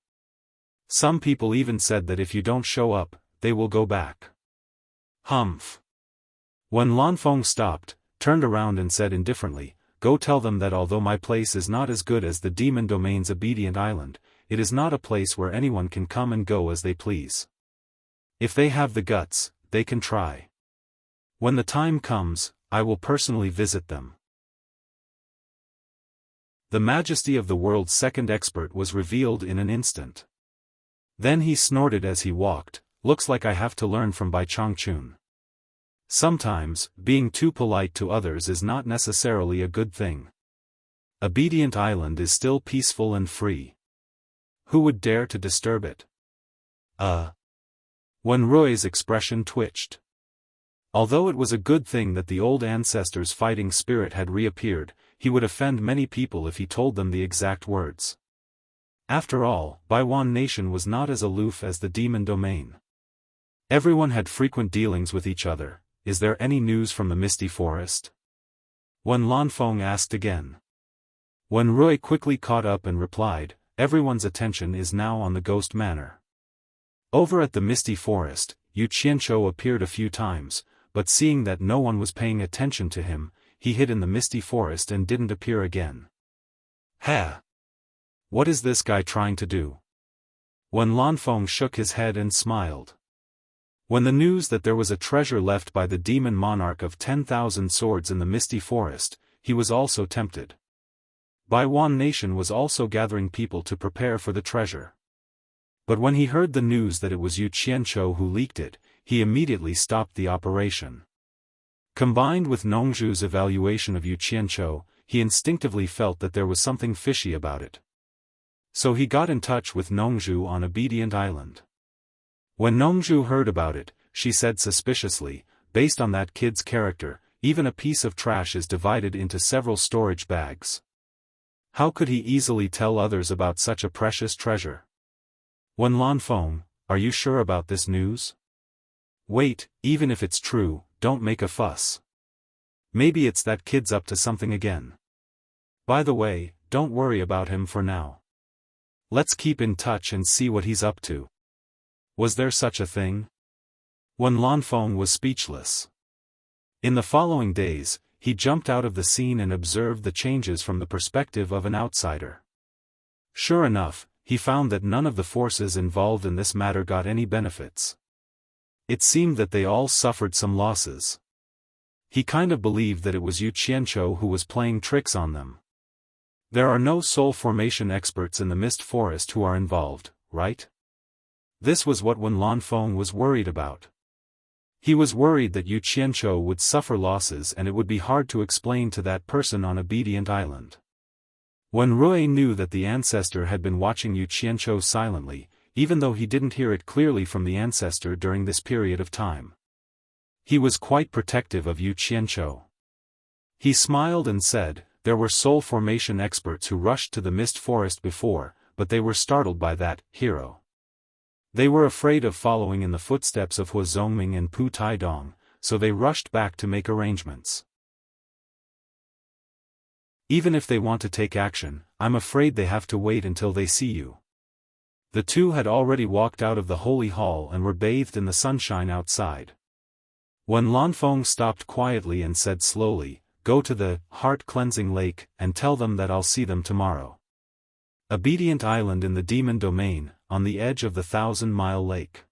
Some people even said that if you don't show up, they will go back." "Humph." Wen Lanfeng stopped, turned around and said indifferently, "Go tell them that although my place is not as good as the demon domain's Obedient Island, it is not a place where anyone can come and go as they please. If they have the guts, they can try. When the time comes, I will personally visit them." The majesty of the world's second expert was revealed in an instant. Then he snorted as he walked, "Looks like I have to learn from Bai Changchun. Sometimes, being too polite to others is not necessarily a good thing. Obedient Island is still peaceful and free. Who would dare to disturb it?" Wen Rui's expression twitched. Although it was a good thing that the old ancestor's fighting spirit had reappeared, he would offend many people if he told them the exact words. After all, Baiwan Nation was not as aloof as the demon domain. Everyone had frequent dealings with each other. "Is there any news from the misty forest?" Wen Lanfeng asked again. Wen Rui quickly caught up and replied, "Everyone's attention is now on the ghost manor." Over at the misty forest, Yu Qianzhou appeared a few times, but seeing that no one was paying attention to him, he hid in the misty forest and didn't appear again. "Ha! What is this guy trying to do?" Wen Lanfeng shook his head and smiled. When the news that there was a treasure left by the demon monarch of 10,000 swords in the misty forest, he was also tempted. Baiwan Nation was also gathering people to prepare for the treasure. But when he heard the news that it was Yu Qianzhou who leaked it, he immediately stopped the operation. Combined with Nongzhu's evaluation of Yu Qianzhou, he instinctively felt that there was something fishy about it. So he got in touch with Nongzhu on Obedient Island. When Nongzhu heard about it, she said suspiciously, based on that kid's character, even a piece of trash is divided into several storage bags. How could he easily tell others about such a precious treasure? Wen Lanfeng, are you sure about this news? Wait, even if it's true, don't make a fuss. Maybe it's that kid's up to something again. By the way, don't worry about him for now. Let's keep in touch and see what he's up to. Was there such a thing? Wen Lanfeng was speechless. In the following days, he jumped out of the scene and observed the changes from the perspective of an outsider. Sure enough, he found that none of the forces involved in this matter got any benefits. It seemed that they all suffered some losses. He kind of believed that it was Yu Qianzhou who was playing tricks on them. There are no soul formation experts in the Mist Forest who are involved, right? This was what Wen Lanfeng was worried about. He was worried that Yu Qianzhou would suffer losses and it would be hard to explain to that person on Obedient Island. When Rui knew that the ancestor had been watching Yu Qianzhou silently, even though he didn't hear it clearly from the ancestor during this period of time. He was quite protective of Yu Qianzhou. He smiled and said, there were soul formation experts who rushed to the Mist Forest before, but they were startled by that hero. They were afraid of following in the footsteps of Hua Zongming and Pu Taidong, so they rushed back to make arrangements. Even if they want to take action, I'm afraid they have to wait until they see you. The two had already walked out of the holy hall and were bathed in the sunshine outside. When Lanfeng stopped quietly and said slowly, go to the heart-cleansing lake and tell them that I'll see them tomorrow. Obedient Island in the Demon Domain, on the edge of the 1,000-mile lake.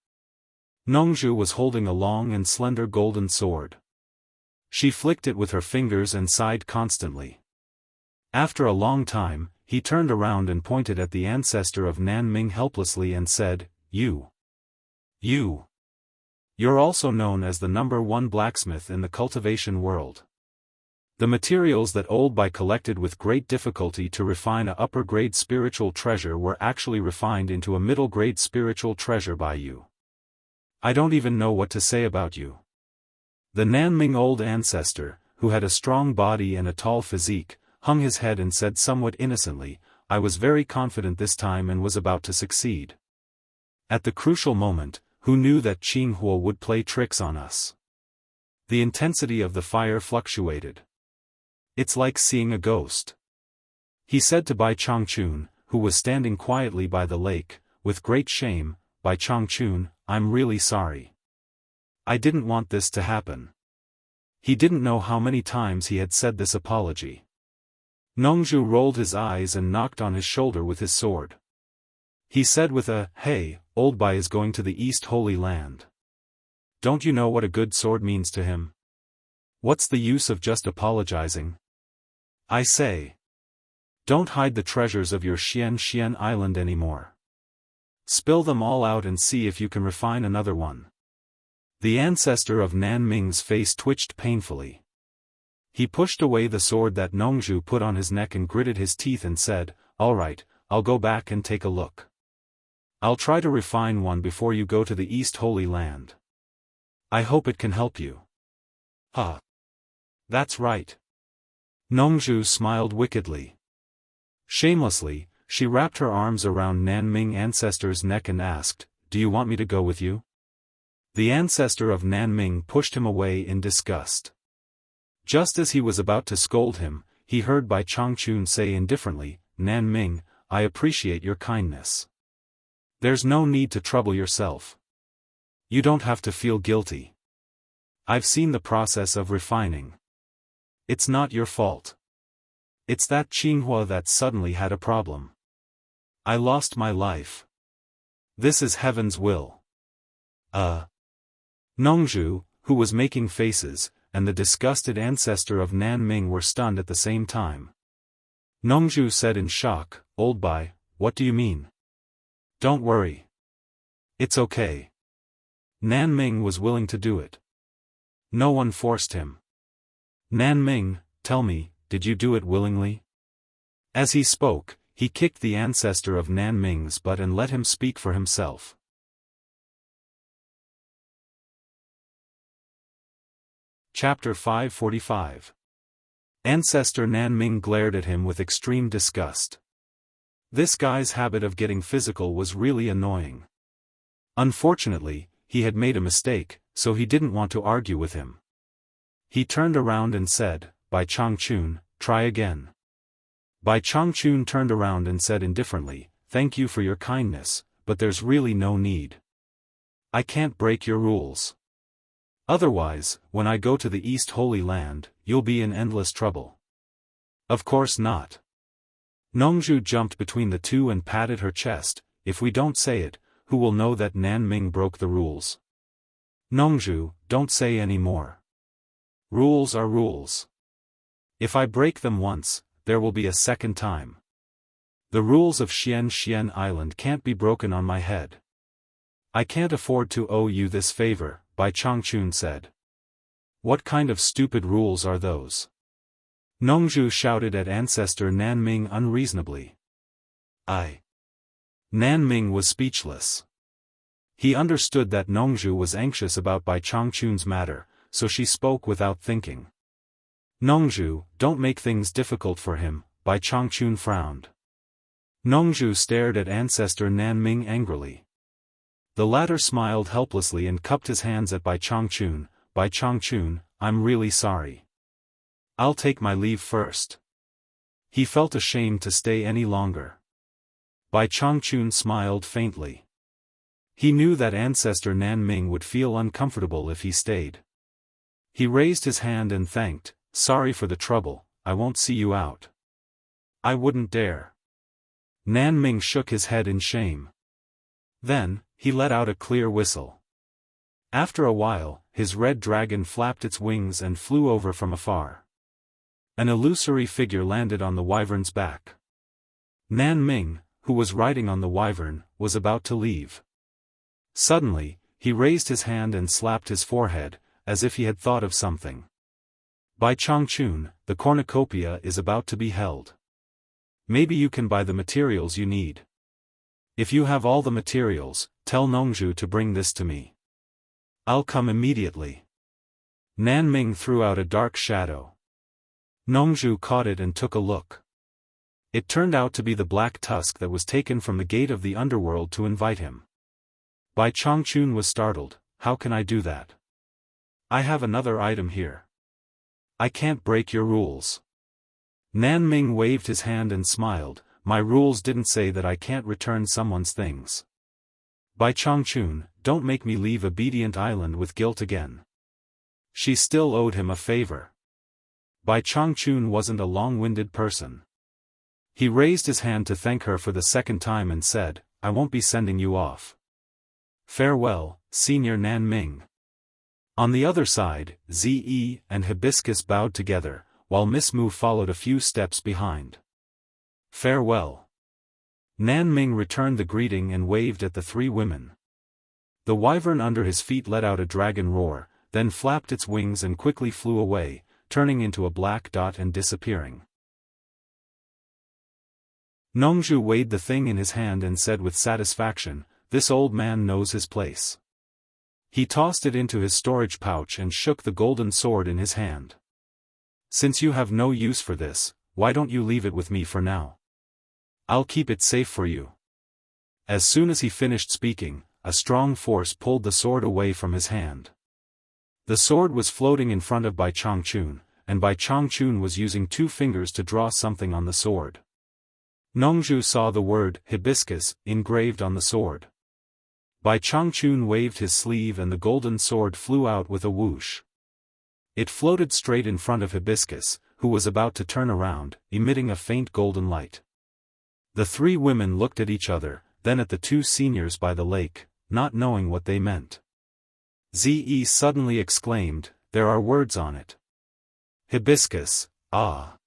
Nongzhu was holding a long and slender golden sword. She flicked it with her fingers and sighed constantly. After a long time, he turned around and pointed at the ancestor of Nanming helplessly and said, You're also known as the #1 blacksmith in the cultivation world. The materials that Old Bai collected with great difficulty to refine a upper-grade spiritual treasure were actually refined into a middle-grade spiritual treasure by you. I don't even know what to say about you. The Nanming old ancestor, who had a strong body and a tall physique, hung his head and said somewhat innocently, I was very confident this time and was about to succeed. At the crucial moment, who knew that Qinghua would play tricks on us? The intensity of the fire fluctuated. It's like seeing a ghost. He said to Bai Changchun, who was standing quietly by the lake, with great shame, Bai Changchun, I'm really sorry. I didn't want this to happen. He didn't know how many times he had said this apology. Nongzhu rolled his eyes and knocked on his shoulder with his sword. He said with a, hey, Old Bai is going to the East Holy Land. Don't you know what a good sword means to him? What's the use of just apologizing? I say. Don't hide the treasures of your Xian Island anymore. Spill them all out and see if you can refine another one. The ancestor of Nanming's face twitched painfully. He pushed away the sword that Nongzhu put on his neck and gritted his teeth and said, all right, I'll go back and take a look. I'll try to refine one before you go to the East Holy Land. I hope it can help you. That's right. Nongzhu smiled wickedly. Shamelessly, she wrapped her arms around Nanming ancestor's neck and asked, do you want me to go with you? The ancestor of Nanming pushed him away in disgust. Just as he was about to scold him, he heard Bai Changchun say indifferently, Nanming, I appreciate your kindness. There's no need to trouble yourself. You don't have to feel guilty. I've seen the process of refining. It's not your fault. It's that Qinghua that suddenly had a problem. I lost my life. This is heaven's will. Nongzhu, who was making faces, and the disgusted ancestor of Nanming were stunned at the same time. Nongzhu said in shock, Old Bai, what do you mean? Don't worry. It's okay. Nanming was willing to do it. No one forced him. Nanming, tell me, did you do it willingly? As he spoke, he kicked the ancestor of Nanming's butt and let him speak for himself. Chapter 545. Ancestor Nan Ming glared at him with extreme disgust. This guy's habit of getting physical was really annoying. Unfortunately, he had made a mistake, so he didn't want to argue with him. He turned around and said, "Bai Changchun, try again." Bai Changchun turned around and said indifferently, "Thank you for your kindness, but there's really no need. I can't break your rules. Otherwise, when I go to the East Holy Land, you'll be in endless trouble." "Of course not." Nongzhu jumped between the two and patted her chest. "If we don't say it, who will know that Nan Ming broke the rules?" "Nongzhu, don't say any more. Rules are rules. If I break them once, there will be a second time. The rules of Xian Island can't be broken on my head. I can't afford to owe you this favor," Bai Changchun said. "What kind of stupid rules are those?" Nongzhu shouted at Ancestor Nan Ming unreasonably. Nan Ming was speechless. He understood that Nongzhu was anxious about Bai Changchun's matter, so she spoke without thinking. "Nongzhu, don't make things difficult for him," Bai Changchun frowned. Nongzhu stared at Ancestor Nan Ming angrily. The latter smiled helplessly and cupped his hands at Bai Changchun. "Bai Changchun, I'm really sorry. I'll take my leave first." He felt ashamed to stay any longer. Bai Changchun smiled faintly. He knew that Ancestor Nan Ming would feel uncomfortable if he stayed. He raised his hand and thanked, "Sorry for the trouble, I won't see you out." "I wouldn't dare." Nan Ming shook his head in shame. Then, he let out a clear whistle. After a while, his red dragon flapped its wings and flew over from afar. An illusory figure landed on the wyvern's back. Nan Ming, who was riding on the wyvern, was about to leave. Suddenly, he raised his hand and slapped his forehead, as if he had thought of something. "Bai Changchun, the cornucopia is about to be held. Maybe you can buy the materials you need. If you have all the materials, tell Nongzhu to bring this to me. I'll come immediately." Nan Ming threw out a dark shadow. Nongzhu caught it and took a look. It turned out to be the black tusk that was taken from the gate of the underworld to invite him. Bai Changchun was startled. "How can I do that? I have another item here. I can't break your rules." Nan Ming waved his hand and smiled. "My rules didn't say that I can't return someone's things. Bai Changchun, don't make me leave Obedient Island with guilt again." She still owed him a favor. Bai Changchun wasn't a long-winded person. He raised his hand to thank her for the second time and said, "I won't be sending you off. Farewell, Senior Nan Ming." On the other side, Ze and Hibiscus bowed together, while Miss Mu followed a few steps behind. "Farewell." Nan Ming returned the greeting and waved at the three women. The wyvern under his feet let out a dragon roar, then flapped its wings and quickly flew away, turning into a black dot and disappearing. Nongzhu weighed the thing in his hand and said with satisfaction, "This old man knows his place." He tossed it into his storage pouch and shook the golden sword in his hand. "Since you have no use for this, why don't you leave it with me for now? I'll keep it safe for you." As soon as he finished speaking, a strong force pulled the sword away from his hand. The sword was floating in front of Bai Changchun, and Bai Changchun was using 2 fingers to draw something on the sword. Nongzhu saw the word hibiscus engraved on the sword. Bai Changchun waved his sleeve and the golden sword flew out with a whoosh. It floated straight in front of Hibiscus, who was about to turn around, emitting a faint golden light. The 3 women looked at each other, then at the 2 seniors by the lake, not knowing what they meant. Ze suddenly exclaimed, "There are words on it." "Hibiscus, ah!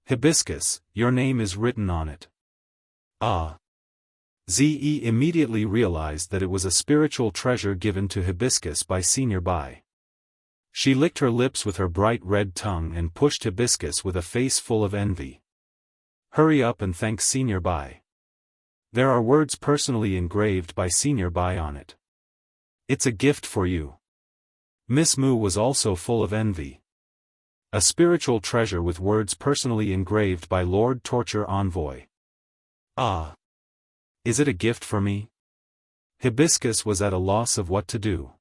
Hibiscus, your name is written on it." "Ah!" Ze immediately realized that it was a spiritual treasure given to Hibiscus by Senior Bai. She licked her lips with her bright red tongue and pushed Hibiscus with a face full of envy. "Hurry up and thank Senior Bai. There are words personally engraved by Senior Bai on it. It's a gift for you." Miss Mu was also full of envy. A spiritual treasure with words personally engraved by Lord Torture Envoy. Ah! Is it a gift for me? Hibiscus was at a loss of what to do.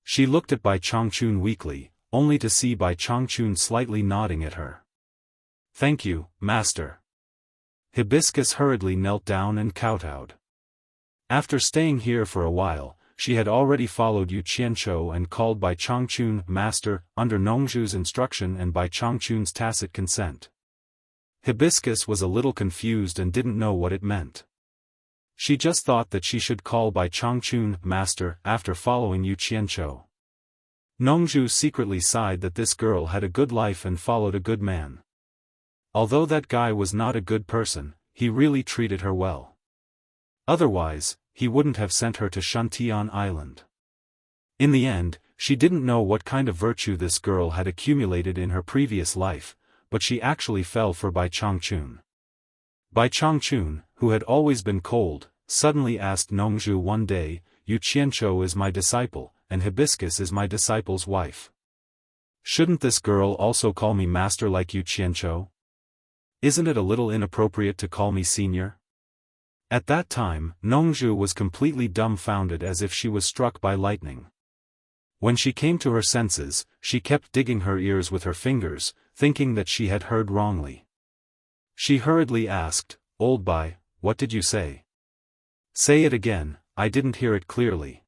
She looked at Bai Changchun weakly, only to see Bai Changchun slightly nodding at her. Thank you, master. Hibiscus hurriedly knelt down and kowtowed. After staying here for a while, she had already followed Yu Qianchou and called Bai Changchun master under Nongzhu's instruction and Bai Changchun's tacit consent. Hibiscus was a little confused and didn't know what it meant. She just thought that she should call Bai Changchun master after following Yu Qianchou. Nongzhu secretly sighed that this girl had a good life and followed a good man. Although that guy was not a good person, he really treated her well. Otherwise, he wouldn't have sent her to Shantian Island. In the end, she didn't know what kind of virtue this girl had accumulated in her previous life, but she actually fell for Bai Changchun. Bai Changchun, who had always been cold, suddenly asked Nongzhu one day, Yu Qianchou is my disciple, and Hibiscus is my disciple's wife. Shouldn't this girl also call me master like Yu Qianchou? Isn't it a little inappropriate to call me senior? At that time, Nongzhu was completely dumbfounded as if she was struck by lightning. When she came to her senses, she kept digging her ears with her fingers, thinking that she had heard wrongly. She hurriedly asked, Old Bai, what did you say? Say it again, I didn't hear it clearly.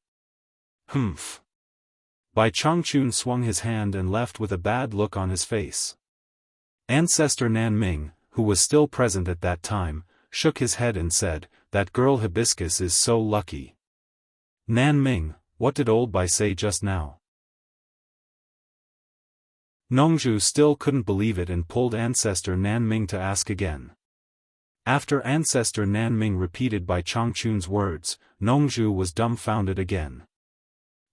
Humph. Bai Changchun swung his hand and left with a bad look on his face. Ancestor Nan Ming, who was still present at that time, shook his head and said, that girl Hibiscus is so lucky. Nan Ming, what did old Bai say just now? Nongzhu still couldn't believe it and pulled Ancestor Nan Ming to ask again. After Ancestor Nan Ming repeated Bai Changchun's words, Nongzhu was dumbfounded again.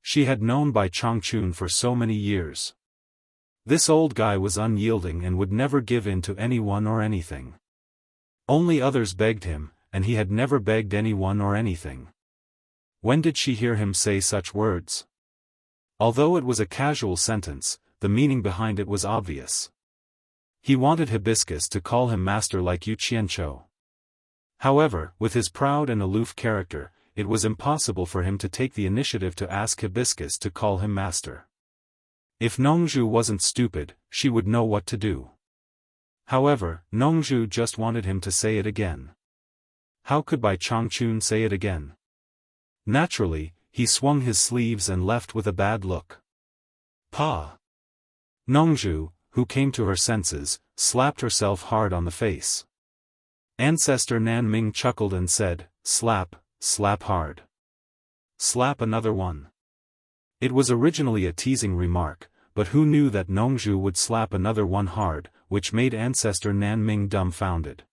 She had known Bai Changchun for so many years. This old guy was unyielding and would never give in to anyone or anything. Only others begged him, and he had never begged anyone or anything. When did she hear him say such words? Although it was a casual sentence, the meaning behind it was obvious. He wanted Hibiscus to call him master like Yu Qianchou. However, with his proud and aloof character, it was impossible for him to take the initiative to ask Hibiscus to call him master. If Nongzhu wasn't stupid, she would know what to do. However, Nongzhu just wanted him to say it again. How could Bai Changchun say it again? Naturally, he swung his sleeves and left with a bad look. Pa! Nongzhu, who came to her senses, slapped herself hard on the face. Ancestor Nan Ming chuckled and said, slap, slap hard. Slap another one. It was originally a teasing remark, but who knew that Nongzhu would slap another one hard, which made Ancestor Nan Ming dumbfounded.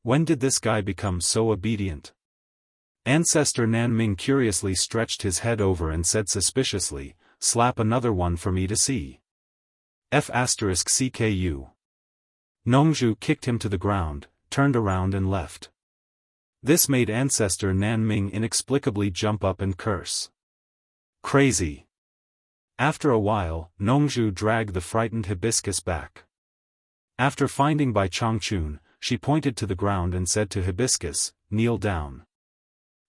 When did this guy become so obedient? Ancestor Nan Ming curiously stretched his head over and said suspiciously, slap another one for me to see. F***CKU. Nongzhu kicked him to the ground, turned around and left. This made Ancestor Nan Ming inexplicably jump up and curse. Crazy. After a while, Nongzhu dragged the frightened Hibiscus back. After finding Bai Changchun, she pointed to the ground and said to Hibiscus, kneel down.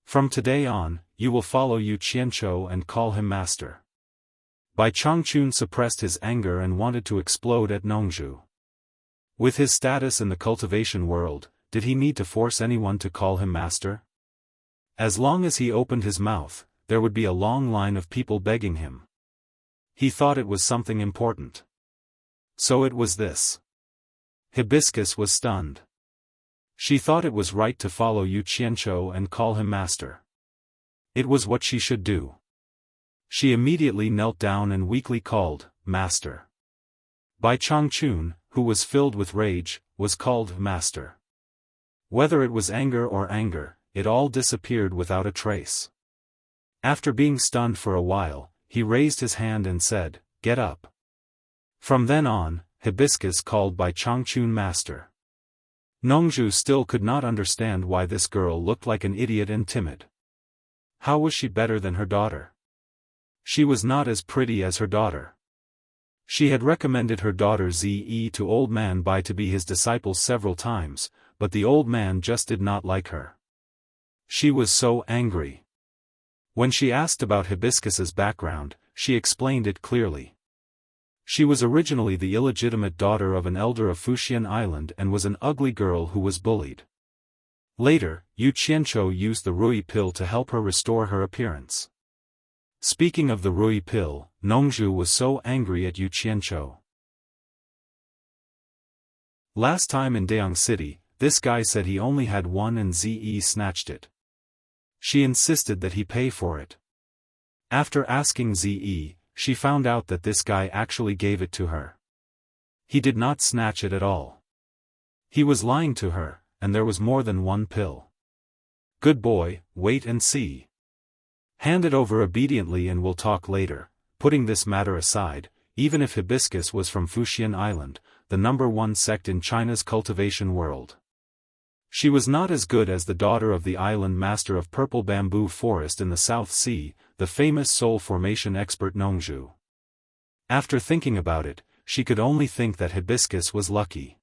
From today on, you will follow Yu Qianchou and call him master. Bai Changchun suppressed his anger and wanted to explode at Nongzhu. With his status in the cultivation world, did he need to force anyone to call him master? As long as he opened his mouth, there would be a long line of people begging him. He thought it was something important. So it was this. Hibiscus was stunned. She thought it was right to follow Yu Qianchou and call him master. It was what she should do. She immediately knelt down and weakly called, master. Bai Changchun, who was filled with rage, was called master. Whether it was anger or anger, it all disappeared without a trace. After being stunned for a while, he raised his hand and said, get up. From then on, Hibiscus called Bai Changchun master. Nongzhu still could not understand why this girl looked like an idiot and timid. How was she better than her daughter? She was not as pretty as her daughter. She had recommended her daughter Ze to old man Bai to be his disciple several times, but the old man just did not like her. She was so angry. When she asked about Hibiscus's background, she explained it clearly. She was originally the illegitimate daughter of an elder of Fuxian Island and was an ugly girl who was bullied. Later, Yu Qianchou used the Rui pill to help her restore her appearance. Speaking of the Rui pill, Nongzhu was so angry at Yu Qianchou. Last time in Dayang City, this guy said he only had one and Ze snatched it. She insisted that he pay for it. After asking Ze, she found out that this guy actually gave it to her. He did not snatch it at all. He was lying to her, and there was more than one pill. Good boy, wait and see. Hand it over obediently and we'll talk later. Putting this matter aside, even if Hibiscus was from Fuxian Island, the #1 sect in China's cultivation world, she was not as good as the daughter of the island master of Purple Bamboo Forest in the South Sea, the famous soul formation expert Nongzhu. After thinking about it, she could only think that Hibiscus was lucky.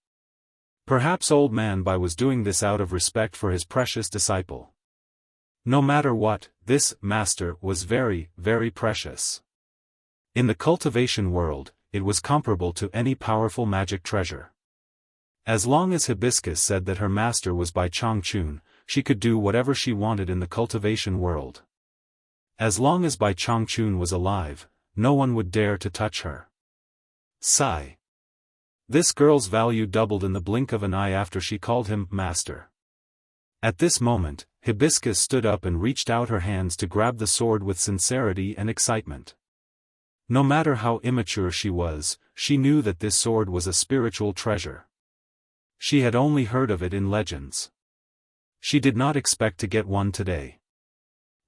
Perhaps old man Bai was doing this out of respect for his precious disciple. No matter what, this master was very, very precious. In the cultivation world, it was comparable to any powerful magic treasure. As long as Hibiscus said that her master was Bai Changchun, she could do whatever she wanted in the cultivation world. As long as Bai Changchun was alive, no one would dare to touch her. Sigh. This girl's value doubled in the blink of an eye after she called him master. At this moment, Hibiscus stood up and reached out her hands to grab the sword with sincerity and excitement. No matter how immature she was, she knew that this sword was a spiritual treasure. She had only heard of it in legends. She did not expect to get one today.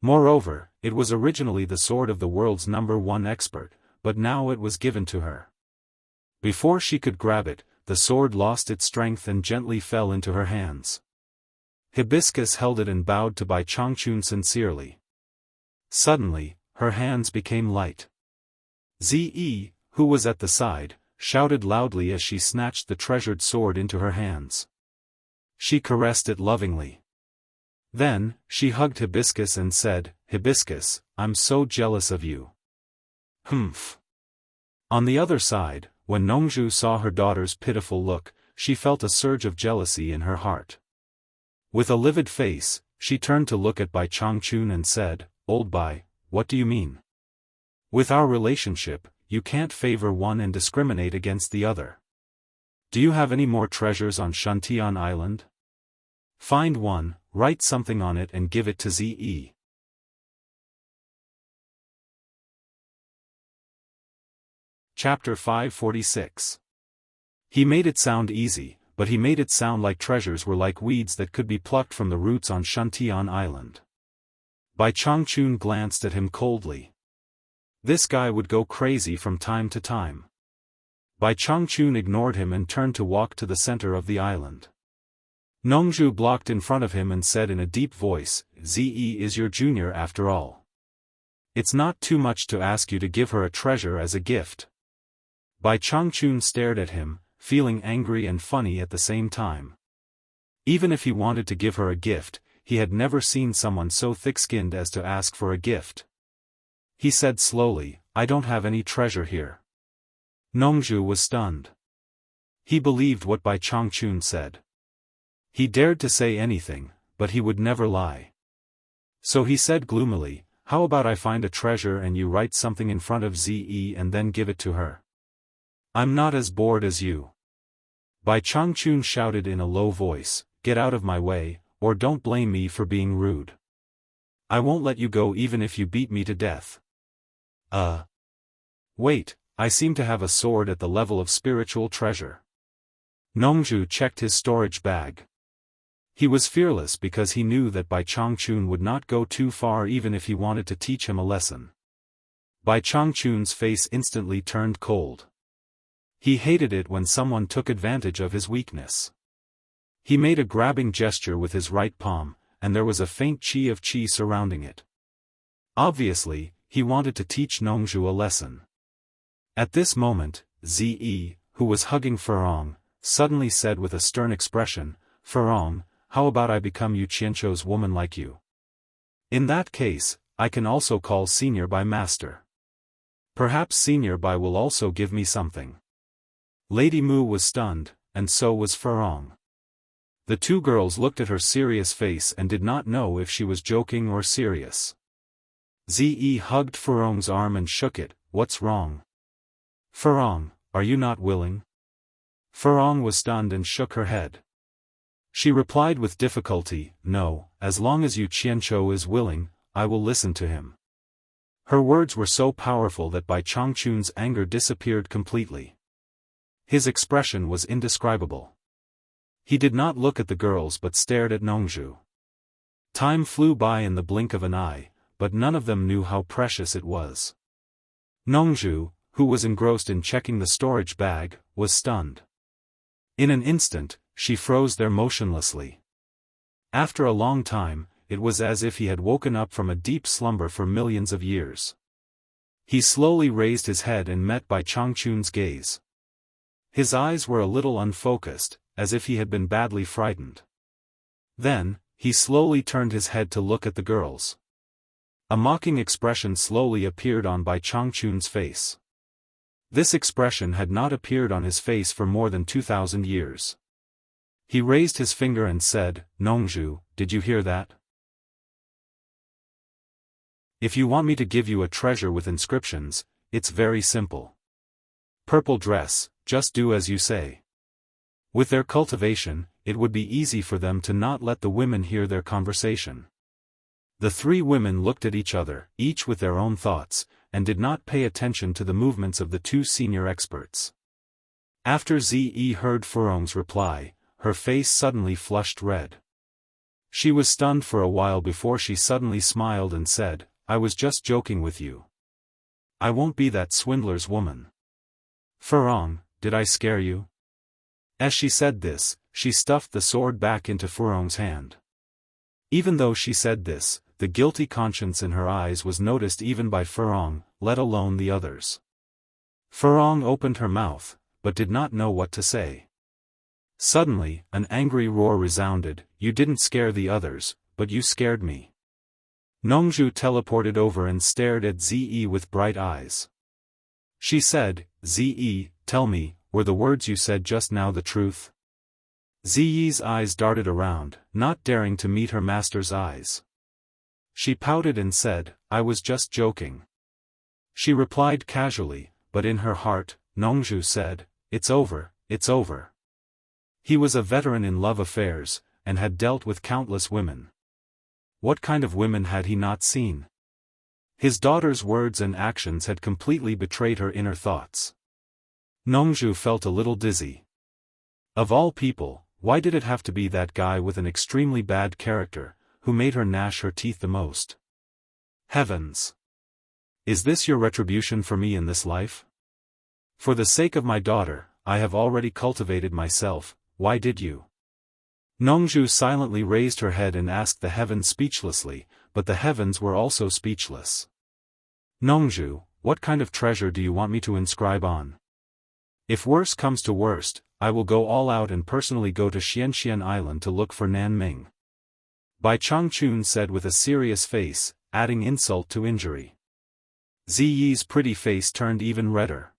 Moreover, it was originally the sword of the world's #1 expert, but now it was given to her. Before she could grab it, the sword lost its strength and gently fell into her hands. Hibiscus held it and bowed to Bai Changchun sincerely. Suddenly, her hands became light. Ze, who was at the side, shouted loudly as she snatched the treasured sword into her hands. She caressed it lovingly. Then, she hugged Hibiscus and said, "Hibiscus, I'm so jealous of you." Humph. On the other side, when Nongzhu saw her daughter's pitiful look, she felt a surge of jealousy in her heart. With a livid face, she turned to look at Bai Changchun and said, "Old Bai, what do you mean? With our relationship, you can't favor one and discriminate against the other. Do you have any more treasures on Shantian Island? Find one, write something on it and give it to Ze." Chapter 546. He made it sound easy, but he made it sound like treasures were like weeds that could be plucked from the roots on Shantian Island. Bai Changchun glanced at him coldly. This guy would go crazy from time to time. Bai Changchun ignored him and turned to walk to the center of the island. Nongzhu blocked in front of him and said in a deep voice, "Ze is your junior after all. It's not too much to ask you to give her a treasure as a gift." Bai Changchun stared at him, feeling angry and funny at the same time. Even if he wanted to give her a gift, he had never seen someone so thick-skinned as to ask for a gift. He said slowly, "I don't have any treasure here." Nongzhu was stunned. He believed what Bai Changchun said. He dared to say anything, but he would never lie. So he said gloomily, "How about I find a treasure and you write something in front of Ze and then give it to her? I'm not as bored as you." Bai Changchun shouted in a low voice, "Get out of my way, or don't blame me for being rude. I won't let you go even if you beat me to death." Wait, I seem to have a sword at the level of spiritual treasure." Nongzhu checked his storage bag. He was fearless because he knew that Bai Changchun would not go too far even if he wanted to teach him a lesson. Bai Changchun's face instantly turned cold. He hated it when someone took advantage of his weakness. He made a grabbing gesture with his right palm, and there was a faint chi of chi surrounding it. Obviously, he wanted to teach Nongzhu a lesson. At this moment, Zi, who was hugging Furong, suddenly said with a stern expression, "Furong, how about I become Yu Qianzhou's woman like you? In that case, I can also call Senior by Master. Perhaps Senior by will also give me something." Lady Mu was stunned, and so was Furong. The two girls looked at her serious face and did not know if she was joking or serious. Zi hugged Furong's arm and shook it. "What's wrong? Furong, are you not willing?" Furong was stunned and shook her head. She replied with difficulty, "No, as long as Yu Qianzhou is willing, I will listen to him." Her words were so powerful that Bai Changchun's anger disappeared completely. His expression was indescribable. He did not look at the girls but stared at Nongzhu. Time flew by in the blink of an eye, but none of them knew how precious it was. Nongzhu, who was engrossed in checking the storage bag, was stunned. In an instant, she froze there motionlessly. After a long time, it was as if he had woken up from a deep slumber for millions of years. He slowly raised his head and met Bai Changchun's gaze. His eyes were a little unfocused, as if he had been badly frightened. Then, he slowly turned his head to look at the girls. A mocking expression slowly appeared on Bai Changchun's face. This expression had not appeared on his face for more than 2,000 years. He raised his finger and said, "Nongzhu, did you hear that? If you want me to give you a treasure with inscriptions, it's very simple. Purple dress, just do as you say." With their cultivation, it would be easy for them to not let the women hear their conversation. The three women looked at each other, each with their own thoughts, and did not pay attention to the movements of the two senior experts. After Zi heard Furong's reply, her face suddenly flushed red. She was stunned for a while before she suddenly smiled and said, "I was just joking with you. I won't be that swindler's woman. Furong, did I scare you?" As she said this, she stuffed the sword back into Furong's hand. Even though she said this, the guilty conscience in her eyes was noticed even by Furong, let alone the others. Furong opened her mouth, but did not know what to say. Suddenly, an angry roar resounded, "You didn't scare the others, but you scared me." Nongzhu teleported over and stared at Zi with bright eyes. She said, "Zi, tell me, were the words you said just now the truth?" Ziyi's eyes darted around, not daring to meet her master's eyes. She pouted and said, "I was just joking." She replied casually, but in her heart, Nongzhu said, "It's over, it's over." He was a veteran in love affairs, and had dealt with countless women. What kind of women had he not seen? His daughter's words and actions had completely betrayed her inner thoughts. Nongzhu felt a little dizzy. Of all people, why did it have to be that guy with an extremely bad character, who made her gnash her teeth the most? Heavens! Is this your retribution for me in this life? For the sake of my daughter, I have already cultivated myself, why did you? Nongzhu silently raised her head and asked the heavens speechlessly, but the heavens were also speechless. Nongzhu, what kind of treasure do you want me to inscribe on? If worse comes to worst, I will go all out and personally go to Xianxian Island to look for Nan Ming. Bai Changchun said with a serious face, adding insult to injury. Ziyi's pretty face turned even redder.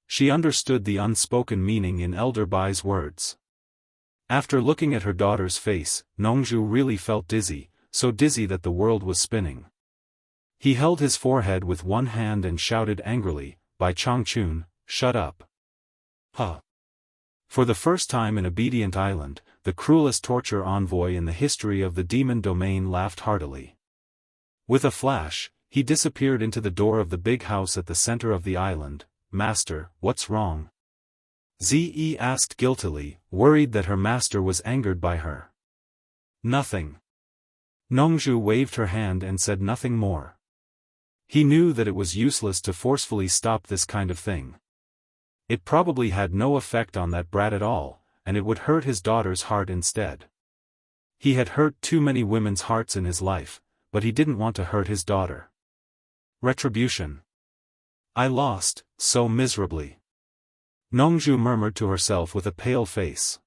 She understood the unspoken meaning in Elder Bai's words. After looking at her daughter's face, Nongzhu really felt dizzy, so dizzy that the world was spinning. He held his forehead with one hand and shouted angrily, "Bai Changchun, shut up." Huh. For the first time in Obedient Island, the cruelest torture envoy in the history of the demon domain laughed heartily. With a flash, he disappeared into the door of the big house at the center of the island. "Master, what's wrong?" Zi asked guiltily, worried that her master was angered by her. "Nothing." Nongzhu waved her hand and said nothing more. He knew that it was useless to forcefully stop this kind of thing. It probably had no effect on that brat at all, and it would hurt his daughter's heart instead. He had hurt too many women's hearts in his life, but he didn't want to hurt his daughter. Retribution. I lost, so miserably. Nongju murmured to herself with a pale face.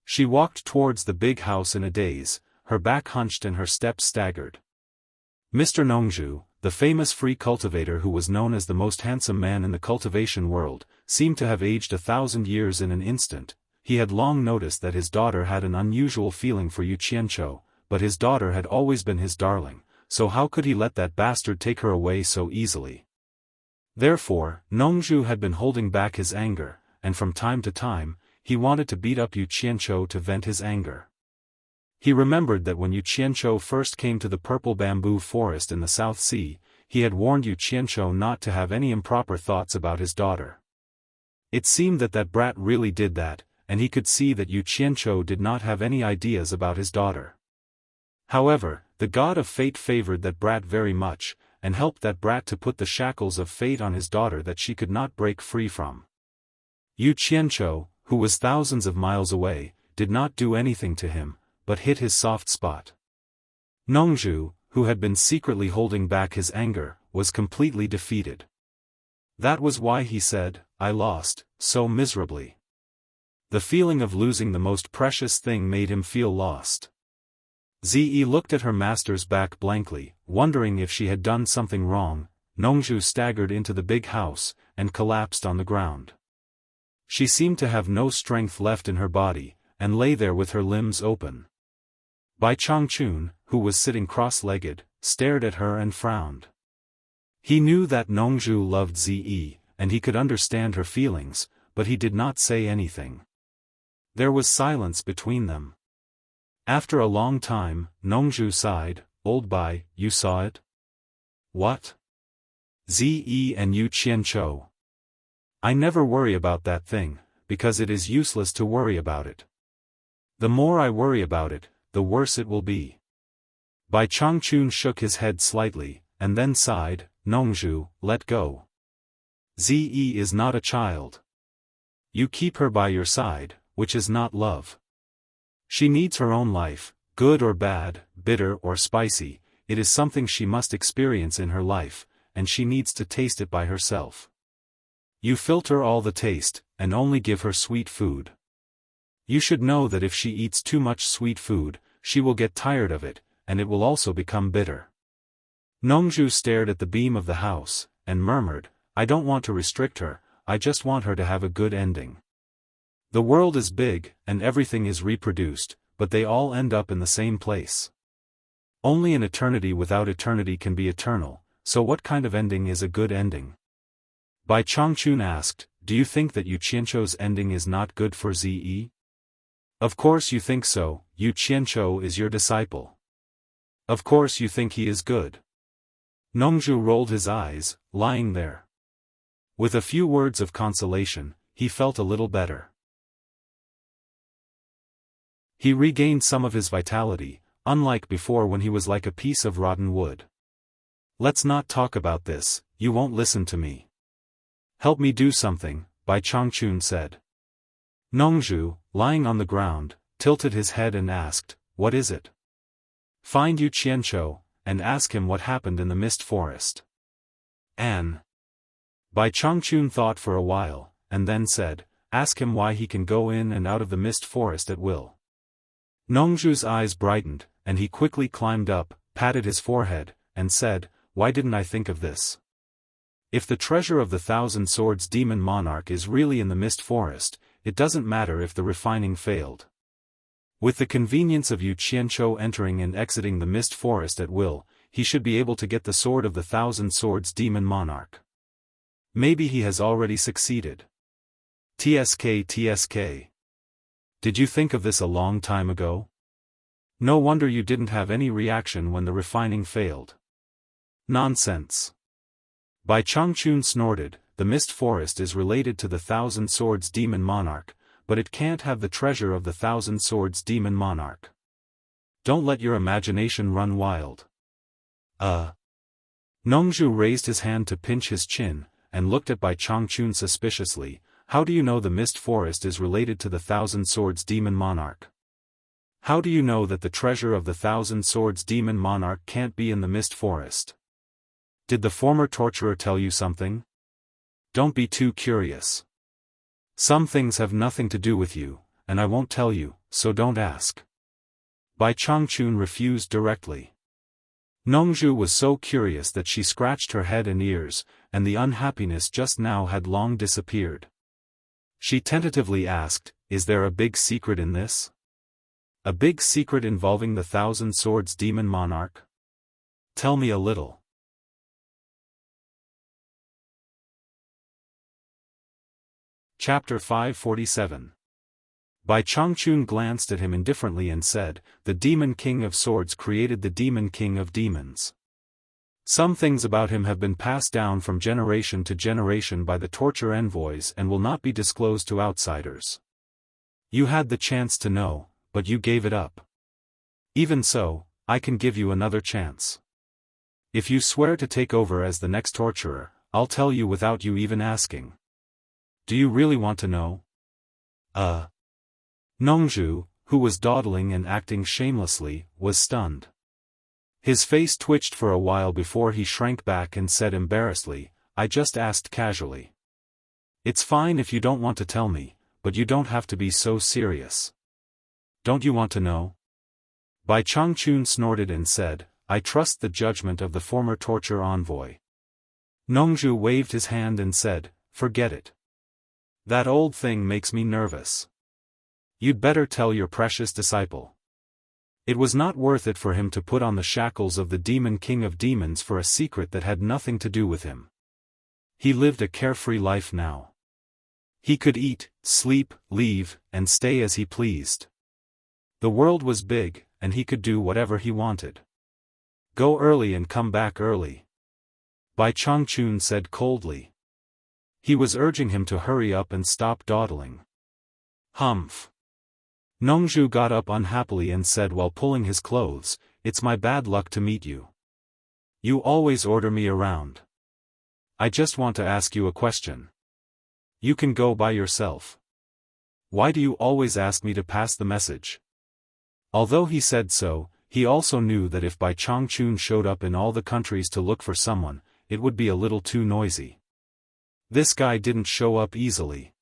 She walked towards the big house in a daze, her back hunched and her steps staggered. Mr. Nongju, the famous free cultivator who was known as the most handsome man in the cultivation world, seemed to have aged 1,000 years in an instant. He had long noticed that his daughter had an unusual feeling for Yu Qianzhou, but his daughter had always been his darling, so how could he let that bastard take her away so easily? Therefore, Nongju had been holding back his anger, and from time to time, he wanted to beat up Yu Qianzhou to vent his anger. He remembered that when Yu Qianzhou first came to the purple bamboo forest in the South Sea, he had warned Yu Qianzhou not to have any improper thoughts about his daughter. It seemed that that brat really did that, and he could see that Yu Qianzhou did not have any ideas about his daughter. However, the god of fate favored that brat very much, and helped that brat to put the shackles of fate on his daughter that she could not break free from. Yu Qianzhou, who was thousands of miles away, did not do anything to him, but hit his soft spot. Nongju, who had been secretly holding back his anger, was completely defeated. That was why he said, I lost, so miserably. The feeling of losing the most precious thing made him feel lost. Zi looked at her master's back blankly, wondering if she had done something wrong. Nongju staggered into the big house, and collapsed on the ground. She seemed to have no strength left in her body, and lay there with her limbs open. Bai Changchun, who was sitting cross-legged, stared at her and frowned. He knew that Nongju loved Zi, and he could understand her feelings, but he did not say anything. There was silence between them. After a long time, Nongju sighed, Old Bai, you saw it? What? Zi and Yu Qianzhou. I never worry about that thing, because it is useless to worry about it. The more I worry about it, the worse it will be. Bai Changchun shook his head slightly, and then sighed, Nongju, let go. Zi is not a child. You keep her by your side, which is not love. She needs her own life, good or bad, bitter or spicy, it is something she must experience in her life, and she needs to taste it by herself. You filter all the taste, and only give her sweet food. You should know that if she eats too much sweet food, she will get tired of it, and it will also become bitter. Nongju stared at the beam of the house, and murmured, I don't want to restrict her, I just want her to have a good ending. The world is big, and everything is reproduced, but they all end up in the same place. Only an eternity without eternity can be eternal, so what kind of ending is a good ending? Bai Changchun asked, do you think that Yu Qianzhou's ending is not good for Zi? Of course you think so, Yu Qianzhou is your disciple. Of course you think he is good. Nongju rolled his eyes, lying there. With a few words of consolation, he felt a little better. He regained some of his vitality, unlike before when he was like a piece of rotten wood. Let's not talk about this, you won't listen to me. Help me do something, Bai Changchun said. Nongju, lying on the ground, tilted his head and asked, what is it? Find Yu Qianzhou, and ask him what happened in the mist forest. Bai Changchun thought for a while, and then said, ask him why he can go in and out of the mist forest at will. Nongju's eyes brightened, and he quickly climbed up, patted his forehead, and said, why didn't I think of this? If the treasure of the Thousand Swords Demon Monarch is really in the mist forest, it doesn't matter if the refining failed. With the convenience of Yu Qianzhou entering and exiting the mist forest at will, he should be able to get the sword of the Thousand Swords Demon Monarch. Maybe he has already succeeded. TSK. Did you think of this a long time ago? No wonder you didn't have any reaction when the refining failed. Nonsense. Bai Changchun snorted, the mist forest is related to the Thousand Swords Demon Monarch, but it can't have the treasure of the Thousand Swords Demon Monarch. Don't let your imagination run wild. Nongju raised his hand to pinch his chin, and looked at Bai Changchun suspiciously. How do you know the mist forest is related to the Thousand Swords Demon Monarch? How do you know that the treasure of the Thousand Swords demon monarch can't be in the mist forest? Did the former torturer tell you something? Don't be too curious. Some things have nothing to do with you, and I won't tell you, so don't ask. Bai Changchun refused directly. Nongzhu was so curious that she scratched her head and ears, and the unhappiness just now had long disappeared. She tentatively asked, "Is there a big secret in this? A big secret involving the Thousand Swords demon monarch? Tell me a little." Chapter 547. Bai Changchun glanced at him indifferently and said, "The Demon King of Swords created the Demon King of Demons. Some things about him have been passed down from generation to generation by the torture envoys and will not be disclosed to outsiders. You had the chance to know, but you gave it up. Even so, I can give you another chance. If you swear to take over as the next torturer, I'll tell you without you even asking. Do you really want to know?" Nongzhu, who was dawdling and acting shamelessly, was stunned. His face twitched for a while before he shrank back and said embarrassedly, "I just asked casually. It's fine if you don't want to tell me, but you don't have to be so serious. Don't you want to know?" Bai Changchun snorted and said, "I trust the judgment of the former torture envoy." Nongzhu waved his hand and said, "Forget it. That old thing makes me nervous. You'd better tell your precious disciple." It was not worth it for him to put on the shackles of the Demon King of Demons for a secret that had nothing to do with him. He lived a carefree life now. He could eat, sleep, leave, and stay as he pleased. The world was big, and he could do whatever he wanted. "Go early and come back early," Bai Changchun said coldly. He was urging him to hurry up and stop dawdling. "Humph." Nongzhu got up unhappily and said while pulling his clothes, "It's my bad luck to meet you. You always order me around. I just want to ask you a question. You can go by yourself. Why do you always ask me to pass the message?" Although he said so, he also knew that if Bai Changchun showed up in all the countries to look for someone, it would be a little too noisy. This guy didn't show up easily.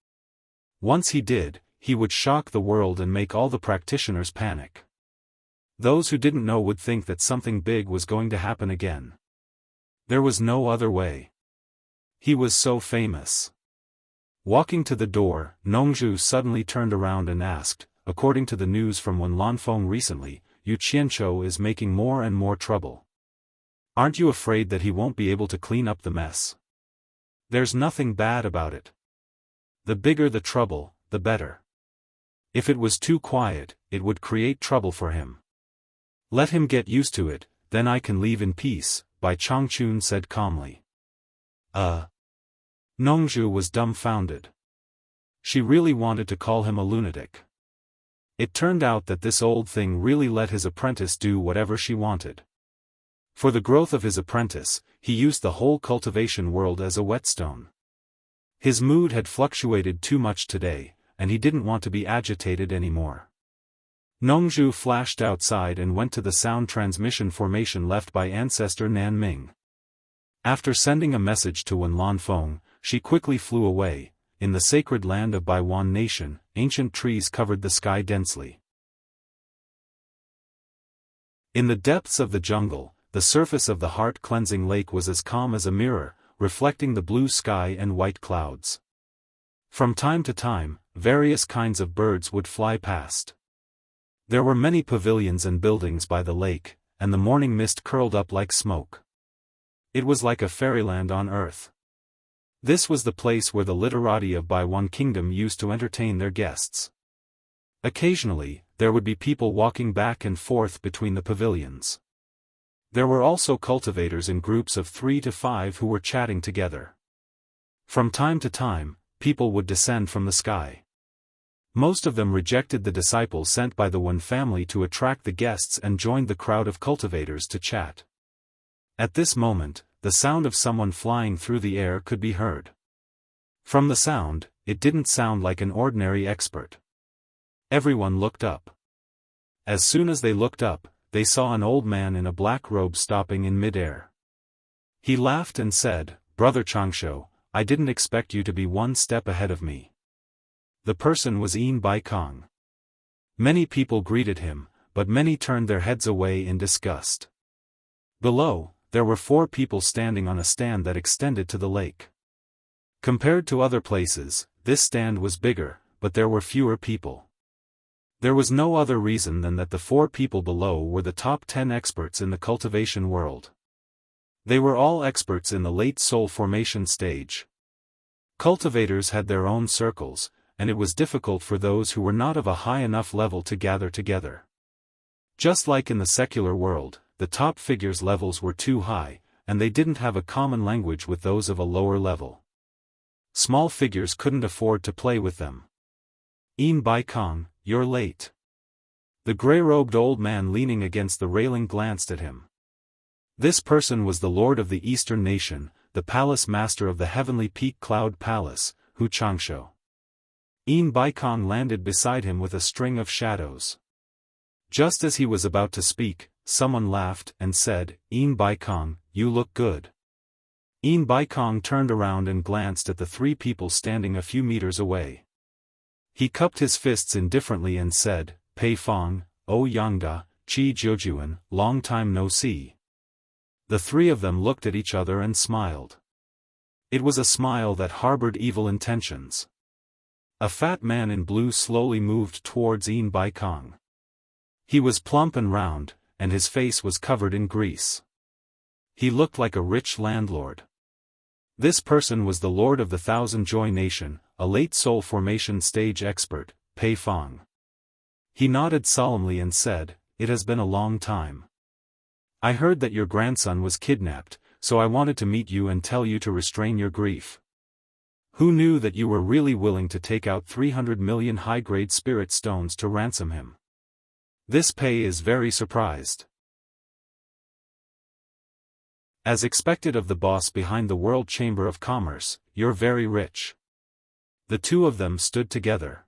Once he did, he would shock the world and make all the practitioners panic. Those who didn't know would think that something big was going to happen again. There was no other way. He was so famous. Walking to the door, Nongzhu suddenly turned around and asked, "According to the news from Wenlanfeng recently, Yu Qianzhou is making more and more trouble. Aren't you afraid that he won't be able to clean up the mess?" "There's nothing bad about it. The bigger the trouble, the better. If it was too quiet, it would create trouble for him. Let him get used to it, then I can leave in peace," Bai Changchun said calmly. Nongzhu was dumbfounded. She really wanted to call him a lunatic. It turned out that this old thing really let his apprentice do whatever she wanted. For the growth of his apprentice, he used the whole cultivation world as a whetstone. His mood had fluctuated too much today, and he didn't want to be agitated anymore. Nongzhu flashed outside and went to the sound transmission formation left by ancestor Nanming. After sending a message to Wenlanfeng, she quickly flew away. In the sacred land of Baiwan Nation, ancient trees covered the sky densely. In the depths of the jungle, the surface of the heart-cleansing lake was as calm as a mirror, reflecting the blue sky and white clouds. From time to time, various kinds of birds would fly past. There were many pavilions and buildings by the lake, and the morning mist curled up like smoke. It was like a fairyland on earth. This was the place where the literati of Baiwan Kingdom used to entertain their guests. Occasionally, there would be people walking back and forth between the pavilions. There were also cultivators in groups of 3 to 5 who were chatting together. From time to time, people would descend from the sky. Most of them rejected the disciples sent by the Wen family to attract the guests and joined the crowd of cultivators to chat. At this moment, the sound of someone flying through the air could be heard. From the sound, it didn't sound like an ordinary expert. Everyone looked up. As soon as they looked up, they saw an old man in a black robe stopping in mid-air. He laughed and said, "Brother Changsho, I didn't expect you to be one step ahead of me." The person was Yin Baikong. Many people greeted him, but many turned their heads away in disgust. Below, there were 4 people standing on a stand that extended to the lake. Compared to other places, this stand was bigger, but there were fewer people. There was no other reason than that the 4 people below were the top 10 experts in the cultivation world. They were all experts in the late soul formation stage. Cultivators had their own circles, and it was difficult for those who were not of a high enough level to gather together. Just like in the secular world, the top figures' levels were too high, and they didn't have a common language with those of a lower level. Small figures couldn't afford to play with them. "Yin Baikong, you're late." The gray-robed old man leaning against the railing glanced at him. This person was the lord of the Eastern nation, the palace master of the heavenly peak cloud palace, Hu Changsho. Yin Baikong landed beside him with a string of shadows. Just as he was about to speak, someone laughed and said, "Yin Baikong, you look good." Yin Baikong turned around and glanced at the 3 people standing a few meters away. He cupped his fists indifferently and said, "Pei Fong, O Yangda, Qi Jiujuan, long time no see." The 3 of them looked at each other and smiled. It was a smile that harbored evil intentions. A fat man in blue slowly moved towards Yin Baikong. He was plump and round, and his face was covered in grease. He looked like a rich landlord. This person was the lord of the Thousand Joy Nation, a late soul formation stage expert, Pei Fong. He nodded solemnly and said, "It has been a long time. I heard that your grandson was kidnapped, so I wanted to meet you and tell you to restrain your grief. Who knew that you were really willing to take out 300 million high-grade spirit stones to ransom him? This Pei is very surprised." As expected of the boss behind the World Chamber of Commerce, "You're very rich." The 2 of them stood together.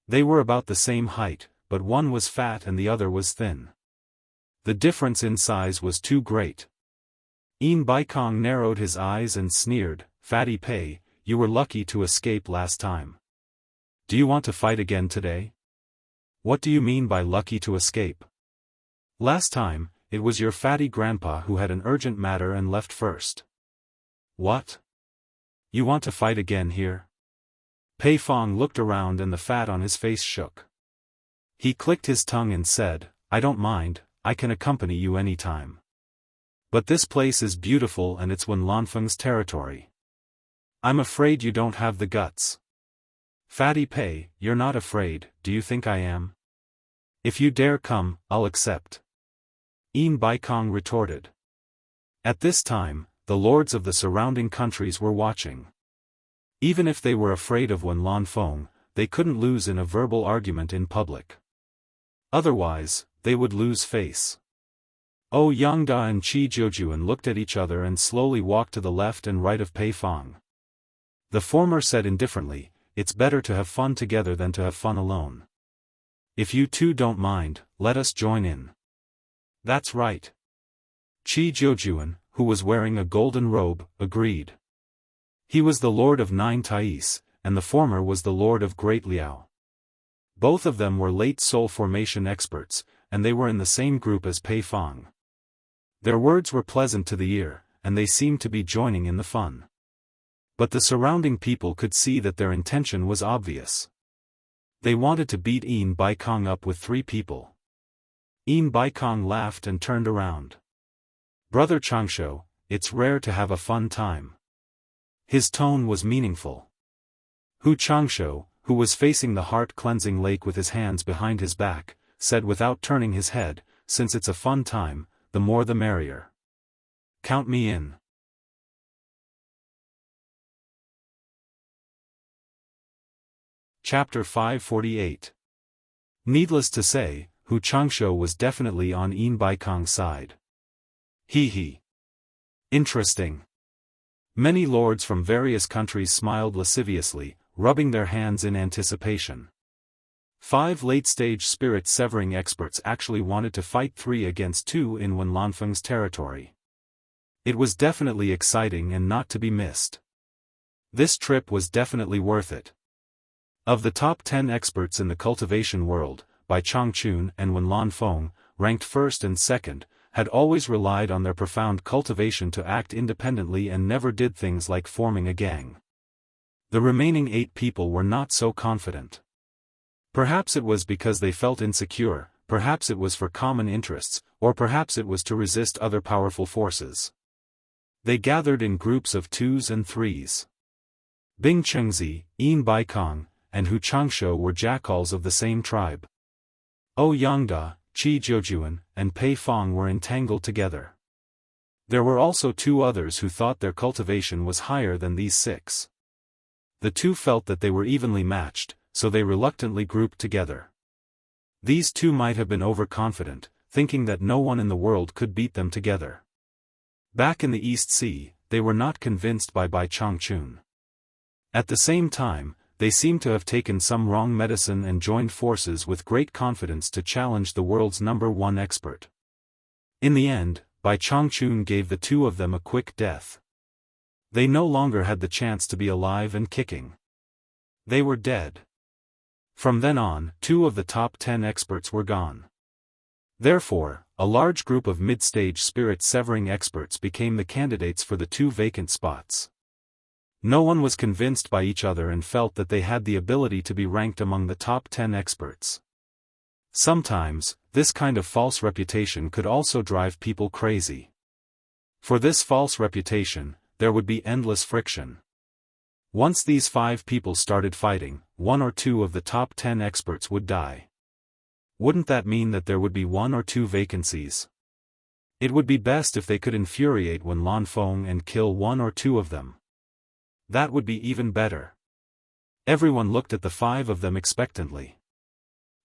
They were about the same height, but one was fat and the other was thin. The difference in size was too great. Yin Baikong narrowed his eyes and sneered, "Fatty Pei, you were lucky to escape last time. Do you want to fight again today?" "What do you mean by lucky to escape?" "Last time, it was your fatty grandpa who had an urgent matter and left first." "What? You want to fight again here?" Pei Fong looked around and the fat on his face shook. He clicked his tongue and said, "I don't mind, I can accompany you anytime. But this place is beautiful and it's Wen Lanfeng's territory. I'm afraid you don't have the guts." "Fatty Pei, you're not afraid, do you think I am? If you dare come, I'll accept." Yin Baikong retorted. At this time, the lords of the surrounding countries were watching. Even if they were afraid of Wen Lanfeng, they couldn't lose in a verbal argument in public. Otherwise, they would lose face. O Yangda and Qi Jiujuan looked at each other and slowly walked to the left and right of Pei Fong. The former said indifferently, "It's better to have fun together than to have fun alone. If you 2 don't mind, let us join in." "That's right." Qi Jiujuan, who was wearing a golden robe, agreed. He was the lord of 9 Thais, and the former was the lord of Great Liao. Both of them were late soul formation experts, and they were in the same group as Pei Fong. Their words were pleasant to the ear, and they seemed to be joining in the fun. But the surrounding people could see that their intention was obvious. They wanted to beat Yin Baikong up with 3 people. Yin Baikong laughed and turned around. "Brother Changsho, it's rare to have a fun time." His tone was meaningful. Hu Changsho, who was facing the heart-cleansing lake with his hands behind his back, said without turning his head, "Since it's a fun time, the more the merrier. Count me in." Chapter 548. Needless to say, Hu Changsho was definitely on Yin Baikong's side. He. Interesting. Many lords from various countries smiled lasciviously, rubbing their hands in anticipation. 5 late-stage spirit-severing experts actually wanted to fight 3 against 2 in Wenlanfeng's territory. It was definitely exciting and not to be missed. This trip was definitely worth it. Of the top 10 experts in the cultivation world, Bai Changchun and Wenlanfeng, ranked first and second, had always relied on their profound cultivation to act independently and never did things like forming a gang. The remaining 8 people were not so confident. Perhaps it was because they felt insecure, perhaps it was for common interests, or perhaps it was to resist other powerful forces. They gathered in groups of 2s and 3s. Bing Chengzi, Yin Baikong, and Hu Changsho were jackals of the same tribe. O Yangda, Qi Jiujuan, and Pei Fong were entangled together. There were also 2 others who thought their cultivation was higher than these 6. The 2 felt that they were evenly matched, so they reluctantly grouped together. These 2 might have been overconfident, thinking that no one in the world could beat them together. Back in the East Sea, they were not convinced by Bai Changchun. At the same time, they seemed to have taken some wrong medicine and joined forces with great confidence to challenge the world's #1 expert. In the end, Bai Changchun gave the 2 of them a quick death. They no longer had the chance to be alive and kicking. They were dead. From then on, 2 of the top 10 experts were gone. Therefore, a large group of mid-stage spirit-severing experts became the candidates for the 2 vacant spots. No one was convinced by each other and felt that they had the ability to be ranked among the top 10 experts. Sometimes, this kind of false reputation could also drive people crazy. For this false reputation, there would be endless friction. Once these 5 people started fighting, 1 or 2 of the top 10 experts would die. Wouldn't that mean that there would be 1 or 2 vacancies? It would be best if they could infuriate Wenlanfeng and kill 1 or 2 of them. That would be even better. Everyone looked at the 5 of them expectantly.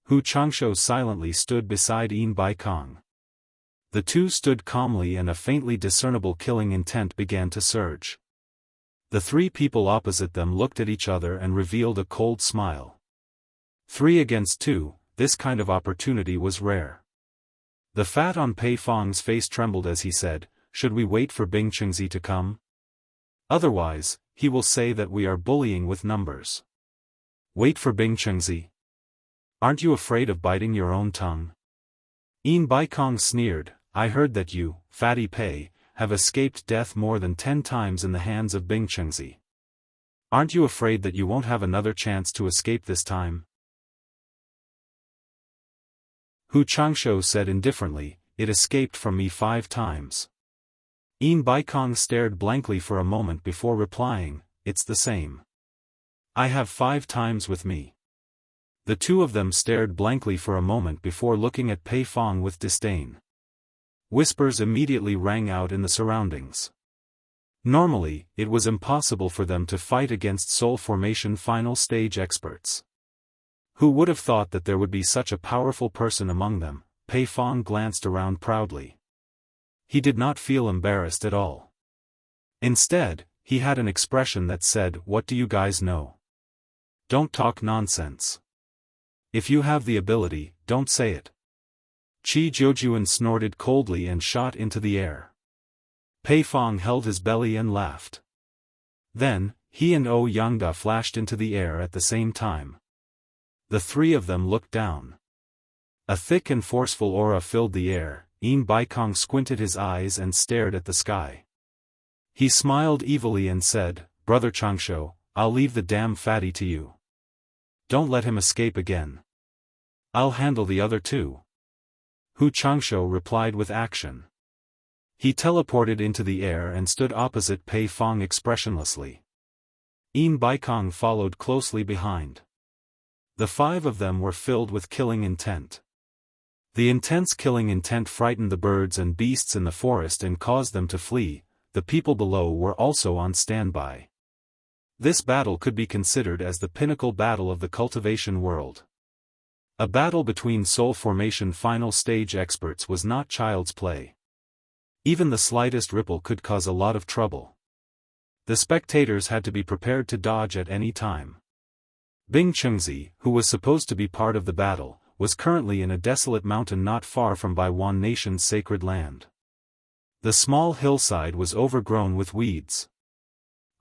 Hu Changsho silently stood beside Yin Baikong. The 2 stood calmly and a faintly discernible killing intent began to surge. The 3 people opposite them looked at each other and revealed a cold smile. 3 against 2, this kind of opportunity was rare. The fat on Pei Fong's face trembled as he said, "Should we wait for Bing Chengzi to come? Otherwise, he will say that we are bullying with numbers." "Wait for Bing Chengzi? Aren't you afraid of biting your own tongue?" Yin Baikong sneered, "I heard that you, Fatty Pei, have escaped death more than 10 times in the hands of Bing Chengzi. Aren't you afraid that you won't have another chance to escape this time?" Hu Changsho said indifferently, "It escaped from me 5 times. Yin Baikong stared blankly for a moment before replying, "It's the same. I have 5 times with me." The 2 of them stared blankly for a moment before looking at Pei Fong with disdain. Whispers immediately rang out in the surroundings. Normally, it was impossible for them to fight against soul formation final stage experts. Who would have thought that there would be such a powerful person among them? Pei Fong glanced around proudly. He did not feel embarrassed at all. Instead, he had an expression that said, "What do you guys know? Don't talk nonsense. If you have the ability, don't say it." Qi Jiujuan snorted coldly and shot into the air. Pei Fong held his belly and laughed. Then, he and O Yangda flashed into the air at the same time. The 3 of them looked down. A thick and forceful aura filled the air. Yin Baikong squinted his eyes and stared at the sky. He smiled evilly and said, "Brother Changsho, I'll leave the damn fatty to you. Don't let him escape again. I'll handle the other 2. Hu Changsho replied with action. He teleported into the air and stood opposite Pei Fong expressionlessly. Yin Baikong followed closely behind. The 5 of them were filled with killing intent. The intense killing intent frightened the birds and beasts in the forest and caused them to flee. The people below were also on standby. This battle could be considered as the pinnacle battle of the cultivation world. A battle between soul formation final stage experts was not child's play. Even the slightest ripple could cause a lot of trouble. The spectators had to be prepared to dodge at any time. Bing Chengzi, who was supposed to be part of the battle, was currently in a desolate mountain not far from Baiwan Nation's sacred land. The small hillside was overgrown with weeds.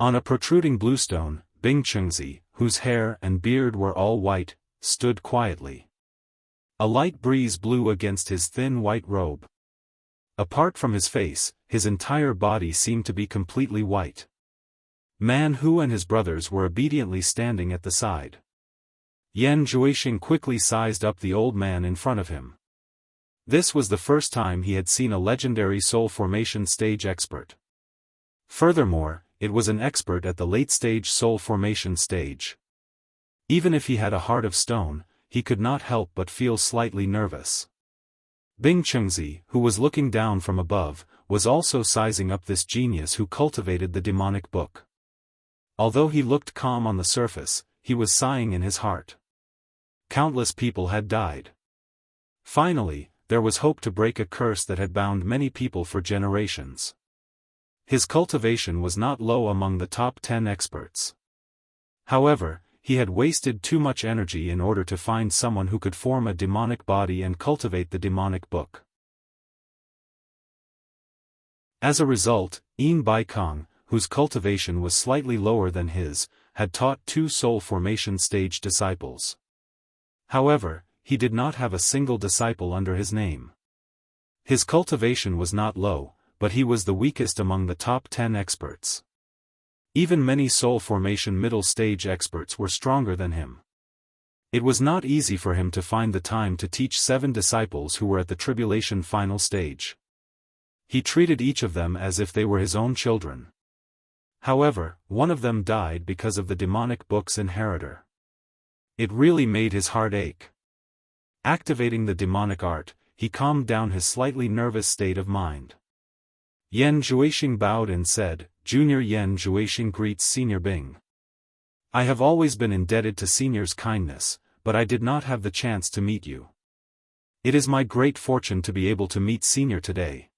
On a protruding bluestone, Bing Chengzi, whose hair and beard were all white, stood quietly. A light breeze blew against his thin white robe. Apart from his face, his entire body seemed to be completely white. Man Hu and his brothers were obediently standing at the side. Yan Juixing quickly sized up the old man in front of him. This was the first time he had seen a legendary soul formation stage expert. Furthermore, it was an expert at the late-stage soul formation stage. Even if he had a heart of stone, he could not help but feel slightly nervous. Bing Chengzi, who was looking down from above, was also sizing up this genius who cultivated the demonic book. Although he looked calm on the surface, he was sighing in his heart. Countless people had died. Finally, there was hope to break a curse that had bound many people for generations. His cultivation was not low among the top 10 experts. However, he had wasted too much energy in order to find someone who could form a demonic body and cultivate the demonic book. As a result, Yin Baikong, whose cultivation was slightly lower than his, had taught 2 soul formation stage disciples. However, he did not have a single disciple under his name. His cultivation was not low, but he was the weakest among the top 10 experts. Even many soul formation middle stage experts were stronger than him. It was not easy for him to find the time to teach 7 disciples who were at the tribulation final stage. He treated each of them as if they were his own children. However, one of them died because of the demonic book's inheritor. It really made his heart ache. Activating the demonic art, he calmed down his slightly nervous state of mind. Yan Juixing bowed and said, "Junior Yan Juixing greets Senior Bing. I have always been indebted to Senior's kindness, but I did not have the chance to meet you. It is my great fortune to be able to meet Senior today.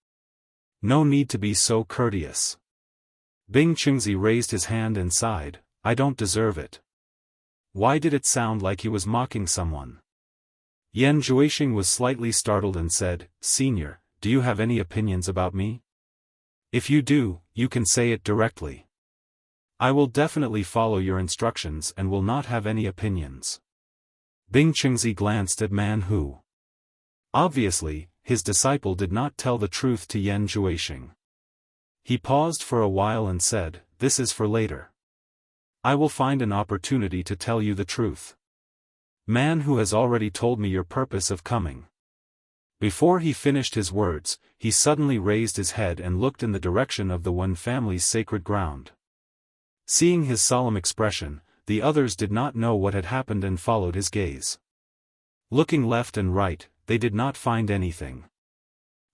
No need to be so courteous." Bing Chengzi raised his hand and sighed, "I don't deserve it." Why did it sound like he was mocking someone? Yan Juixing was slightly startled and said, "Senior, do you have any opinions about me? If you do, you can say it directly. I will definitely follow your instructions and will not have any opinions." Bing Chengzi glanced at Man Hu. Obviously, his disciple did not tell the truth to Yan Juixing. He paused for a while and said, "This is for later. I will find an opportunity to tell you the truth. Man Hu has already told me your purpose of coming." Before he finished his words, he suddenly raised his head and looked in the direction of the Wen family's sacred ground. Seeing his solemn expression, the others did not know what had happened and followed his gaze. Looking left and right, they did not find anything.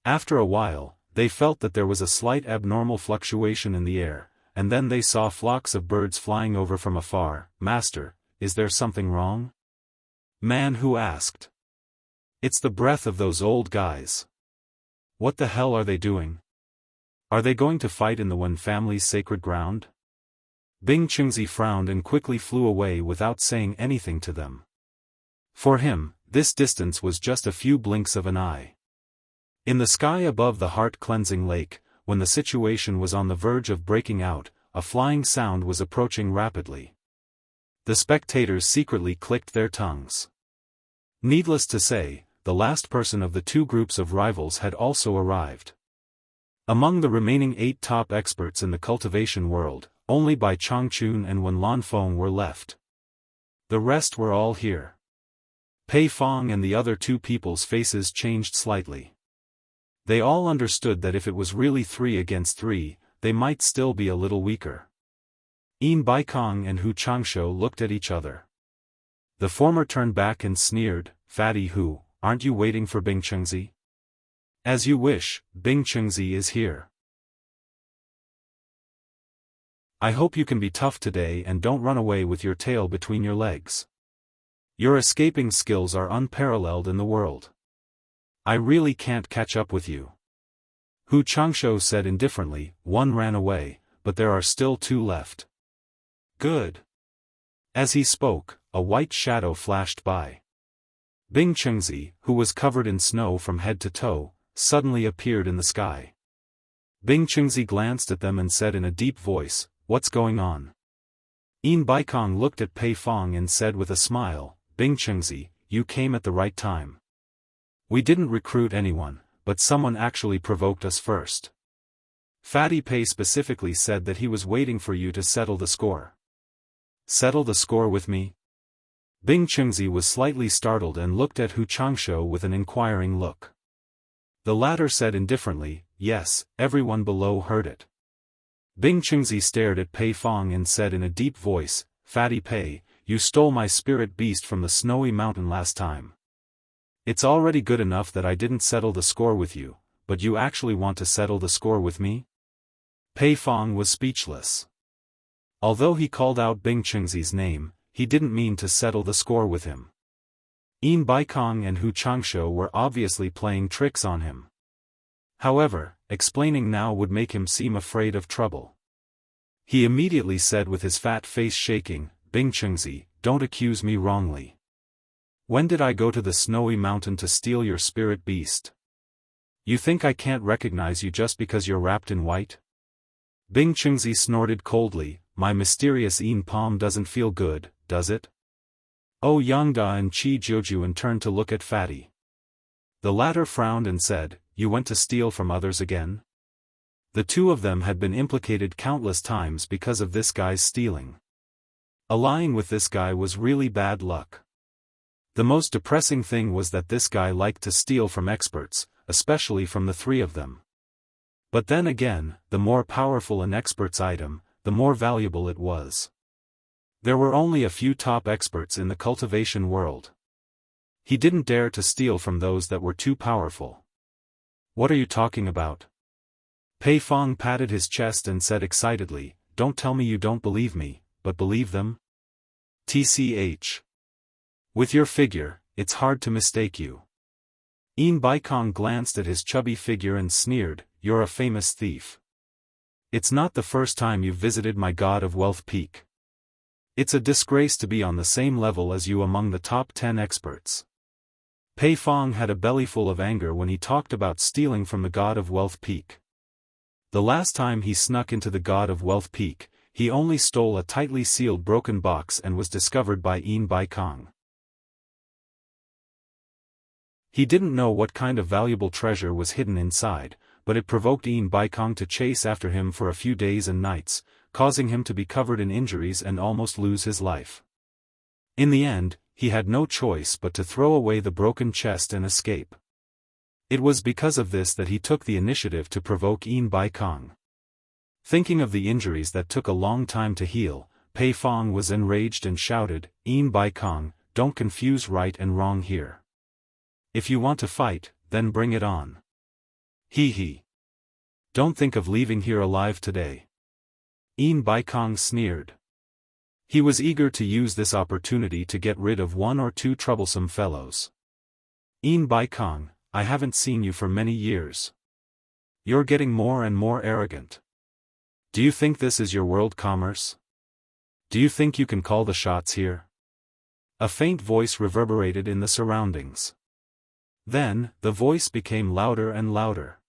After a while, they felt that there was a slight abnormal fluctuation in the air, and then they saw flocks of birds flying over from afar. "Master, is there something wrong?" Man Hu asked. "It's the breath of those old guys. What the hell are they doing? Are they going to fight in the Wen family's sacred ground?" Bing Chengzi frowned and quickly flew away without saying anything to them. For him, this distance was just a few blinks of an eye. In the sky above the heart-cleansing lake, when the situation was on the verge of breaking out, a flying sound was approaching rapidly. The spectators secretly clicked their tongues. Needless to say, the last person of the 2 groups of rivals had also arrived. Among the remaining 8 top experts in the cultivation world, only Bai Changchun and Wen Lanfeng were left. The rest were all here. Pei Fong and the other 2 people's faces changed slightly. They all understood that if it was really 3 against 3, they might still be a little weaker. Yin Baikong and Hu Changsho looked at each other. The former turned back and sneered, "Fatty Hu, aren't you waiting for Bing Chengzi?" "As you wish, Bing Chengzi is here. I hope you can be tough today and don't run away with your tail between your legs. Your escaping skills are unparalleled in the world. I really can't catch up with you." Hu Changsho said indifferently, "One ran away, but there are still 2 left." "Good. As he spoke, a white shadow flashed by. Bing Chengzi, who was covered in snow from head to toe, suddenly appeared in the sky. Bing Chengzi glanced at them and said in a deep voice, "What's going on?" Yin Baikong looked at Pei Fong and said with a smile, "Bing Chengzi, you came at the right time. We didn't recruit anyone, but someone actually provoked us first. Fatty Pei specifically said that he was waiting for you to settle the score." "Settle the score with me?" Bing Chengzi was slightly startled and looked at Hu Changsho with an inquiring look. The latter said indifferently, "Yes." Everyone below heard it. Bing Chengzi stared at Pei Fong and said in a deep voice, "Fatty Pei, you stole my spirit beast from the snowy mountain last time. It's already good enough that I didn't settle the score with you, but you actually want to settle the score with me?" Pei Fong was speechless. Although he called out Bing Chengzi's name, he didn't mean to settle the score with him. Yin Baikong and Hu Changsho were obviously playing tricks on him. However, explaining now would make him seem afraid of trouble. He immediately said with his fat face shaking, "Bing Chengzi, don't accuse me wrongly. When did I go to the snowy mountain to steal your spirit beast? You think I can't recognize you just because you're wrapped in white?" Bing Chengzi snorted coldly, "My mysterious Yin palm doesn't feel good, does it?" Oh Yangda and Qi Jiujuan turned to look at Fatty. The latter frowned and said, "You went to steal from others again?" The two of them had been implicated countless times because of this guy's stealing. Allying with this guy was really bad luck. The most depressing thing was that this guy liked to steal from experts, especially from the three of them. But then again, the more powerful an expert's item, the more valuable it was. There were only a few top experts in the cultivation world. He didn't dare to steal from those that were too powerful. "What are you talking about?" Pei Fong patted his chest and said excitedly, "Don't tell me you don't believe me, but believe them? TCH. With your figure, it's hard to mistake you." Yin Baikong glanced at his chubby figure and sneered, "You're a famous thief. It's not the first time you've visited my God of Wealth peak. It's a disgrace to be on the same level as you among the top 10 experts." Pei Fong had a bellyful of anger when he talked about stealing from the God of Wealth peak. The last time he snuck into the God of Wealth peak, he only stole a tightly sealed broken box and was discovered by Yin Baikong. He didn't know what kind of valuable treasure was hidden inside, but it provoked Yin Baikong to chase after him for a few days and nights, causing him to be covered in injuries and almost lose his life. In the end, he had no choice but to throw away the broken chest and escape. It was because of this that he took the initiative to provoke Yin Baikong. Thinking of the injuries that took a long time to heal, Pei Fong was enraged and shouted, "Yin Baikong, don't confuse right and wrong here. If you want to fight, then bring it on. Hee hee. Don't think of leaving here alive today." Yin Baikong sneered. He was eager to use this opportunity to get rid of one or two troublesome fellows. "Yin Baikong, I haven't seen you for many years. You're getting more and more arrogant. Do you think this is your world commerce? Do you think you can call the shots here?" A faint voice reverberated in the surroundings. Then, the voice became louder and louder.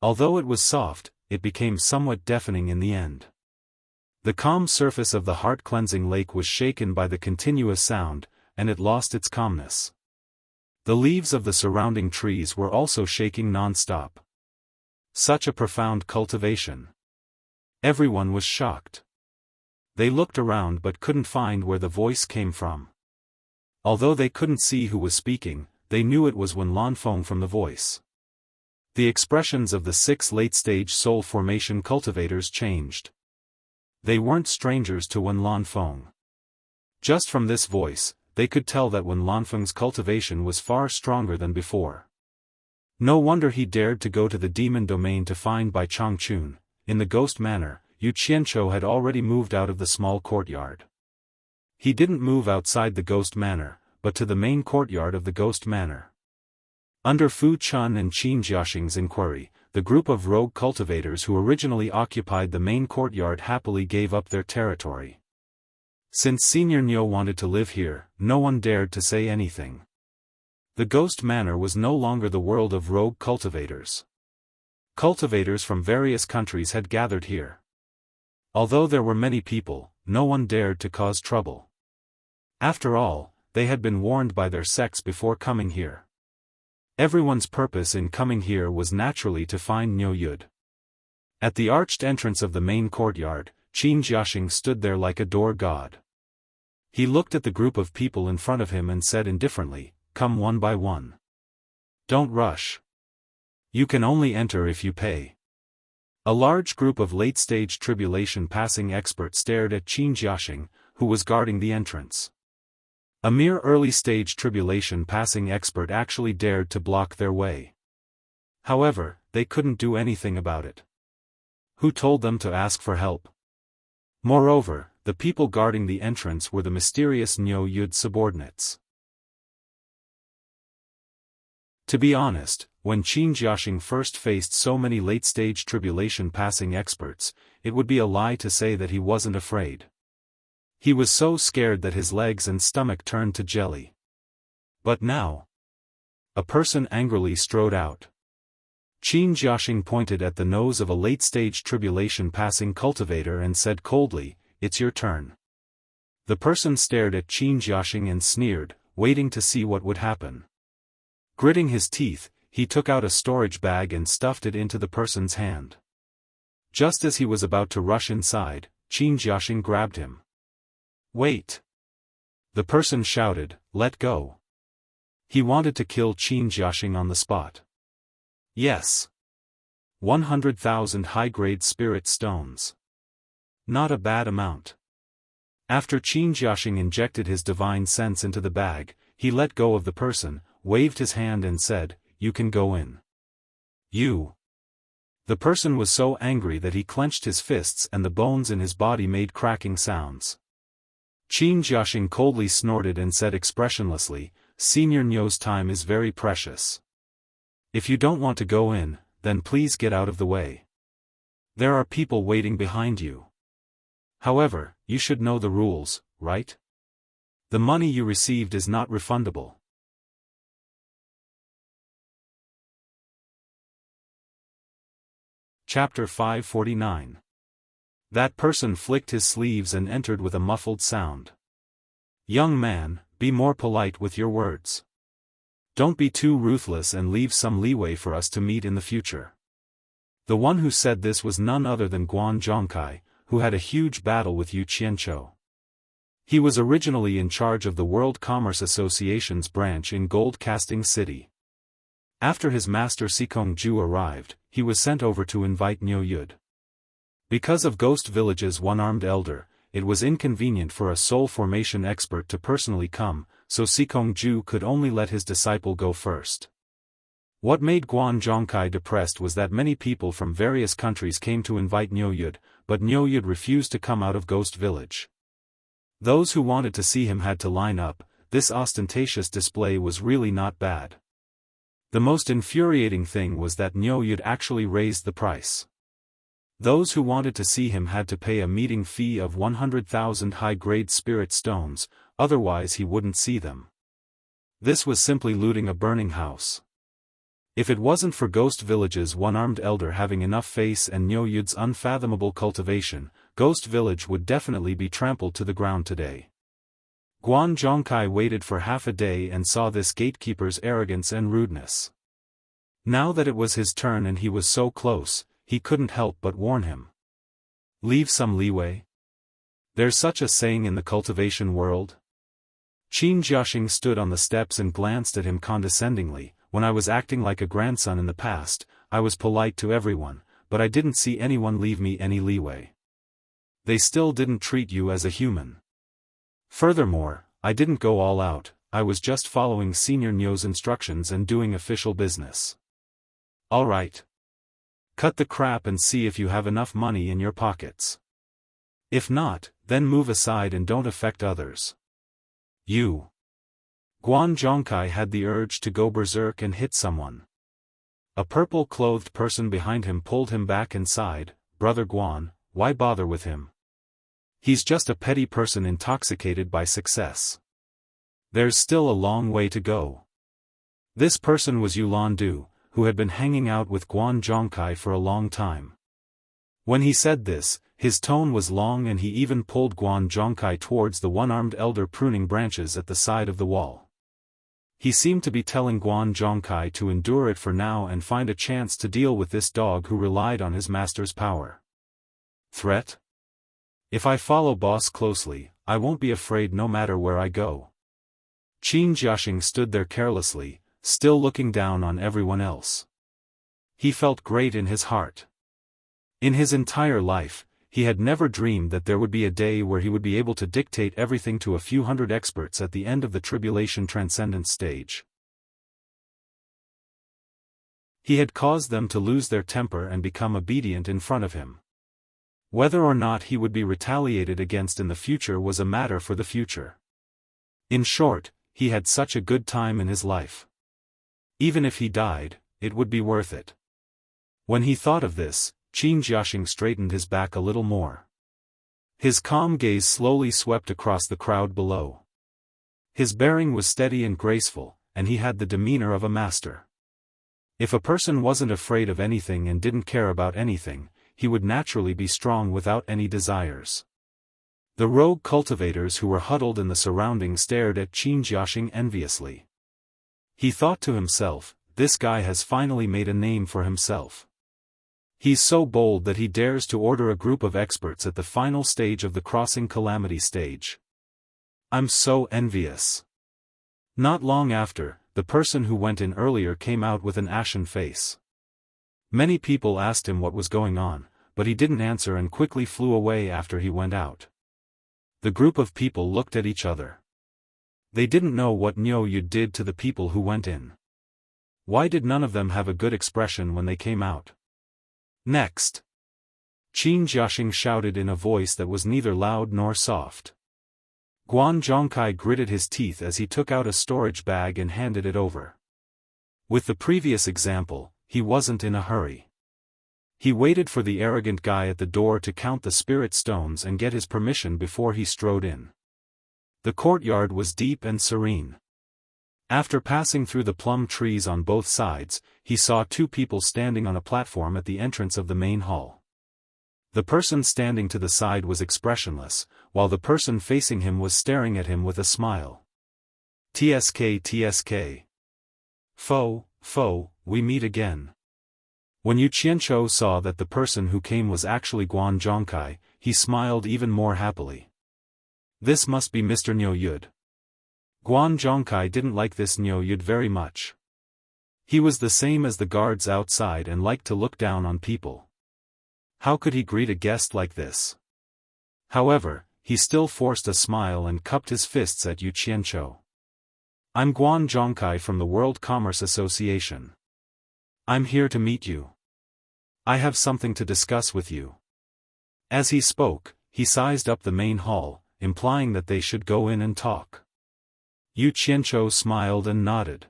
Although it was soft, it became somewhat deafening in the end. The calm surface of the heart-cleansing lake was shaken by the continuous sound, and it lost its calmness. The leaves of the surrounding trees were also shaking non-stop. Such a profound cultivation. Everyone was shocked. They looked around but couldn't find where the voice came from. Although they couldn't see who was speaking, they knew it was Wen Lanfeng from the voice. The expressions of the 6 late-stage soul formation cultivators changed. They weren't strangers to Wen Lanfeng. Just from this voice, they could tell that Wen Lanfeng's cultivation was far stronger than before. No wonder he dared to go to the demon domain to find Bai Changchun. In the ghost manor, Yu Qianchou had already moved out of the small courtyard. He didn't move outside the ghost manor, but to the main courtyard of the ghost manor. Under Fu Chun and Qin Jiaxing's inquiry, the group of rogue cultivators who originally occupied the main courtyard happily gave up their territory. Since Senior Nyo wanted to live here, no one dared to say anything. The Ghost Manor was no longer the world of rogue cultivators. Cultivators from various countries had gathered here. Although there were many people, no one dared to cause trouble. After all, they had been warned by their sects before coming here. Everyone's purpose in coming here was naturally to find Nyo Yud. At the arched entrance of the main courtyard, Qin Jiaxing stood there like a door god. He looked at the group of people in front of him and said indifferently, "Come one by one. Don't rush. You can only enter if you pay." A large group of late-stage tribulation passing experts stared at Qin Jiaxing, who was guarding the entrance. A mere early-stage tribulation passing expert actually dared to block their way. However, they couldn't do anything about it. Who told them to ask for help? Moreover, the people guarding the entrance were the mysterious Nyo Yud subordinates. To be honest, when Qin Jiaxing first faced so many late-stage tribulation-passing experts, it would be a lie to say that he wasn't afraid. He was so scared that his legs and stomach turned to jelly. But now, a person angrily strode out. Qin Jiaxing pointed at the nose of a late-stage tribulation-passing cultivator and said coldly, "It's your turn." The person stared at Qin Jiaxing and sneered, waiting to see what would happen. Gritting his teeth, he took out a storage bag and stuffed it into the person's hand. Just as he was about to rush inside, Qin Jiaxing grabbed him. "Wait!" The person shouted, "Let go." He wanted to kill Qin Jiaxing on the spot. Yes. 100,000 high-grade spirit stones. Not a bad amount. After Qin Jiaxing injected his divine sense into the bag, he let go of the person, waved his hand and said, "You can go in." "You." The person was so angry that he clenched his fists and the bones in his body made cracking sounds. Qin Jiaxing coldly snorted and said expressionlessly, "Senior Nyo's time is very precious. If you don't want to go in, then please get out of the way. There are people waiting behind you. However, you should know the rules, right? The money you received is not refundable." Chapter 549. That person flicked his sleeves and entered with a muffled sound. "Young man, be more polite with your words. Don't be too ruthless and leave some leeway for us to meet in the future." The one who said this was none other than Guan Zhongkai, who had a huge battle with Yu Qianqiu. He was originally in charge of the World Commerce Association's branch in Gold Casting City. After his master Sikong Ju arrived, he was sent over to invite Nyo Yud. Because of Ghost Village's one-armed elder, it was inconvenient for a soul formation expert to personally come, so Sikong Ju could only let his disciple go first. What made Guan Zhongkai depressed was that many people from various countries came to invite Nyo Yud, but Nyo Yud refused to come out of Ghost Village. Those who wanted to see him had to line up. This ostentatious display was really not bad. The most infuriating thing was that Nyo Yud actually raised the price. Those who wanted to see him had to pay a meeting fee of 100,000 high-grade spirit stones, otherwise he wouldn't see them. This was simply looting a burning house. If it wasn't for Ghost Village's one-armed elder having enough face and Nyo Yud's unfathomable cultivation, Ghost Village would definitely be trampled to the ground today. Guan Zhongkai waited for half a day and saw this gatekeeper's arrogance and rudeness. Now that it was his turn and he was so close, he couldn't help but warn him. "Leave some leeway. There's such a saying in the cultivation world." Qin Jiaxing stood on the steps and glanced at him condescendingly. "When I was acting like a grandson in the past, I was polite to everyone, but I didn't see anyone leave me any leeway. They still didn't treat you as a human. Furthermore, I didn't go all out, I was just following Senior Nyo's instructions and doing official business. All right. Cut the crap and see if you have enough money in your pockets. If not, then move aside and don't affect others." "You." Guan Zhongkai had the urge to go berserk and hit someone. A purple-clothed person behind him pulled him back and sighed, "Brother Guan, why bother with him? He's just a petty person intoxicated by success. There's still a long way to go. This person was Yulan Du, who had been hanging out with Guan Zhongkai for a long time. When he said this, his tone was long and he even pulled Guan Zhongkai towards the one-armed elder pruning branches at the side of the wall. He seemed to be telling Guan Zhongkai to endure it for now and find a chance to deal with this dog who relied on his master's power. Threat? If I follow boss closely, I won't be afraid no matter where I go. Qin Jiaxing stood there carelessly, still looking down on everyone else. He felt great in his heart. In his entire life, he had never dreamed that there would be a day where he would be able to dictate everything to a few hundred experts at the end of the tribulation transcendence stage. He had caused them to lose their temper and become obedient in front of him. Whether or not he would be retaliated against in the future was a matter for the future. In short, he had such a good time in his life. Even if he died, it would be worth it. When he thought of this, Qin Jiaxing straightened his back a little more. His calm gaze slowly swept across the crowd below. His bearing was steady and graceful, and he had the demeanor of a master. If a person wasn't afraid of anything and didn't care about anything, he would naturally be strong without any desires. The rogue cultivators who were huddled in the surroundings stared at Qin Jiaxing enviously. He thought to himself, this guy has finally made a name for himself. He's so bold that he dares to order a group of experts at the final stage of the crossing calamity stage. I'm so envious. Not long after, the person who went in earlier came out with an ashen face. Many people asked him what was going on, but he didn't answer and quickly flew away after he went out. The group of people looked at each other. They didn't know what Niu Yu did to the people who went in. Why did none of them have a good expression when they came out? Next! Qin Jiaxing shouted in a voice that was neither loud nor soft. Guan Zhongkai gritted his teeth as he took out a storage bag and handed it over. With the previous example, he wasn't in a hurry. He waited for the arrogant guy at the door to count the spirit stones and get his permission before he strode in. The courtyard was deep and serene. After passing through the plum trees on both sides, he saw two people standing on a platform at the entrance of the main hall. The person standing to the side was expressionless, while the person facing him was staring at him with a smile. TSK. Foe, we meet again. When Yu Qianzhou saw that the person who came was actually Guan Zhongkai, he smiled even more happily. This must be Mr. Niu Yu. Guan Zhongkai didn't like this Niu Yu very much. He was the same as the guards outside and liked to look down on people. How could he greet a guest like this? However, he still forced a smile and cupped his fists at Yu Qianzhou. I'm Guan Zhongkai from the World Commerce Association. I'm here to meet you. I have something to discuss with you. As he spoke, he sized up the main hall, implying that they should go in and talk. Yu Qianzhou smiled and nodded.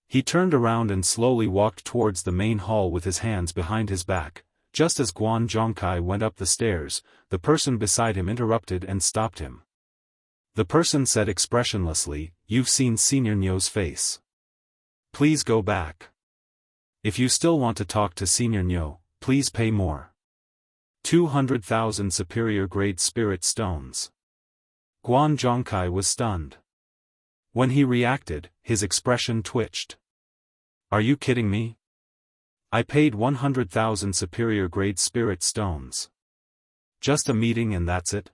He turned around and slowly walked towards the main hall with his hands behind his back. Just as Guan Zhongkai went up the stairs, the person beside him interrupted and stopped him. The person said expressionlessly, "You've seen Senior Niu's face. Please go back. If you still want to talk to Senior Niu, please pay more. 200,000 superior grade spirit stones." Guan Zhongkai was stunned. When he reacted, his expression twitched. Are you kidding me? I paid 100,000 superior grade spirit stones. Just a meeting and that's it?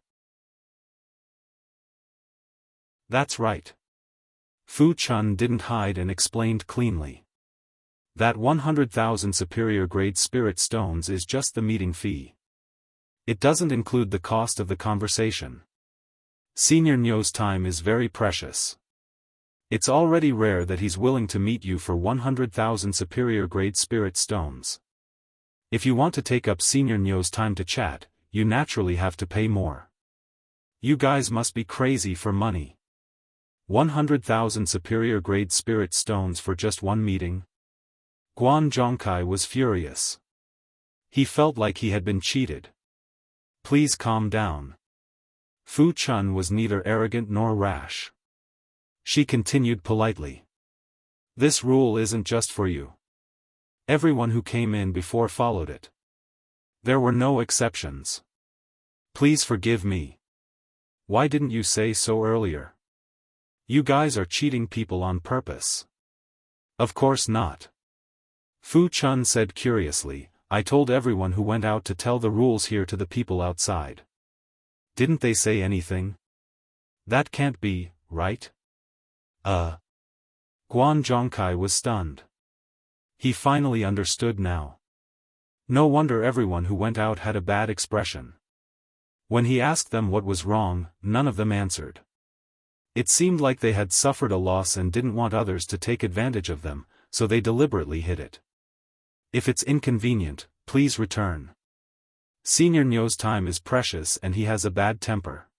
That's right. Fu Chun didn't hide and explained cleanly. That 100,000 superior grade spirit stones is just the meeting fee. It doesn't include the cost of the conversation. Senior Niu's time is very precious. It's already rare that he's willing to meet you for 100,000 superior grade spirit stones. If you want to take up Senior Niu's time to chat, you naturally have to pay more. You guys must be crazy for money. 100,000 superior grade spirit stones for just one meeting? Guan Zhongkai was furious. He felt like he had been cheated. Please calm down. Fu Chun was neither arrogant nor rash. She continued politely. This rule isn't just for you. Everyone who came in before followed it. There were no exceptions. Please forgive me. Why didn't you say so earlier? You guys are cheating people on purpose. Of course not. Fu Chun said curiously, I told everyone who went out to tell the rules here to the people outside. Didn't they say anything? That can't be, right? Guan Zhongkai was stunned. He finally understood now. No wonder everyone who went out had a bad expression. When he asked them what was wrong, none of them answered. It seemed like they had suffered a loss and didn't want others to take advantage of them, so they deliberately hid it. If it's inconvenient, please return. Senior Nyo's time is precious and he has a bad temper.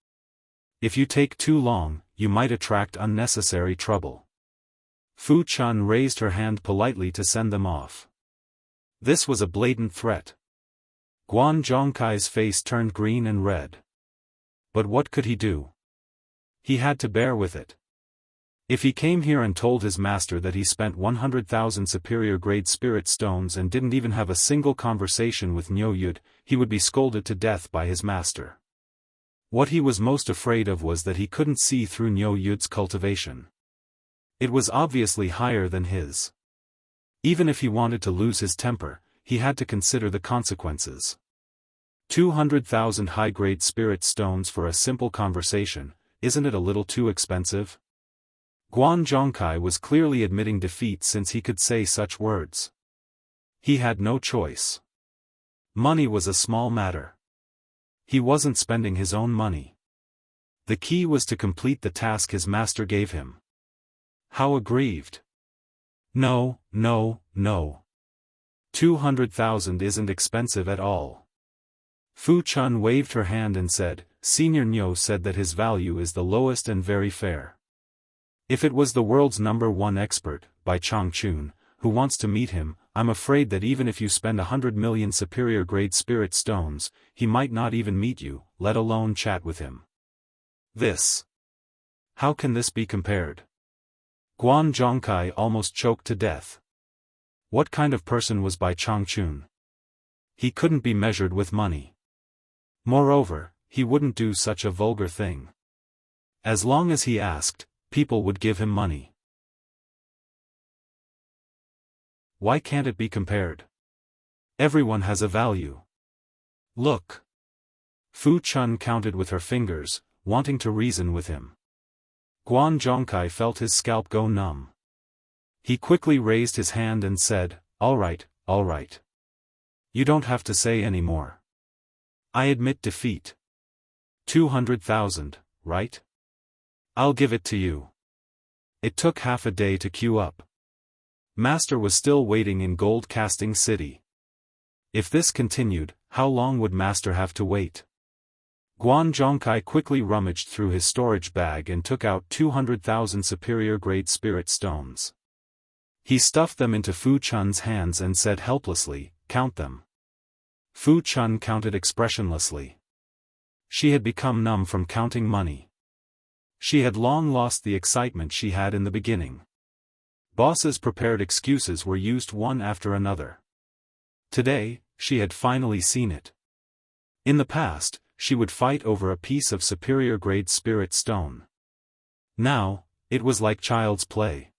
If you take too long, you might attract unnecessary trouble. Fu Chun raised her hand politely to send them off. This was a blatant threat. Guan Zhongkai's face turned green and red. But what could he do? He had to bear with it. If he came here and told his master that he spent 100,000 superior-grade spirit stones and didn't even have a single conversation with Nyo Yud, he would be scolded to death by his master. What he was most afraid of was that he couldn't see through Nyo Yud's cultivation. It was obviously higher than his. Even if he wanted to lose his temper, he had to consider the consequences. 200,000 high-grade spirit stones for a simple conversation, isn't it a little too expensive? Guan Zhongkai was clearly admitting defeat since he could say such words. He had no choice. Money was a small matter. He wasn't spending his own money. The key was to complete the task his master gave him. How aggrieved. No. 200,000 isn't expensive at all. Fu Chun waved her hand and said, Senior Nyo said that his value is the lowest and very fair. If it was the world's #1 expert, Bai Changchun, who wants to meet him, I'm afraid that even if you spend 100 million superior-grade spirit stones, he might not even meet you, let alone chat with him. This. How can this be compared? Guan Zhongkai almost choked to death. What kind of person was Bai Changchun? He couldn't be measured with money. Moreover, he wouldn't do such a vulgar thing. As long as he asked, people would give him money. Why can't it be compared? Everyone has a value. Look. Fu Chun counted with her fingers, wanting to reason with him. Guan Zhongkai felt his scalp go numb. He quickly raised his hand and said, all right. You don't have to say any more. I admit defeat. 200,000, right? I'll give it to you. It took half a day to queue up. Master was still waiting in Gold Casting City. If this continued, how long would Master have to wait? Guan Zhongkai quickly rummaged through his storage bag and took out 200,000 superior-grade spirit stones. He stuffed them into Fu Chun's hands and said helplessly, count them. Fu Chun counted expressionlessly. She had become numb from counting money. She had long lost the excitement she had in the beginning. Boss's prepared excuses were used one after another. Today, she had finally seen it. In the past, she would fight over a piece of superior-grade spirit stone. Now, it was like child's play.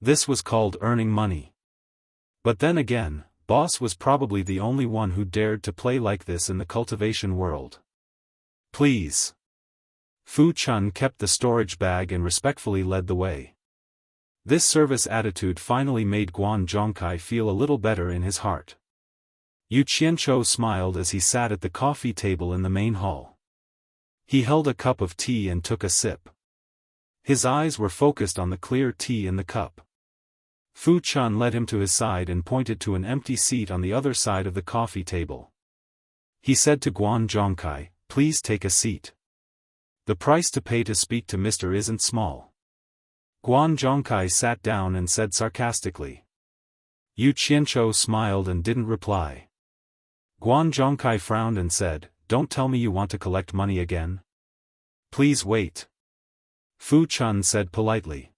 This was called earning money. But then again, Boss was probably the only one who dared to play like this in the cultivation world. Please. Fu Chun kept the storage bag and respectfully led the way. This service attitude finally made Guan Zhongkai feel a little better in his heart. Yu Qianzhou smiled as he sat at the coffee table in the main hall. He held a cup of tea and took a sip. His eyes were focused on the clear tea in the cup. Fu Chun led him to his side and pointed to an empty seat on the other side of the coffee table. He said to Guan Zhongkai, please take a seat. The price to pay to speak to Mr. isn't small. Guan Zhongkai sat down and said sarcastically. Yu Qianzhou smiled and didn't reply. Guan Zhongkai frowned and said, don't tell me you want to collect money again. Please wait. Fu Chun said politely.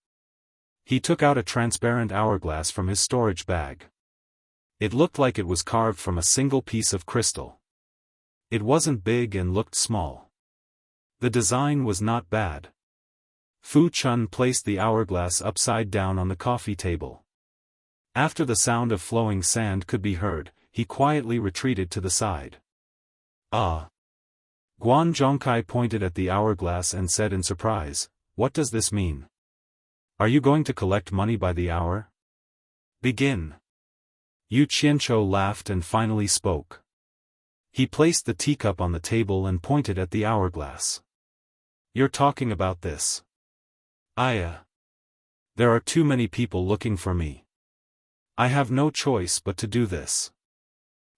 He took out a transparent hourglass from his storage bag. It looked like it was carved from a single piece of crystal. It wasn't big and looked small. The design was not bad. Fu Chun placed the hourglass upside down on the coffee table. After the sound of flowing sand could be heard, he quietly retreated to the side. Ah! Guan Zhongkai pointed at the hourglass and said in surprise, "What does this mean? Are you going to collect money by the hour? Begin." Yu Qianzhou laughed and finally spoke. He placed the teacup on the table and pointed at the hourglass. "You're talking about this. There are too many people looking for me. I have no choice but to do this.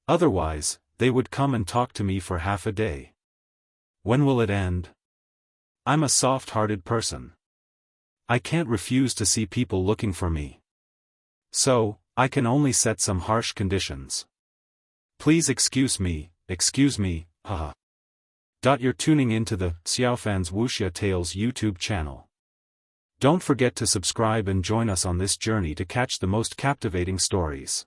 Otherwise, they would come and talk to me for half a day. When will it end? I'm a soft-hearted person. I can't refuse to see people looking for me. So, I can only set some harsh conditions. Please excuse me, haha. You're tuning into the Xiaofan's Wuxia Tales YouTube channel. Don't forget to subscribe and join us on this journey to catch the most captivating stories.